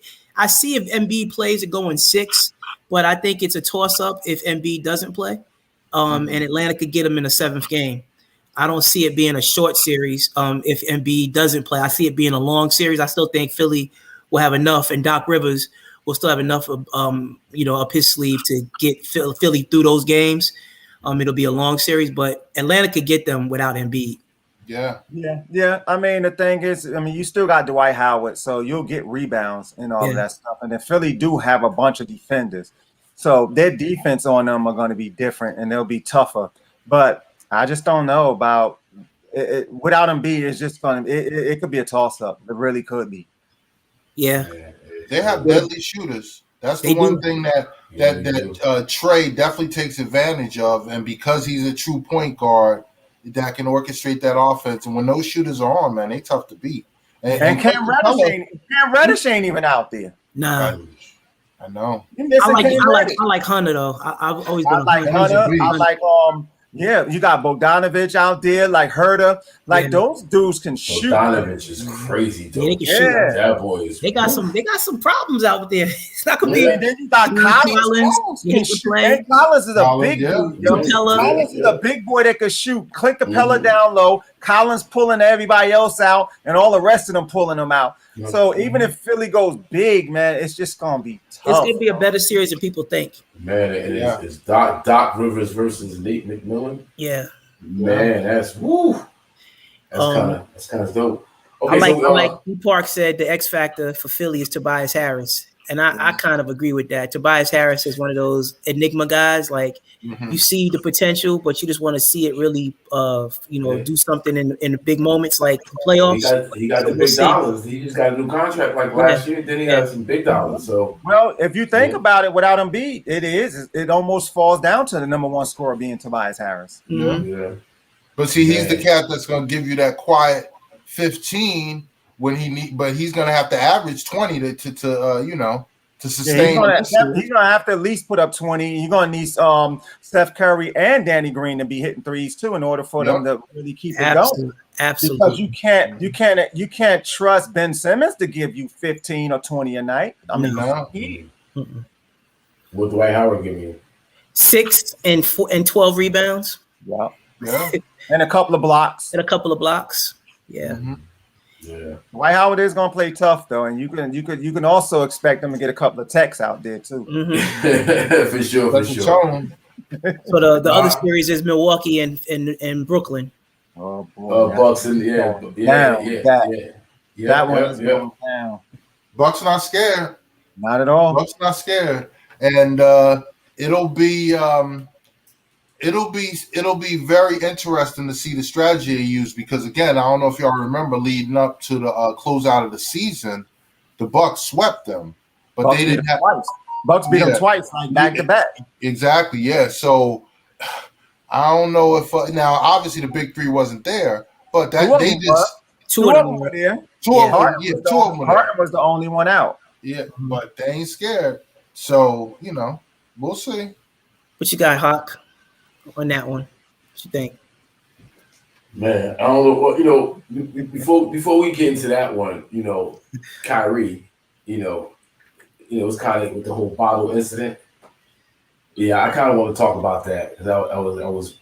Embiid plays it going 6, but I think it's a toss-up if Embiid doesn't play. And Atlanta could get him in the 7th game. I don't see it being a short series if Embiid doesn't play. I see it being a long series. I still think Philly will have enough, and Doc Rivers will still have enough of up his sleeve to get Philly through those games. It'll be a long series, but Atlanta could get them without Embiid. Yeah. I mean, the thing is, you still got Dwight Howard, so you'll get rebounds and all of that stuff. And then Philly do have a bunch of defenders, so their defense on them are going to be different and they'll be tougher. But I just don't know about it. Without Embiid, it's just going to it could be a toss up. It really could be. Yeah. They have deadly shooters. That's the one thing that Trey definitely takes advantage of, and because he's a true point guard that can orchestrate that offense, and when those shooters are on, man, they tough to beat. And Cam Reddish ain't even out there. Nah, I know. I like Hunter though. I've always been Hunter. I like you got Bogdanovich out there, like Herter. Like those dudes can shoot. Bogdanovich is crazy, though. They can shoot. That boy is. They got some problems out there. It's not gonna be. And then you got Collins. Collins is a big dude. Collins is a big boy that can shoot. Clint Capella down low. Collins pulling everybody else out, and all the rest of them pulling them out. So even if Philly goes big, man, it's just gonna be tough. It's gonna be a better series than people think. Man, it's Doc Rivers versus Nate McMillan. Yeah. Man, that's woo. That's kind of dope. Okay, I like D Park said the X factor for Philly is Tobias Harris. And I kind of agree with that. Tobias Harris is one of those enigma guys. Like you see the potential, but you just want to see it really, do something in the big moments like the playoffs. He got the big dollars. He just got a new contract like last year. Then he got some big dollars. So if you think about it, without Embiid, it almost falls down to the number one scorer being Tobias Harris. Yeah. But see, he's the cat that's going to give you that quiet 15. When but he's gonna have to average 20 to sustain. He's gonna have to at least put up 20. You're gonna need Steph Curry and Danny Green to be hitting threes too in order for them to really keep it going. Absolutely. Because you can't trust Ben Simmons to give you 15 or 20 a night. What Dwight Howard give you? 6 and 12 rebounds. Yeah. And a couple of blocks. Yeah. Yeah, Dwight Howard is gonna play tough though, and you can also expect them to get a couple of techs out there too. for sure. So the other series is Milwaukee and Brooklyn. Oh boy, Bucks and that one is going down. Bucks not scared, not at all. Bucks not scared, and it'll be very interesting to see the strategy they use, because again, I don't know if y'all remember leading up to the closeout of the season, the Bucks swept them, but Bucks they didn't have Bucks beat them twice, like back to back. Exactly, yeah. So I don't know if now obviously the big three wasn't there, but two of them were there. Two of them. Harden was the only one out. Yeah, but they ain't scared. So we'll see. What you got, Hawk? On that one, what you think? Man, I don't know. Before we get into that one, Kyrie, it's kind of with the whole bottle incident. Yeah, I kind of want to talk about that because I was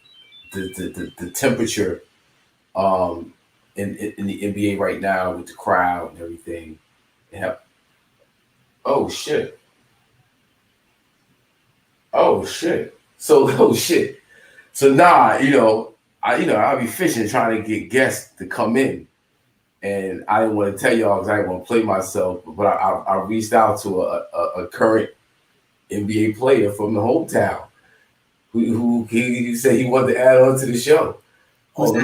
the temperature in the NBA right now with the crowd and everything. Oh shit. So I'll be fishing trying to get guests to come in, and I didn't want to tell y'all because I didn't want to play myself. But I reached out to a current NBA player from the hometown who he said he wanted to add on to the show. Hold on.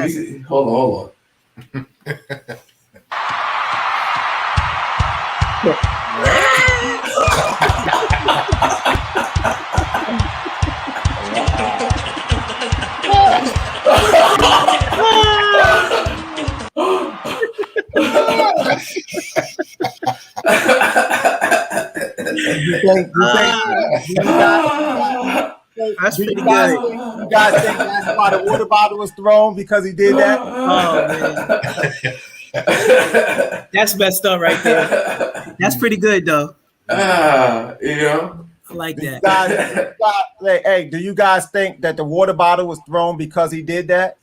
That's pretty good. You guys think that's why the water bottle was thrown because he did that? Oh man, that's messed up right there. That's pretty good though. I like that. Hey, do you guys think that the water bottle was thrown because he did that?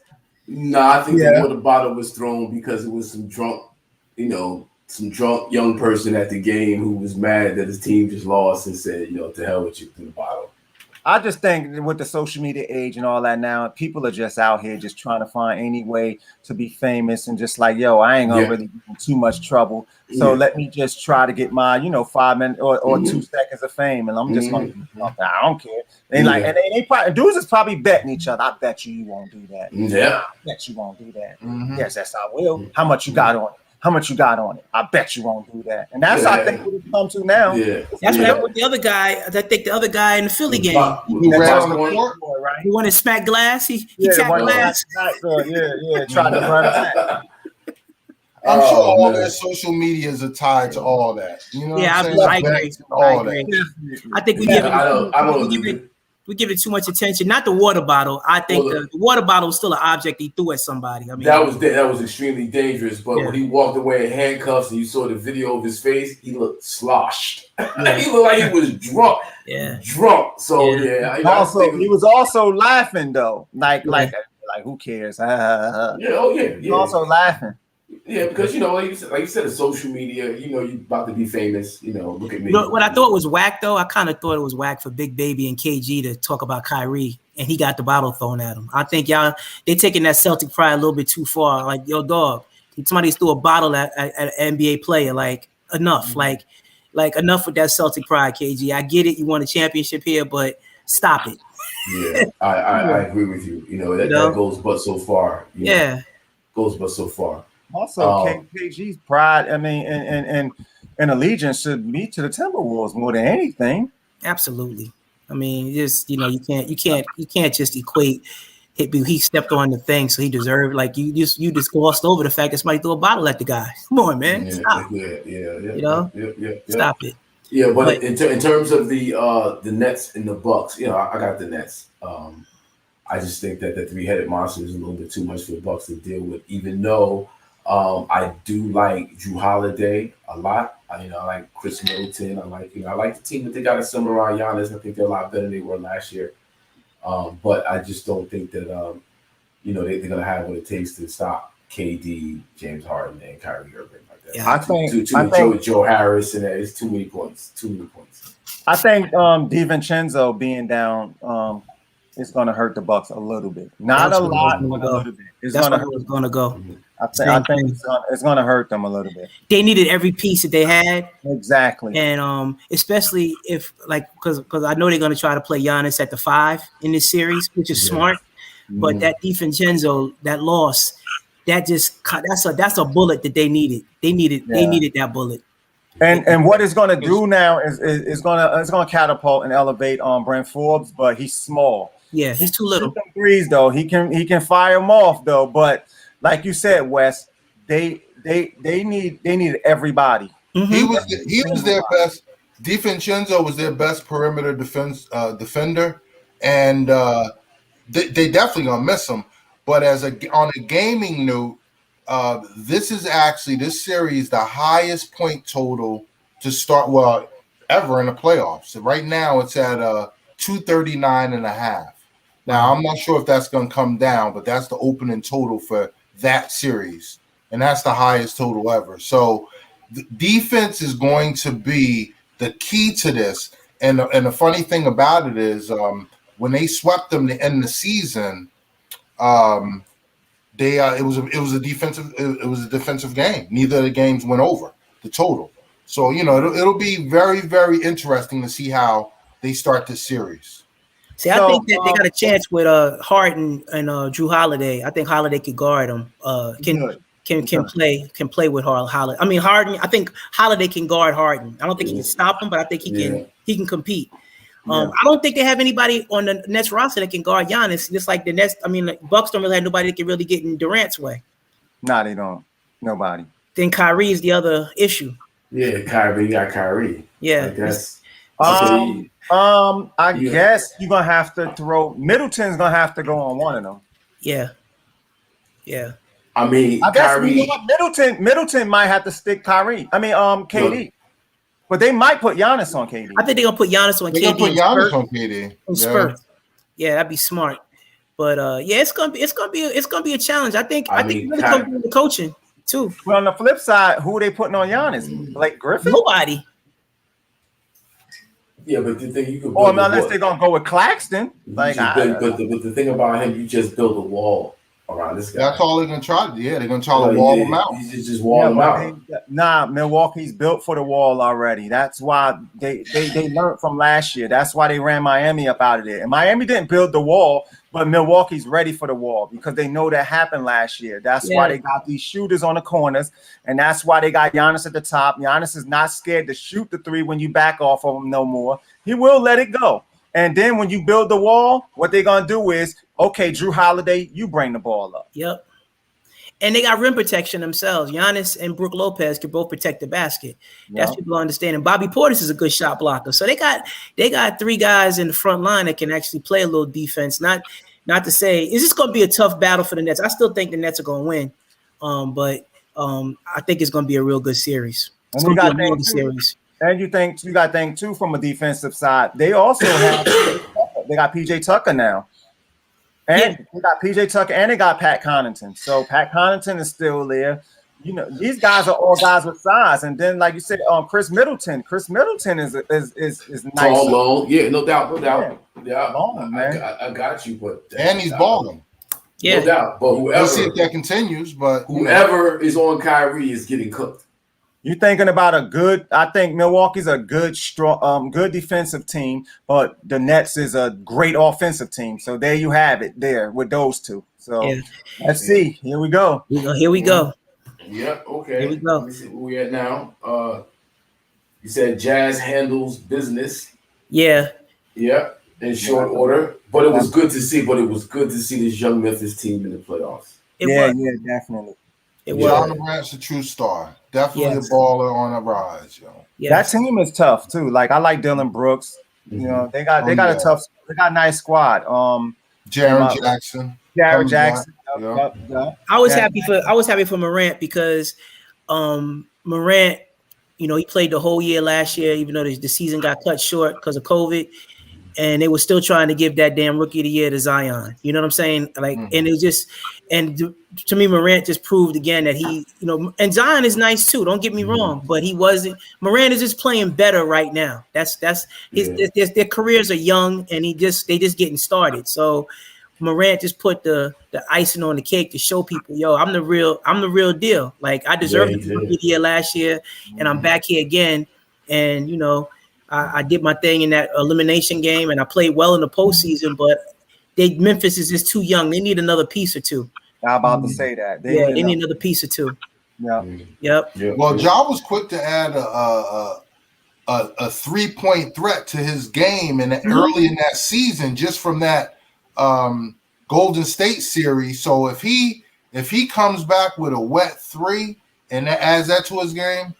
No, I think the water bottle was thrown because it was some drunk, some drunk young person at the game who was mad that his team just lost and said, to hell with you, through the bottle. I just think with the social media age and all that now, people are just out here just trying to find any way to be famous and just like, yo, I ain't gonna really get in too much trouble. So let me just try to get my, 5 minutes or 2 seconds of fame, and I'm just gonna do something. I don't care. And they probably dudes is probably betting each other. I bet you won't do that. Yeah. I bet you won't do that. Yes, I will. How much you got on it? How much you got on it? I bet you won't do that. And that's I think what it's come to now. Yeah. That's what happened with the other guy. I think the other guy in the Philly game. He ran on the court, right? He wanted to smack glass. He tapped glass. Tried to run that. I'm sure all their social medias are tied to all that. I agree. I think we give it too much attention. Not the water bottle. I think the water bottle was still an object he threw at somebody. I mean, that was extremely dangerous. But when he walked away in handcuffs and you saw the video of his face, he looked sloshed. He looked like he was drunk. Drunk. So he was also laughing though. Like who cares? He also laughing. Yeah, because like you said, the social media, you about to be famous. Look at me. What I thought was whack though, I kind of thought it was whack for Big Baby and KG to talk about Kyrie, and he got the bottle thrown at him. I think they taking that Celtic pride a little bit too far. Like, yo, dog, somebody threw a bottle at an NBA player. Like, enough. Like enough with that Celtic pride, KG. I get it, you won a championship here, but stop it. Yeah, I agree with you. That goes but so far. Goes but so far. Also, KG's pride, I mean, and allegiance should be to the Timberwolves more than anything. Absolutely. I mean, just you can't just equate. He stepped on the thing, so he deserved. Like you just glossed over the fact that somebody threw a bottle at the guy. Come on, man. Stop. Stop it. Yeah, but in terms of the Nets and the Bucks, I got the Nets. I just think that the three-headed monster is a little bit too much for the Bucks to deal with, even though. I do like Drew Holiday a lot. I like Chris Middleton. I like the team that they got a summer around Giannis. I think they're a lot better than they were last year. But I just don't think that they're gonna have what it takes to stop KD, James Harden, and Kyrie Irving like that. Yeah, I think Joe Harris and that is too many points. I think DiVincenzo being down it's gonna hurt the Bucks a little bit. Not a lot, but a little bit. That's where it's gonna go. Mm-hmm. I think it's going to hurt them a little bit. They needed every piece that they had. Exactly. And especially if because I know they're going to try to play Giannis at the 5 in this series, which is smart. But that DiVincenzo, that loss, that's a bullet that they needed. They needed that bullet. And what it's going to do now is going to catapult and elevate Brent Forbes, but he's small. Yeah, he's too little. Threes though, he can fire them off though, but. Like you said, Wes, they needed everybody. Mm-hmm. He was their best. DiVincenzo was their best perimeter defender, and they definitely gonna miss him. But on a gaming note, this series the highest point total to start ever in the playoffs. So right now it's at 239.5. Now I'm not sure if that's gonna come down, but that's the opening total for that series, and that's the highest total ever. So the defense is going to be the key to this. And the funny thing about it is when they swept them to end the season, it was a defensive game. Neither of the games went over the total. So it'll be very, very interesting to see how they start this series. See, I think that they got a chance with Harden and Drew Holiday. I think Holiday could guard him. Can play with Holiday. I mean, Harden. I think Holiday can guard Harden. I don't think he can stop him, but I think he can compete. I don't think they have anybody on the Nets roster that can guard Giannis. Just like the Nets. I mean, Bucks don't really have nobody that can really get in Durant's way. No, they don't. Nobody. Then Kyrie is the other issue. Yeah, Kyrie. You got Kyrie. Yeah. I guess. I guess you're gonna have to throw Middleton's gonna have to go on one of them. Yeah. I mean, I guess Kyrie, Middleton might have to stick Kyrie. I mean, KD. But they might put Giannis on KD. I think they're gonna put Giannis on KD. They're gonna put Giannis on KD. Spurs. Yeah, that'd be smart. But it's gonna be a challenge. I think really comes down to coaching. too. But on the flip side, who are they putting on Giannis? Blake Griffin? Nobody. Yeah, but the thing you could. Or unless they're gonna go with Claxton. But the thing about him, you just build a wall around this guy. That's all they're gonna try to do. Yeah, they're gonna try to wall him out. Just wall him out. Milwaukee's built for the wall already. That's why they learned from last year. That's why they ran Miami up out of there. And Miami didn't build the wall, but Milwaukee's ready for the wall because they know that happened last year. That's why they got these shooters on the corners, and that's why they got Giannis at the top. Giannis is not scared to shoot the three when you back off of him no more. He will let it go. And then when you build the wall, what they're gonna do is, okay, Drew Holiday, you bring the ball up. Yep. And they got rim protection themselves. Giannis and Brook Lopez can both protect the basket. That's people understand. And Bobby Portis is a good shot blocker. So they got three guys in the front line that can actually play a little defense. Not to say, is this going to be a tough battle for the Nets? I still think the Nets are going to win. But I think it's going to be a real good series. It's going to be a real good series. And you got to think too from a defensive side. They also have they got PJ Tucker now. And they got PJ Tucker and they got Pat Connaughton. So Pat Connaughton is still there. You know, these guys are all guys with size. And then, like you said, Chris Middleton. Chris Middleton is nice. Tall, long. Yeah, no doubt. Yeah, long, man. I got you, but and he's balling. Yeah, no doubt. But whoever, we'll see if that continues. But whoever is on Kyrie is getting cooked. You're thinking about I think Milwaukee's a good, strong, good defensive team, but the Nets is a great offensive team. So there you have it there with those two. So let's see. Here we go. Here we go. Yeah, okay. Here we go. Let me see where we're at now. You said Jazz handles business. Yeah. Yeah, in short order. But it was good to see. This young Memphis team in the playoffs. Yeah, definitely. John Morant's a true star. Definitely a baller on a rise, yo. That team is tough too. Like I like Dylan Brooks. You know, they got a nice squad. Jaren Jackson. Jaren Jackson. I was happy for Morant because Morant, you know, he played the whole year last year, even though the season got cut short because of COVID. And they were still trying to give that damn rookie of the year to Zion. You know what I'm saying? Like, and it was just, and to me, Morant just proved again that he, you know, and Zion is nice too. Don't get me wrong, but he wasn't. Morant is just playing better right now. That's their careers are young, and they just getting started. So Morant just put the icing on the cake to show people, yo, I'm the real deal. Like I deserved the rookie of the year last year, and I'm back here again. And you know. I did my thing in that elimination game, and I played well in the postseason. But Memphis is just too young. They need another piece or two. I'm about to say that. They need another piece or two. Yeah. Yep. Well, Ja was quick to add a 3-point threat to his game, and early in that season, just from that Golden State series. So if he comes back with a wet 3 and adds that to his game,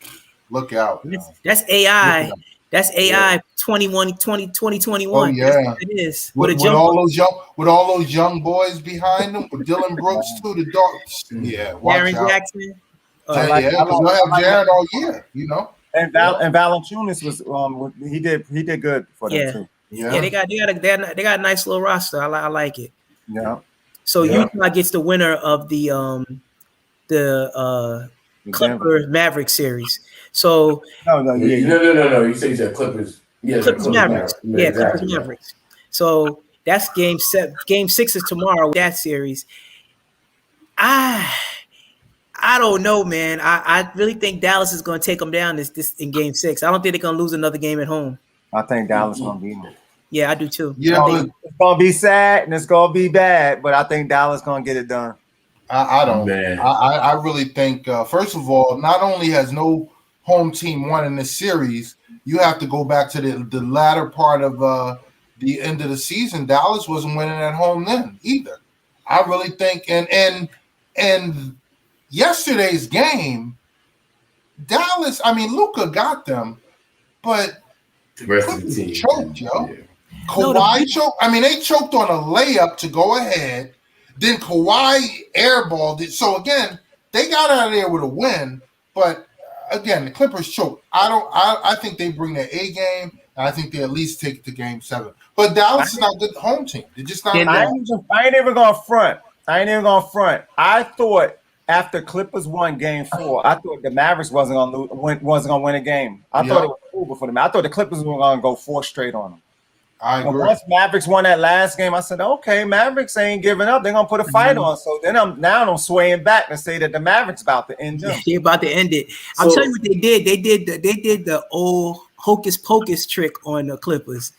look out. That's AI. That's AI 2021. Oh, yeah. It is. With all those young boys behind them, with Dylan Brooks too, the darts. Yeah, watch Jaren out. Jackson. Because we'll have Jaren all year, you know. And Valanciunas was he did good for them too. Yeah, they got a nice little roster. I like it. Yeah. So Utah gets the winner of the Clippers Maverick series. So no. You said Clippers. Yeah, Clippers Mavericks. Yeah, exactly. Clippers Mavericks. So that's game 7. Game 6 is tomorrow. That series. I don't know, man. I really think Dallas is going to take them down this in game 6. I don't think they're going to lose another game at home. I think Dallas is going to beat them. Yeah, I do too. It's going to be sad and it's going to be bad, but I think Dallas is going to get it done. I don't. Man. I really think, first of all, not only has no home team won in this series, you have to go back to the latter part of the end of the season. Dallas wasn't winning at home then either. I really think, and yesterday's game, Dallas, I mean, Luka got them, but the rest of the team choked, yo. Yeah. Kawhi choked. I mean, they choked on a layup to go ahead. Then Kawhi airballed it. So again, they got out of there with a win. But again, the Clippers choked. I think they bring their A game. And I think they at least take it to game 7. But Dallas is not a good home team. They're just not. I ain't even going to front. I thought after Clippers won Game 4, I thought the Mavericks wasn't gonna win a game. I thought it was over for them. I thought the Clippers were gonna go 4 straight on them. I agree. And once Mavericks won that last game, I said, okay, Mavericks ain't giving up. They're gonna put a fight on. So then I'm swaying back and say that the Mavericks about to end them. They're about to end it. I'll tell you what they did. They did the old hocus pocus trick on the Clippers.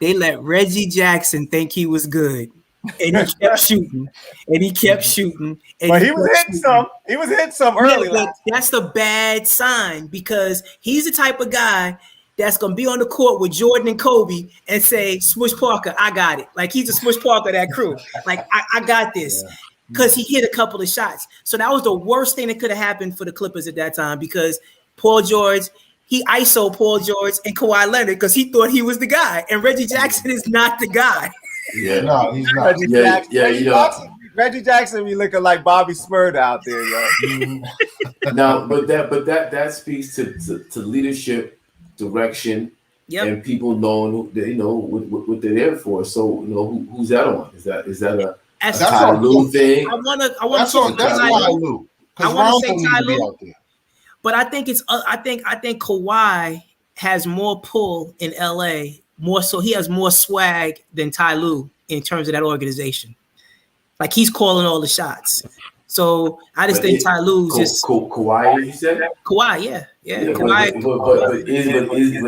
They let Reggie Jackson think he was good. And he kept shooting, and he kept shooting. But he was hitting some. He was hitting some early. But that's a bad sign because he's the type of guy that's gonna be on the court with Jordan and Kobe and say, "Smush Parker, I got it." Like he's a Smush Parker of that crew. Like I got this because he hit a couple of shots. So that was the worst thing that could have happened for the Clippers at that time because Paul George. He ISO Paul George and Kawhi Leonard because he thought he was the guy, and Reggie Jackson is not the guy. Yeah, no, he's not. Reggie Jackson be looking like Bobby Smurda out there, yo. No, but that speaks to leadership, direction, and people knowing what they're there for. So who's that on? Is that a Ty Lue thing? I want to say Ty Lue. I want to say Ty Lue. But I think I think Kawhi has more pull in LA, more so he has more swag than Ty Lue in terms of that organization. Like he's calling all the shots. So I just think Ty Lue's just Kawhi. You said Kawhi, yeah. Kawhi.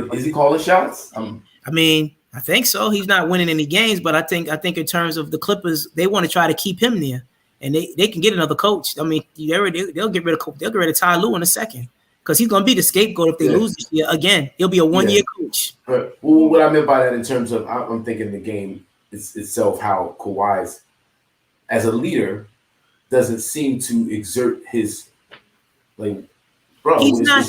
But is he calling shots? I mean, I think so. He's not winning any games, but I think in terms of the Clippers, they want to try to keep him there. And they can get another coach. I mean, they'll get rid of Ty Lue in a second because he's going to be the scapegoat if they lose this year. Again, he'll be a one-year coach. But what I meant by that in terms of I'm thinking the game itself, how Kawhi's as a leader doesn't seem to exert his bro. He's not.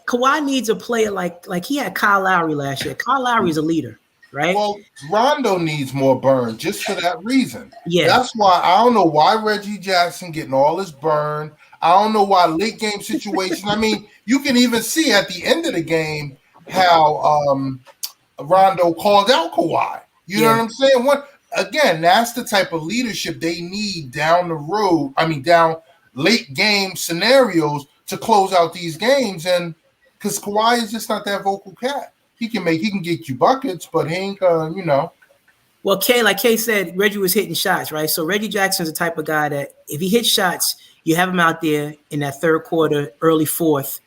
Kawhi needs a player like he had Kyle Lowry last year. Kyle Lowry is a leader. Right. Well, Rondo needs more burn just for that reason. Yeah. That's why I don't know why Reggie Jackson getting all his burn. I don't know why late game situation. I mean, you can even see at the end of the game how Rondo called out Kawhi. You know what I'm saying? That's the type of leadership they need down the road. I mean, down late game scenarios to close out these games. And because Kawhi is just not that vocal cat. He can get you buckets, but he ain't Well, like Kay said, Reggie was hitting shots, right? So Reggie Jackson's the type of guy that if he hits shots, you have him out there in that third quarter, early fourth,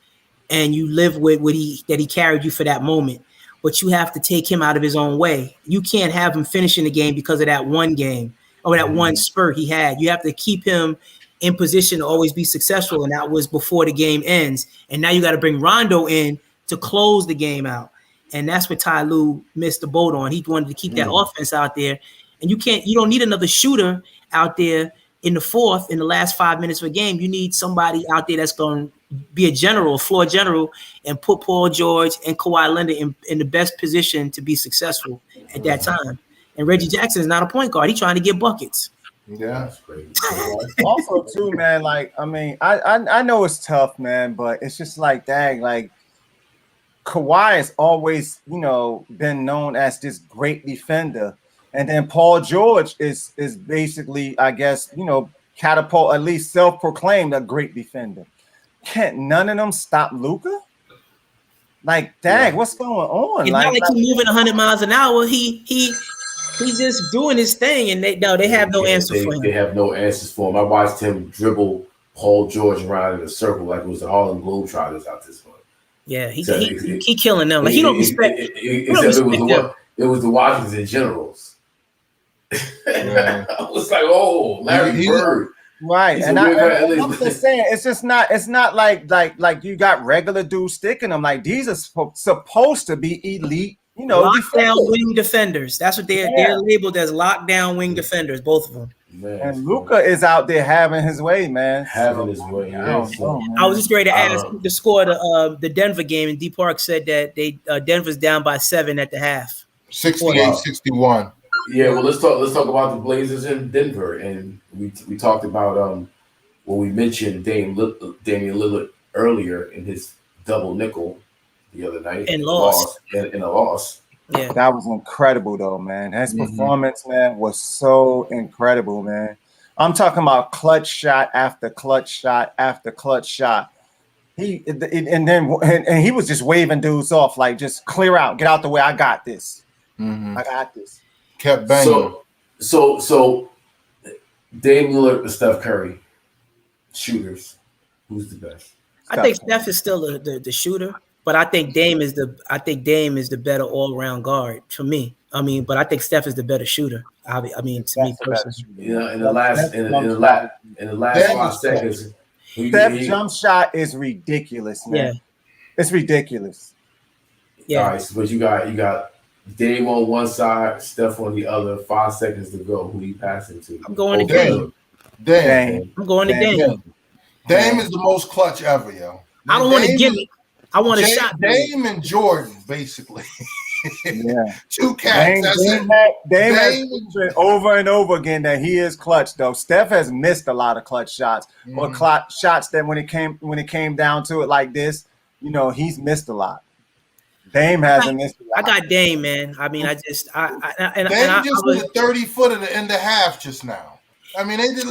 and you live with that he carried you for that moment. But you have to take him out of his own way. You can't have him finishing the game because of that one game or that one spurt he had. You have to keep him in position to always be successful, and that was before the game ends. And now you got to bring Rondo in to close the game out. And that's what Ty Lue missed the boat on. He wanted to keep that offense out there. And you don't need another shooter out there in the fourth, in the last 5 minutes of a game. You need somebody out there that's going to be a floor general, and put Paul George and Kawhi Leonard in the best position to be successful at that time. And Reggie Jackson is not a point guard. He's trying to get buckets. Yeah, that's great. Also, too, man, I know it's tough, man, but it's just dang, Kawhi has always, been known as this great defender. And then Paul George is basically, I guess, catapult, at least self-proclaimed a great defender. Can't none of them stop Luka? What's going on? It's not like he's moving 100 miles an hour. He's just doing his thing, and they have no answer for him. They have no answers for him. I watched him dribble Paul George around in a circle like it was the Harlem Globetrotters out this point. Yeah, he killing them. He don't respect. It was the Washington Generals. I was like, oh, Larry Bird. Right, and I'm just saying, it's not like you got regular dudes sticking them. Like these are supposed to be elite, lockdown wing defenders. That's what they're labeled as, lockdown wing defenders, both of them. Man, and Luka is out there having his way, man. I was just ready to ask the score of the Denver game, and D Park said that Denver's down by 7 at the half. 68-61. Yeah, well, let's talk about the Blazers in Denver, and we talked about we mentioned Damian Lillard earlier in his double nickel the other night and lost in a loss. Yeah, that was incredible though, man. His performance, man, was so incredible, man. I'm talking about clutch shot after clutch shot after clutch shot. He was just waving dudes off like, just clear out, get out the way. I got this. I got this. Kept banging. So Dame Lillard or Steph Curry, shooters, who's the best? I think Steph is still the shooter, but I think Dame is the better all around guard for me. I mean, but I think Steph is the better shooter. I mean, to me personally. You know, in the last 5 seconds, Steph's jump shot is ridiculous, man. Yeah, it's ridiculous. Yeah, all right, so but you got Dame on one side, Steph on the other. 5 seconds to go. Who you passing to? I'm going to Dame. I'm going to Dame. Dame is the most clutch ever, yo. I don't want to give it. I want a shot. Dame and Jordan, basically. Yeah. 2 cats. Dame has proven over and over again that he is clutch, though. Steph has missed a lot of clutch shots, or shots that when it came down to it like this, you know, he's missed a lot. Dame hasn't missed a lot. I got Dame, man. I mean, Dame just went 30-footer in the half just now. I mean, they did.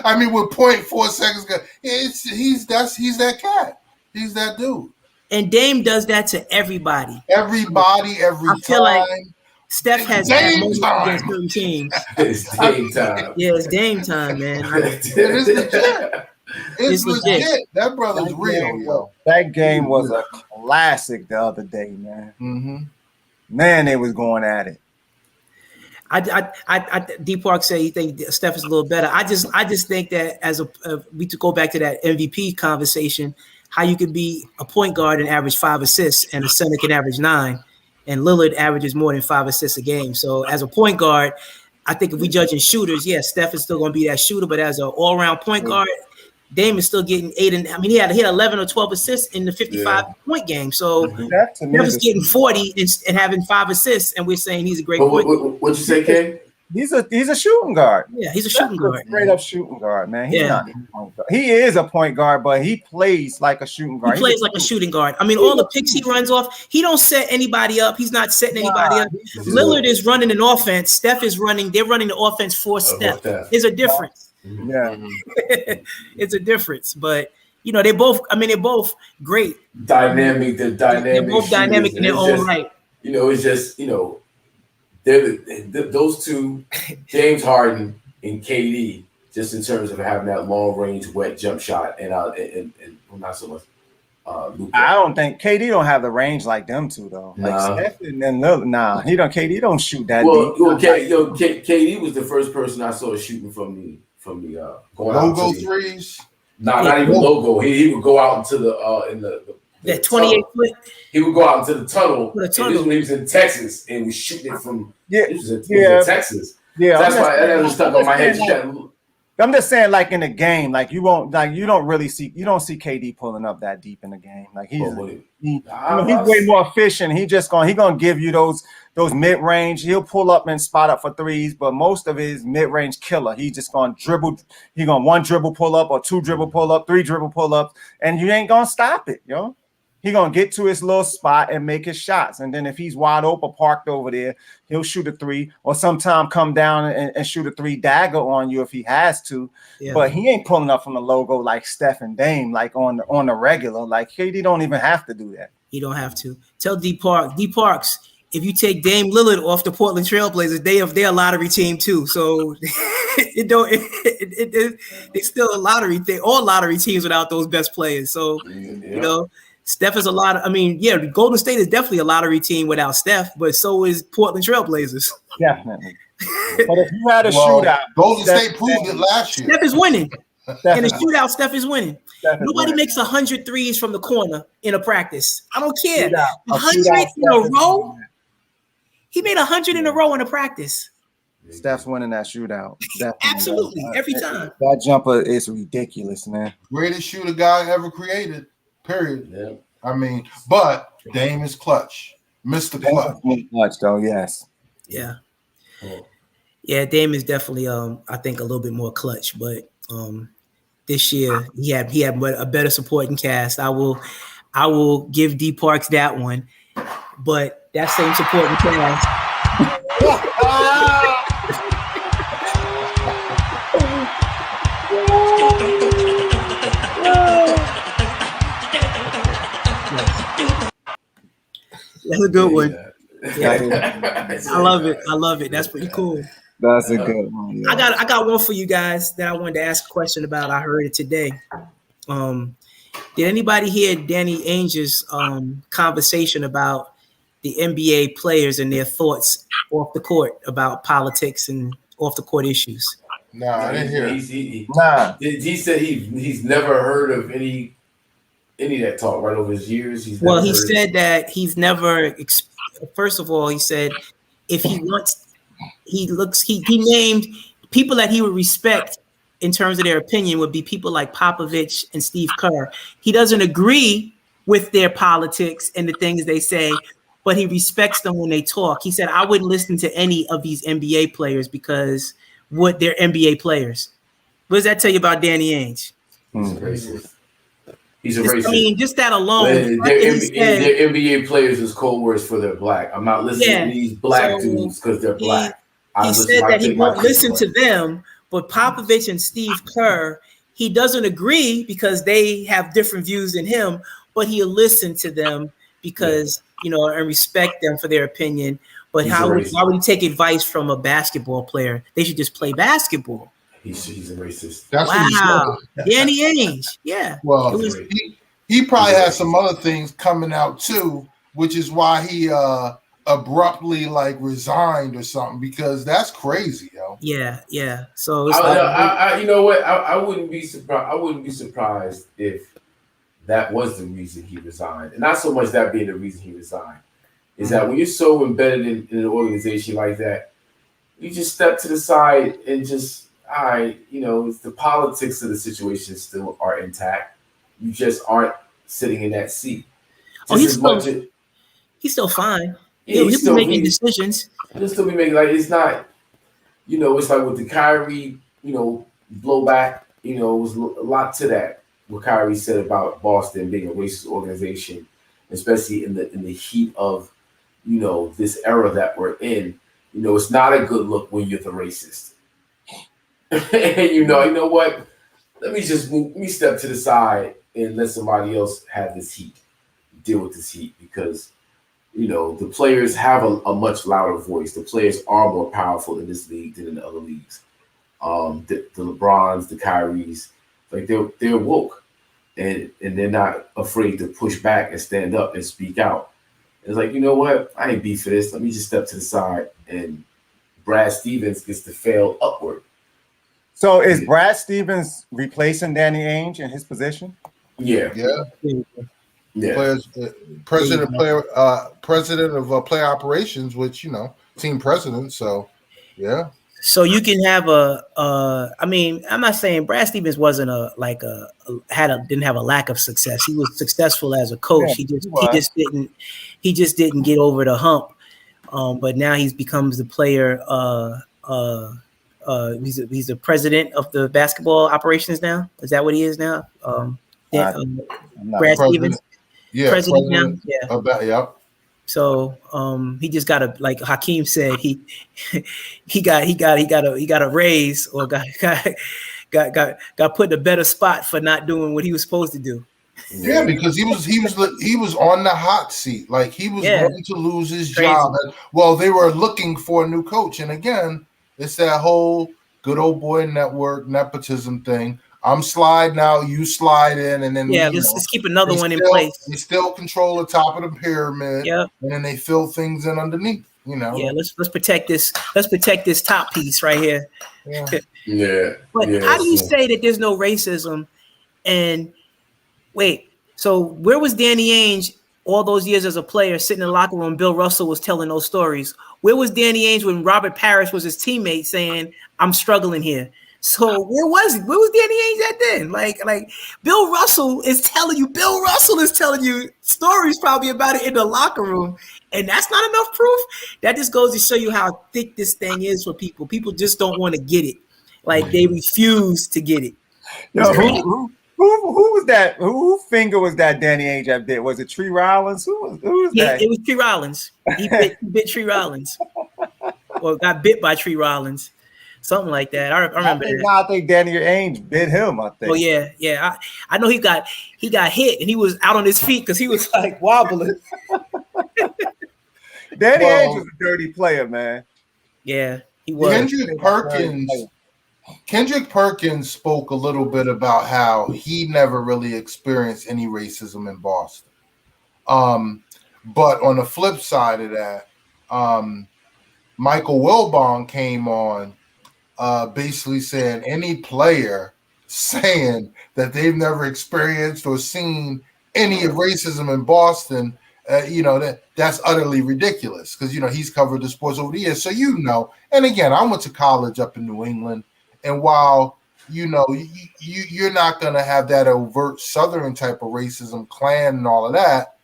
I mean, with 0.4 seconds ago, he's that cat. He's that dude. And Dame does that to everybody. Everybody, every time. I feel like Steph has had most against certain teams. It's Dame time. Yeah, it's Dame time, man. It's legit. It's legit. That brother's real, yo. That game was a classic the other day, man. Man, they was going at it. D Park said he thinks Steph is a little better. I just think that as we to go back to that MVP conversation, how you can be a point guard and average 5 assists, and a center can average 9, and Lillard averages more than 5 assists a game. So as a point guard, I think if we judging shooters, yes, Steph is still going to be that shooter, but as an all-around point guard, Dame is still getting 8, and I mean he had 11 or 12 assists in the 55-point game. So Steph is getting 40 and having 5 assists, and we're saying he's a great point guard. What'd you say, Ken? He's a shooting guard. Yeah, he's a shooting guard. Straight up shooting guard, man. He is a point guard, but he plays like a shooting guard. He plays like a shooting guard. I mean, all the picks he runs off, he don't set anybody up. He's not setting anybody up. Lillard is running an offense. Steph is running. They're running the offense for Steph. There's a difference. Yeah, it's a difference. But you know, they're both great. Dynamic. They're both dynamic in their own right. You know, it's just they're those two, James Harden and KD, just in terms of having that long range wet jump shot, and not so much. Luka. I don't think KD don't have the range like them two though. Like Steph and then Lillard, he don't. KD don't shoot that deep. KD was the first person I saw shooting from the going logo out threes. Not even logo. He would go out into the 28 foot. He would go out into the tunnel. This when he was in Texas and was shooting it from. He was in Texas. Yeah, that's why that was stuck on my head. I'm just saying, like in the game, like you don't see KD pulling up that deep in the game. Like he's way more efficient. He's gonna give you those mid range. He'll pull up and spot up for threes, but most of his mid range killer. He's just gonna dribble. He's gonna 1 dribble pull up or 2 dribble pull up, 3 dribble pull ups, and you ain't gonna stop it, yo. He's going to get to his little spot and make his shots. And then if he's wide open, parked over there, he'll shoot a 3 or sometime come down and shoot a 3 dagger on you if he has to. Yeah. But he ain't pulling up from the logo like Steph and Dame, like on the regular. Like KD don't even have to do that. He don't have to. Tell D Parks, if you take Dame Lillard off the Portland Trailblazers, they're a lottery team too. So it's still a lottery thing. All lottery teams without those best players. So, you know, Steph is Golden State is definitely a lottery team without Steph, but so is Portland Trailblazers. Definitely. But if you had a shootout, Golden State proved it last year. Steph is winning. In a shootout, Steph is winning. Nobody makes 100 threes from the corner in a practice. I don't care. 100 in a row? He made 100 in a row in a practice. Steph's winning that shootout. Absolutely. Every time. That jumper is ridiculous, man. Greatest shooter guy ever created. Period. Yeah. I mean, but Dame is clutch. Mr. Clutch, though, yes. Yeah. Cool. Yeah, Dame is definitely I think a little bit more clutch, but this year he had a better supporting cast. I will give D Parks that one, but that same supporting cast That's a good one. Yeah. I love it. I love it. That's pretty cool. That's a good one. Yeah. I got one for you guys that I wanted to ask a question about. I heard it today. Did anybody hear Danny Ainge's conversation about the NBA players and their thoughts off the court about politics and off the court issues? No, I didn't hear. He said he's never heard of any of that talk right over his years. He said that he's never. First of all, he said if he wants, he named people that he would respect in terms of their opinion would be people like Popovich and Steve Kerr. He doesn't agree with their politics and the things they say, but he respects them when they talk. He said, I wouldn't listen to any of these NBA players because they're NBA players. What does that tell you about Danny Ainge? He's a racist. He's a racist. I mean, just that alone. Their NBA players is code words for they're black. I'm not listening to these black dudes because they're black. He said that he won't listen to them, but Popovich and Steve Kerr, he doesn't agree because they have different views than him, but he'll listen to them because, and respect them for their opinion. But why would he take advice from a basketball player? They should just play basketball. He's a racist. That's wow. Danny Ainge. Yeah. Well, he probably has some other things coming out too, which is why he abruptly resigned or something, because that's crazy, yo. Yeah. So it's you know what? I wouldn't be surprised. I wouldn't be surprised if that was the reason he resigned, and not so much that being the reason he resigned. Is that when you're so embedded in an organization like that, you just step to the side and just, it's the politics of the situation still are intact. You just aren't sitting in that seat. He's still fine. Yeah, he's still making decisions. He'll still be making, it's not, it's like with the Kyrie, blowback, it was a lot to that, what Kyrie said about Boston being a racist organization, especially in the heat of, this era that we're in. It's not a good look when you're the racist. And you know what? Let me step to the side and let somebody else have this heat, deal with this heat, because the players have a much louder voice. The players are more powerful in this league than in the other leagues. The LeBrons, the Kyries, they're woke, and they're not afraid to push back and stand up and speak out. It's like, you know what? I ain't beef for this. Let me just step to the side, and Brad Stevens gets to fail upward. So is Brad Stevens replacing Danny Ainge in his position? Yeah. Players, president of player operations, which team president. So, yeah. So you can have I'm not saying Brad Stevens wasn't didn't have a lack of success. He was successful as a coach. Yeah, he just didn't get over the hump. But now he's becomes the player. He's the president of the basketball operations now. Is that what he is now? Brad Stevens. Yeah, president now. Yeah. Yep. So he just got a, like Hakeem said, he got a raise, or got put in a better spot for not doing what he was supposed to do. Yeah, because he was on the hot seat. Like, he was going to lose his job. Well, they were looking for a new coach, and again, it's that whole good old boy network nepotism thing. I'm sliding out, you slide in, and then let's keep another one in place. They still control the top of the pyramid, and then they fill things in underneath. Yeah, let's protect this. Let's protect this top piece right here. Yeah. But how do you say that there's no racism? And wait, so where was Danny Ainge all those years as a player, sitting in the locker room? Bill Russell was telling those stories. Where was Danny Ainge when Robert Parrish was his teammate, saying, "I'm struggling here"? So where was he? Where was Danny Ainge at then? Like Bill Russell is telling you stories probably about it in the locker room, and that's not enough proof. That just goes to show you how thick this thing is for people. People just don't want to get it. Like, they refuse to get it. Yo, who was that? Who finger was that Danny Ainge that bit? Was it Tree Rollins? Who was that? It was Tree Rollins. He bit Tree Rollins, or got bit by Tree Rollins. something like that. I remember that. I think Danny Ainge bit him. I think. Oh yeah. I know he got hit and he was out on his feet because he was like wobbling. Danny Ainge was a dirty player, man. Yeah, he was. Kendrick Perkins spoke a little bit about how he never really experienced any racism in Boston. But on the flip side of that, Michael Wilbon came on basically saying any player saying that they've never experienced or seen any of racism in Boston, that's utterly ridiculous because, he's covered the sports over the years. So, and again, I went to college up in New England. And while, you're not going to have that overt Southern type of racism, Klan and all of that,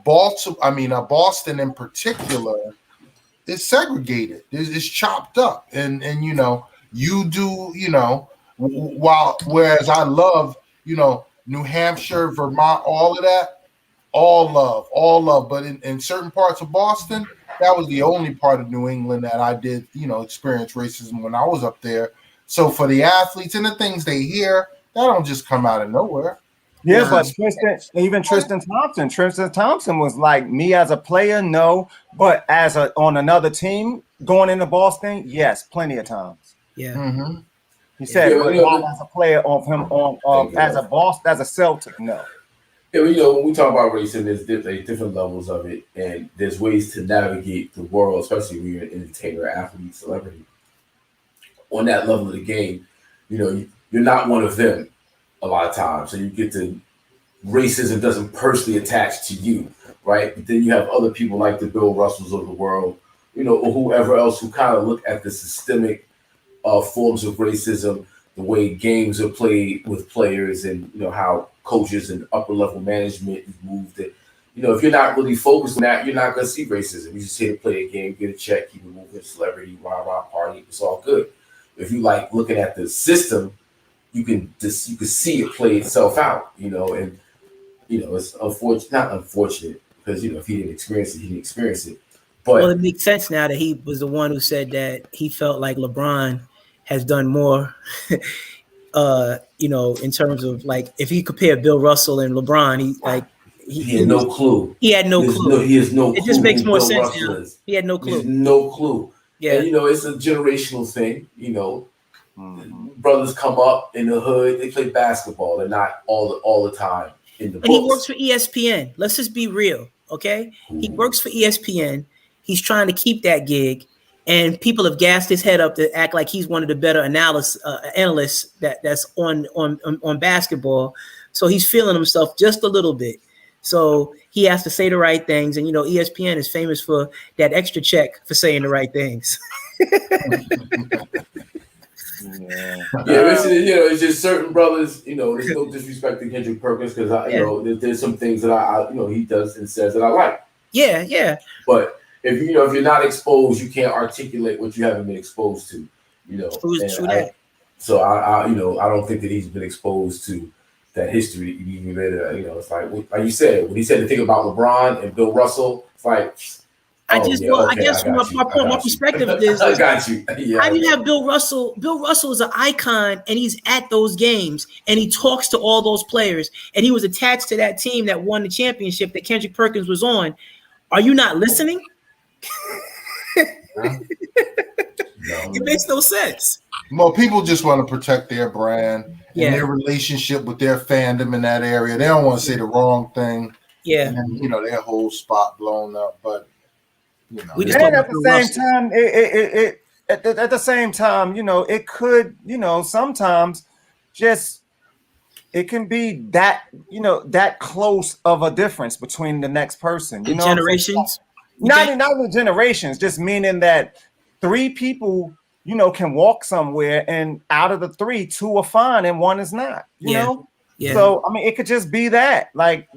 Boston in particular is segregated. It's chopped up. And you do, whereas I love, New Hampshire, Vermont, all of that, all love. But in certain parts of Boston, that was the only part of New England that I did, experience racism when I was up there. So for the athletes and the things they hear, that don't just come out of nowhere. Yeah, but Tristan Thompson was like, me as a player, no, but on another team going into Boston, yes, plenty of times. Yeah. Mm-hmm. He said, not as a player as a Boston, as a Celtic, no. Yeah, when we talk about racism, there's different levels of it, and there's ways to navigate the world, especially when you're an entertainer, athlete, celebrity. On that level of the game, you're not one of them a lot of times, so you get to racism doesn't personally attach to you, right? But then you have other people like the Bill Russells of the world, or whoever else who kind of look at the systemic forms of racism, the way games are played with players, and how coaches and upper level management is moved. That if you're not really focused on that, you're not going to see racism. You just here to play a game, get a check, keep it moving, celebrity, rah party, it's all good. If you like looking at the system, you can see it play itself out, and it's not unfortunate because if he didn't experience it, he didn't experience it. But it makes sense now that he was the one who said that he felt like LeBron has done more, in terms of like if he compared Bill Russell and LeBron, he had no clue. He had no clue. He has no clue. It just makes more Bill sense Russell now. is. He had no clue. He has no clue. Yeah, and it's a generational thing. Brothers come up in the hood, they play basketball. They're not all the time in the books. And he works for ESPN. Let's just be real, okay? He works for ESPN. He's trying to keep that gig, and people have gassed his head up to act like he's one of the better analysts that's on basketball. So he's feeling himself just a little bit. So he has to say the right things, and ESPN is famous for that extra check for saying the right things. It's just certain brothers. There's no disrespect to Kendrick Perkins because there's some things that I he does and says that I like. Yeah. But if you're not exposed, you can't articulate what you haven't been exposed to. True that. So I don't think that he's been exposed to that history. It's like you said when he said the thing about LeBron and Bill Russell. It's like. I guess from my perspective is I got you. Yeah, how do you have Bill Russell? Bill Russell is an icon, and he's at those games, and he talks to all those players, and he was attached to that team that won the championship that Kendrick Perkins was on. Are you not listening? No. It makes no sense. Well, people just want to protect their brand and their relationship with their fandom in that area. They don't want to say the wrong thing. Yeah, and their whole spot blown up, but. And at the same time, it could, sometimes just it can be that, that close of a difference between the next person. Generations? Not even generations, just meaning that three people, can walk somewhere and out of the three, two are fine and one is not, you know? Yeah. So, it could just be that like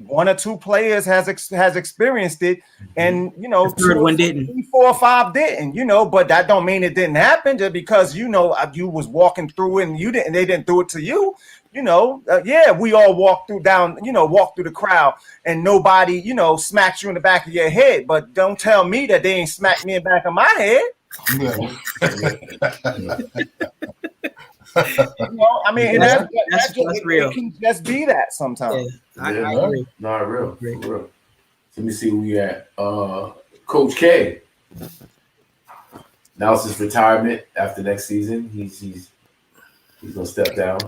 one or two players has experienced it, and the third one didn't. 3, 4, or 5 didn't. But that don't mean it didn't happen just because you was walking through and you didn't. They didn't do it to you. We all walk through the crowd, and nobody smacked you in the back of your head. But don't tell me that they ain't smacked me in the back of my head. I mean, that's real. It can just be that sometimes. I agree. Not real. For real. Let me see who we at. Coach K. Announced his retirement after next season. He's gonna step down.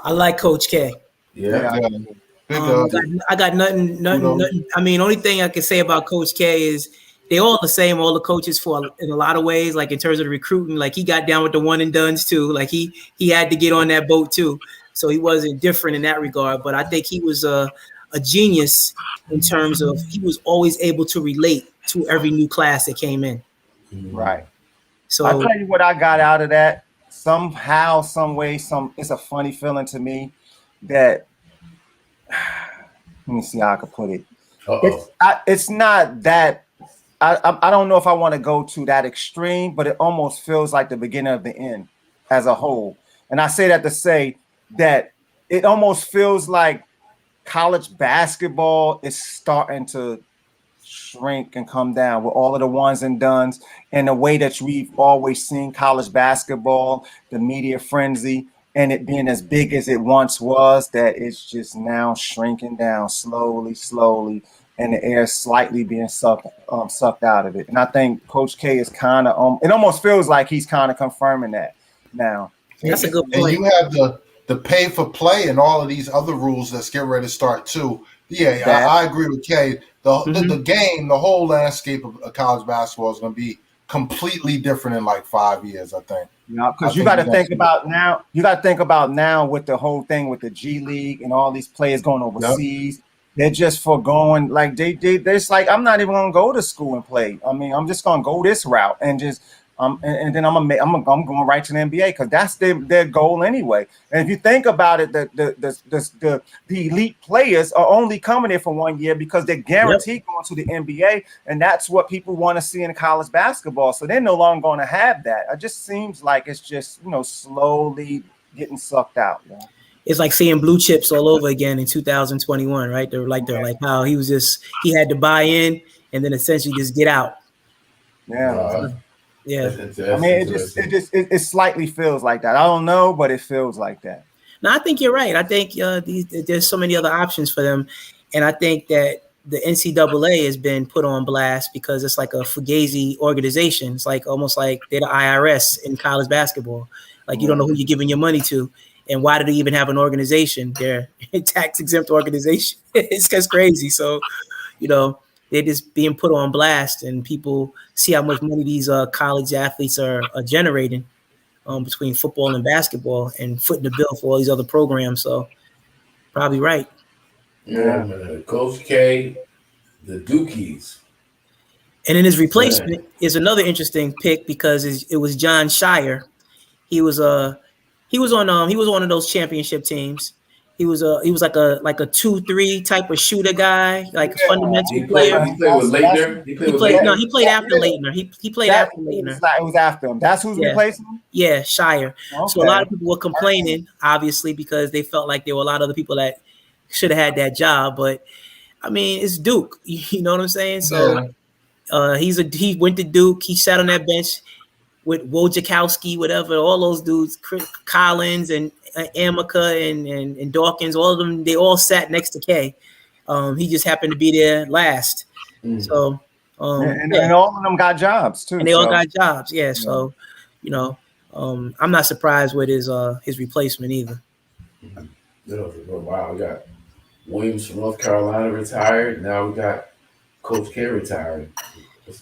I like Coach K. Yeah. I got nothing. I mean, only thing I can say about Coach K is they all the same. All the coaches in a lot of ways, like in terms of the recruiting, like he got down with the one and dones too. Like he had to get on that boat too. So he wasn't different in that regard. But I think he was a genius in terms of he was always able to relate to every new class that came in. Right. So I'll tell you what I got out of that. Somehow, some way, it's a funny feeling to me that let me see how I could put it. It's not that I don't know if I want to go to that extreme, but it almost feels like the beginning of the end as a whole. And I say that to say that it almost feels like college basketball is starting to shrink and come down with all of the ones and dones and the way that we've always seen college basketball, the media frenzy, and it being as big as it once was, that it's just now shrinking down slowly, and the air slightly being sucked out of it. And I think Coach K is kind of it almost feels like he's kind of confirming that now. That's a good point. And you have the pay for play and all of these other rules that's getting ready to start too. Yeah, I agree with Kay. The game, the whole landscape of college basketball is going to be completely different in like 5 years, I think. Yeah, because you got to think about now. You got to think about now with the whole thing with the G League and all these players going overseas. Yep. They're just foregoing, like they're just like, I'm not even going to go to school and play. I mean, I'm just going to go this route and just and then I'm going right to the NBA because that's their goal anyway. And if you think about it, the elite players are only coming there for 1 year because they're guaranteed going to the NBA, and that's what people want to see in college basketball. So they're no longer going to have that. It just seems like it's just slowly getting sucked out. You know? It's like seeing blue chips all over again in 2021, right? They're like how he had to buy in and then essentially just get out. Yeah. Yeah, I mean, it slightly feels like that. I don't know, but it feels like that. No, I think you're right. I think there's so many other options for them, and I think that the NCAA has been put on blast because it's like a fugazi organization. It's like almost like they're the IRS in college basketball. Like you don't know who you're giving your money to, and why do they even have an organization? They're a tax exempt organization. It's just crazy. So, they're just being put on blast, and people see how much money these college athletes are generating between football and basketball and footing the bill for all these other programs. So probably right. Yeah. Coach K, the Dukies. And then his replacement is another interesting pick because it was John Shire. He was on one of those championship teams. He was like a 2-3 type of shooter guy, like a fundamental player. He played with Leitner. He played after Leitner. He played after Leitner. It was after him. That's who's replacing him? Yeah, Shire. Okay. So a lot of people were complaining, obviously, because they felt like there were a lot of other people that should have had that job. But I mean, it's Duke. You know what I'm saying? So he went to Duke. He sat on that bench with Wojciechowski, whatever, all those dudes, Chris Collins and Amica and Dawkins, all of them, they all sat next to K. He just happened to be there last. So and all of them got jobs too. And they all got jobs, yeah. So I'm not surprised with his replacement either. Wow, we got Williams from North Carolina retired. Now we got Coach K retired.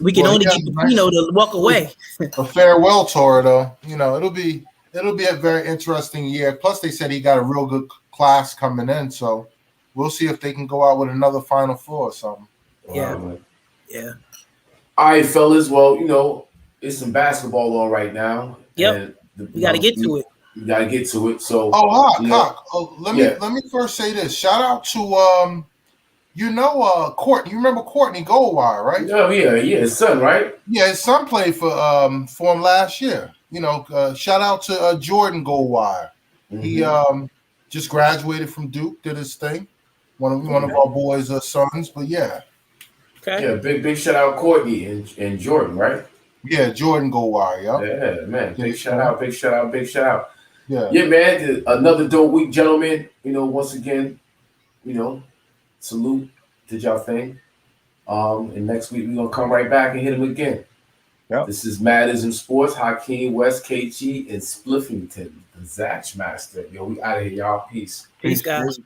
We can only get Pino to walk away. A farewell tour, though. It'll be a very interesting year. Plus, they said he got a real good class coming in, so we'll see if they can go out with another Final Four or something. Yeah. All right, fellas. Well, it's some basketball on right now. Yep. We got to get to it. We got to get to it. So, let me first say this. Shout out to Courtney. You remember Courtney Goldwire, right? Oh yeah, his son, right? Yeah, his son played for him last year. Shout out to Jordan Goldwire. He just graduated from Duke, did his thing. One of our boys' sons, but yeah. Okay. Yeah, big shout out Courtney and Jordan, right? Yeah, Jordan Goldwire. Yeah, man. Big shout out. Yeah. Yeah, man. Another dope week, gentlemen. Once again, salute. Did y'all thing. And next week we're gonna come right back and hit him again. Yep. This is IZM Sports, Hakeem, West, KG, and Spliffington, the Zach Master. Yo, we out of here, y'all. Peace. Peace, guys.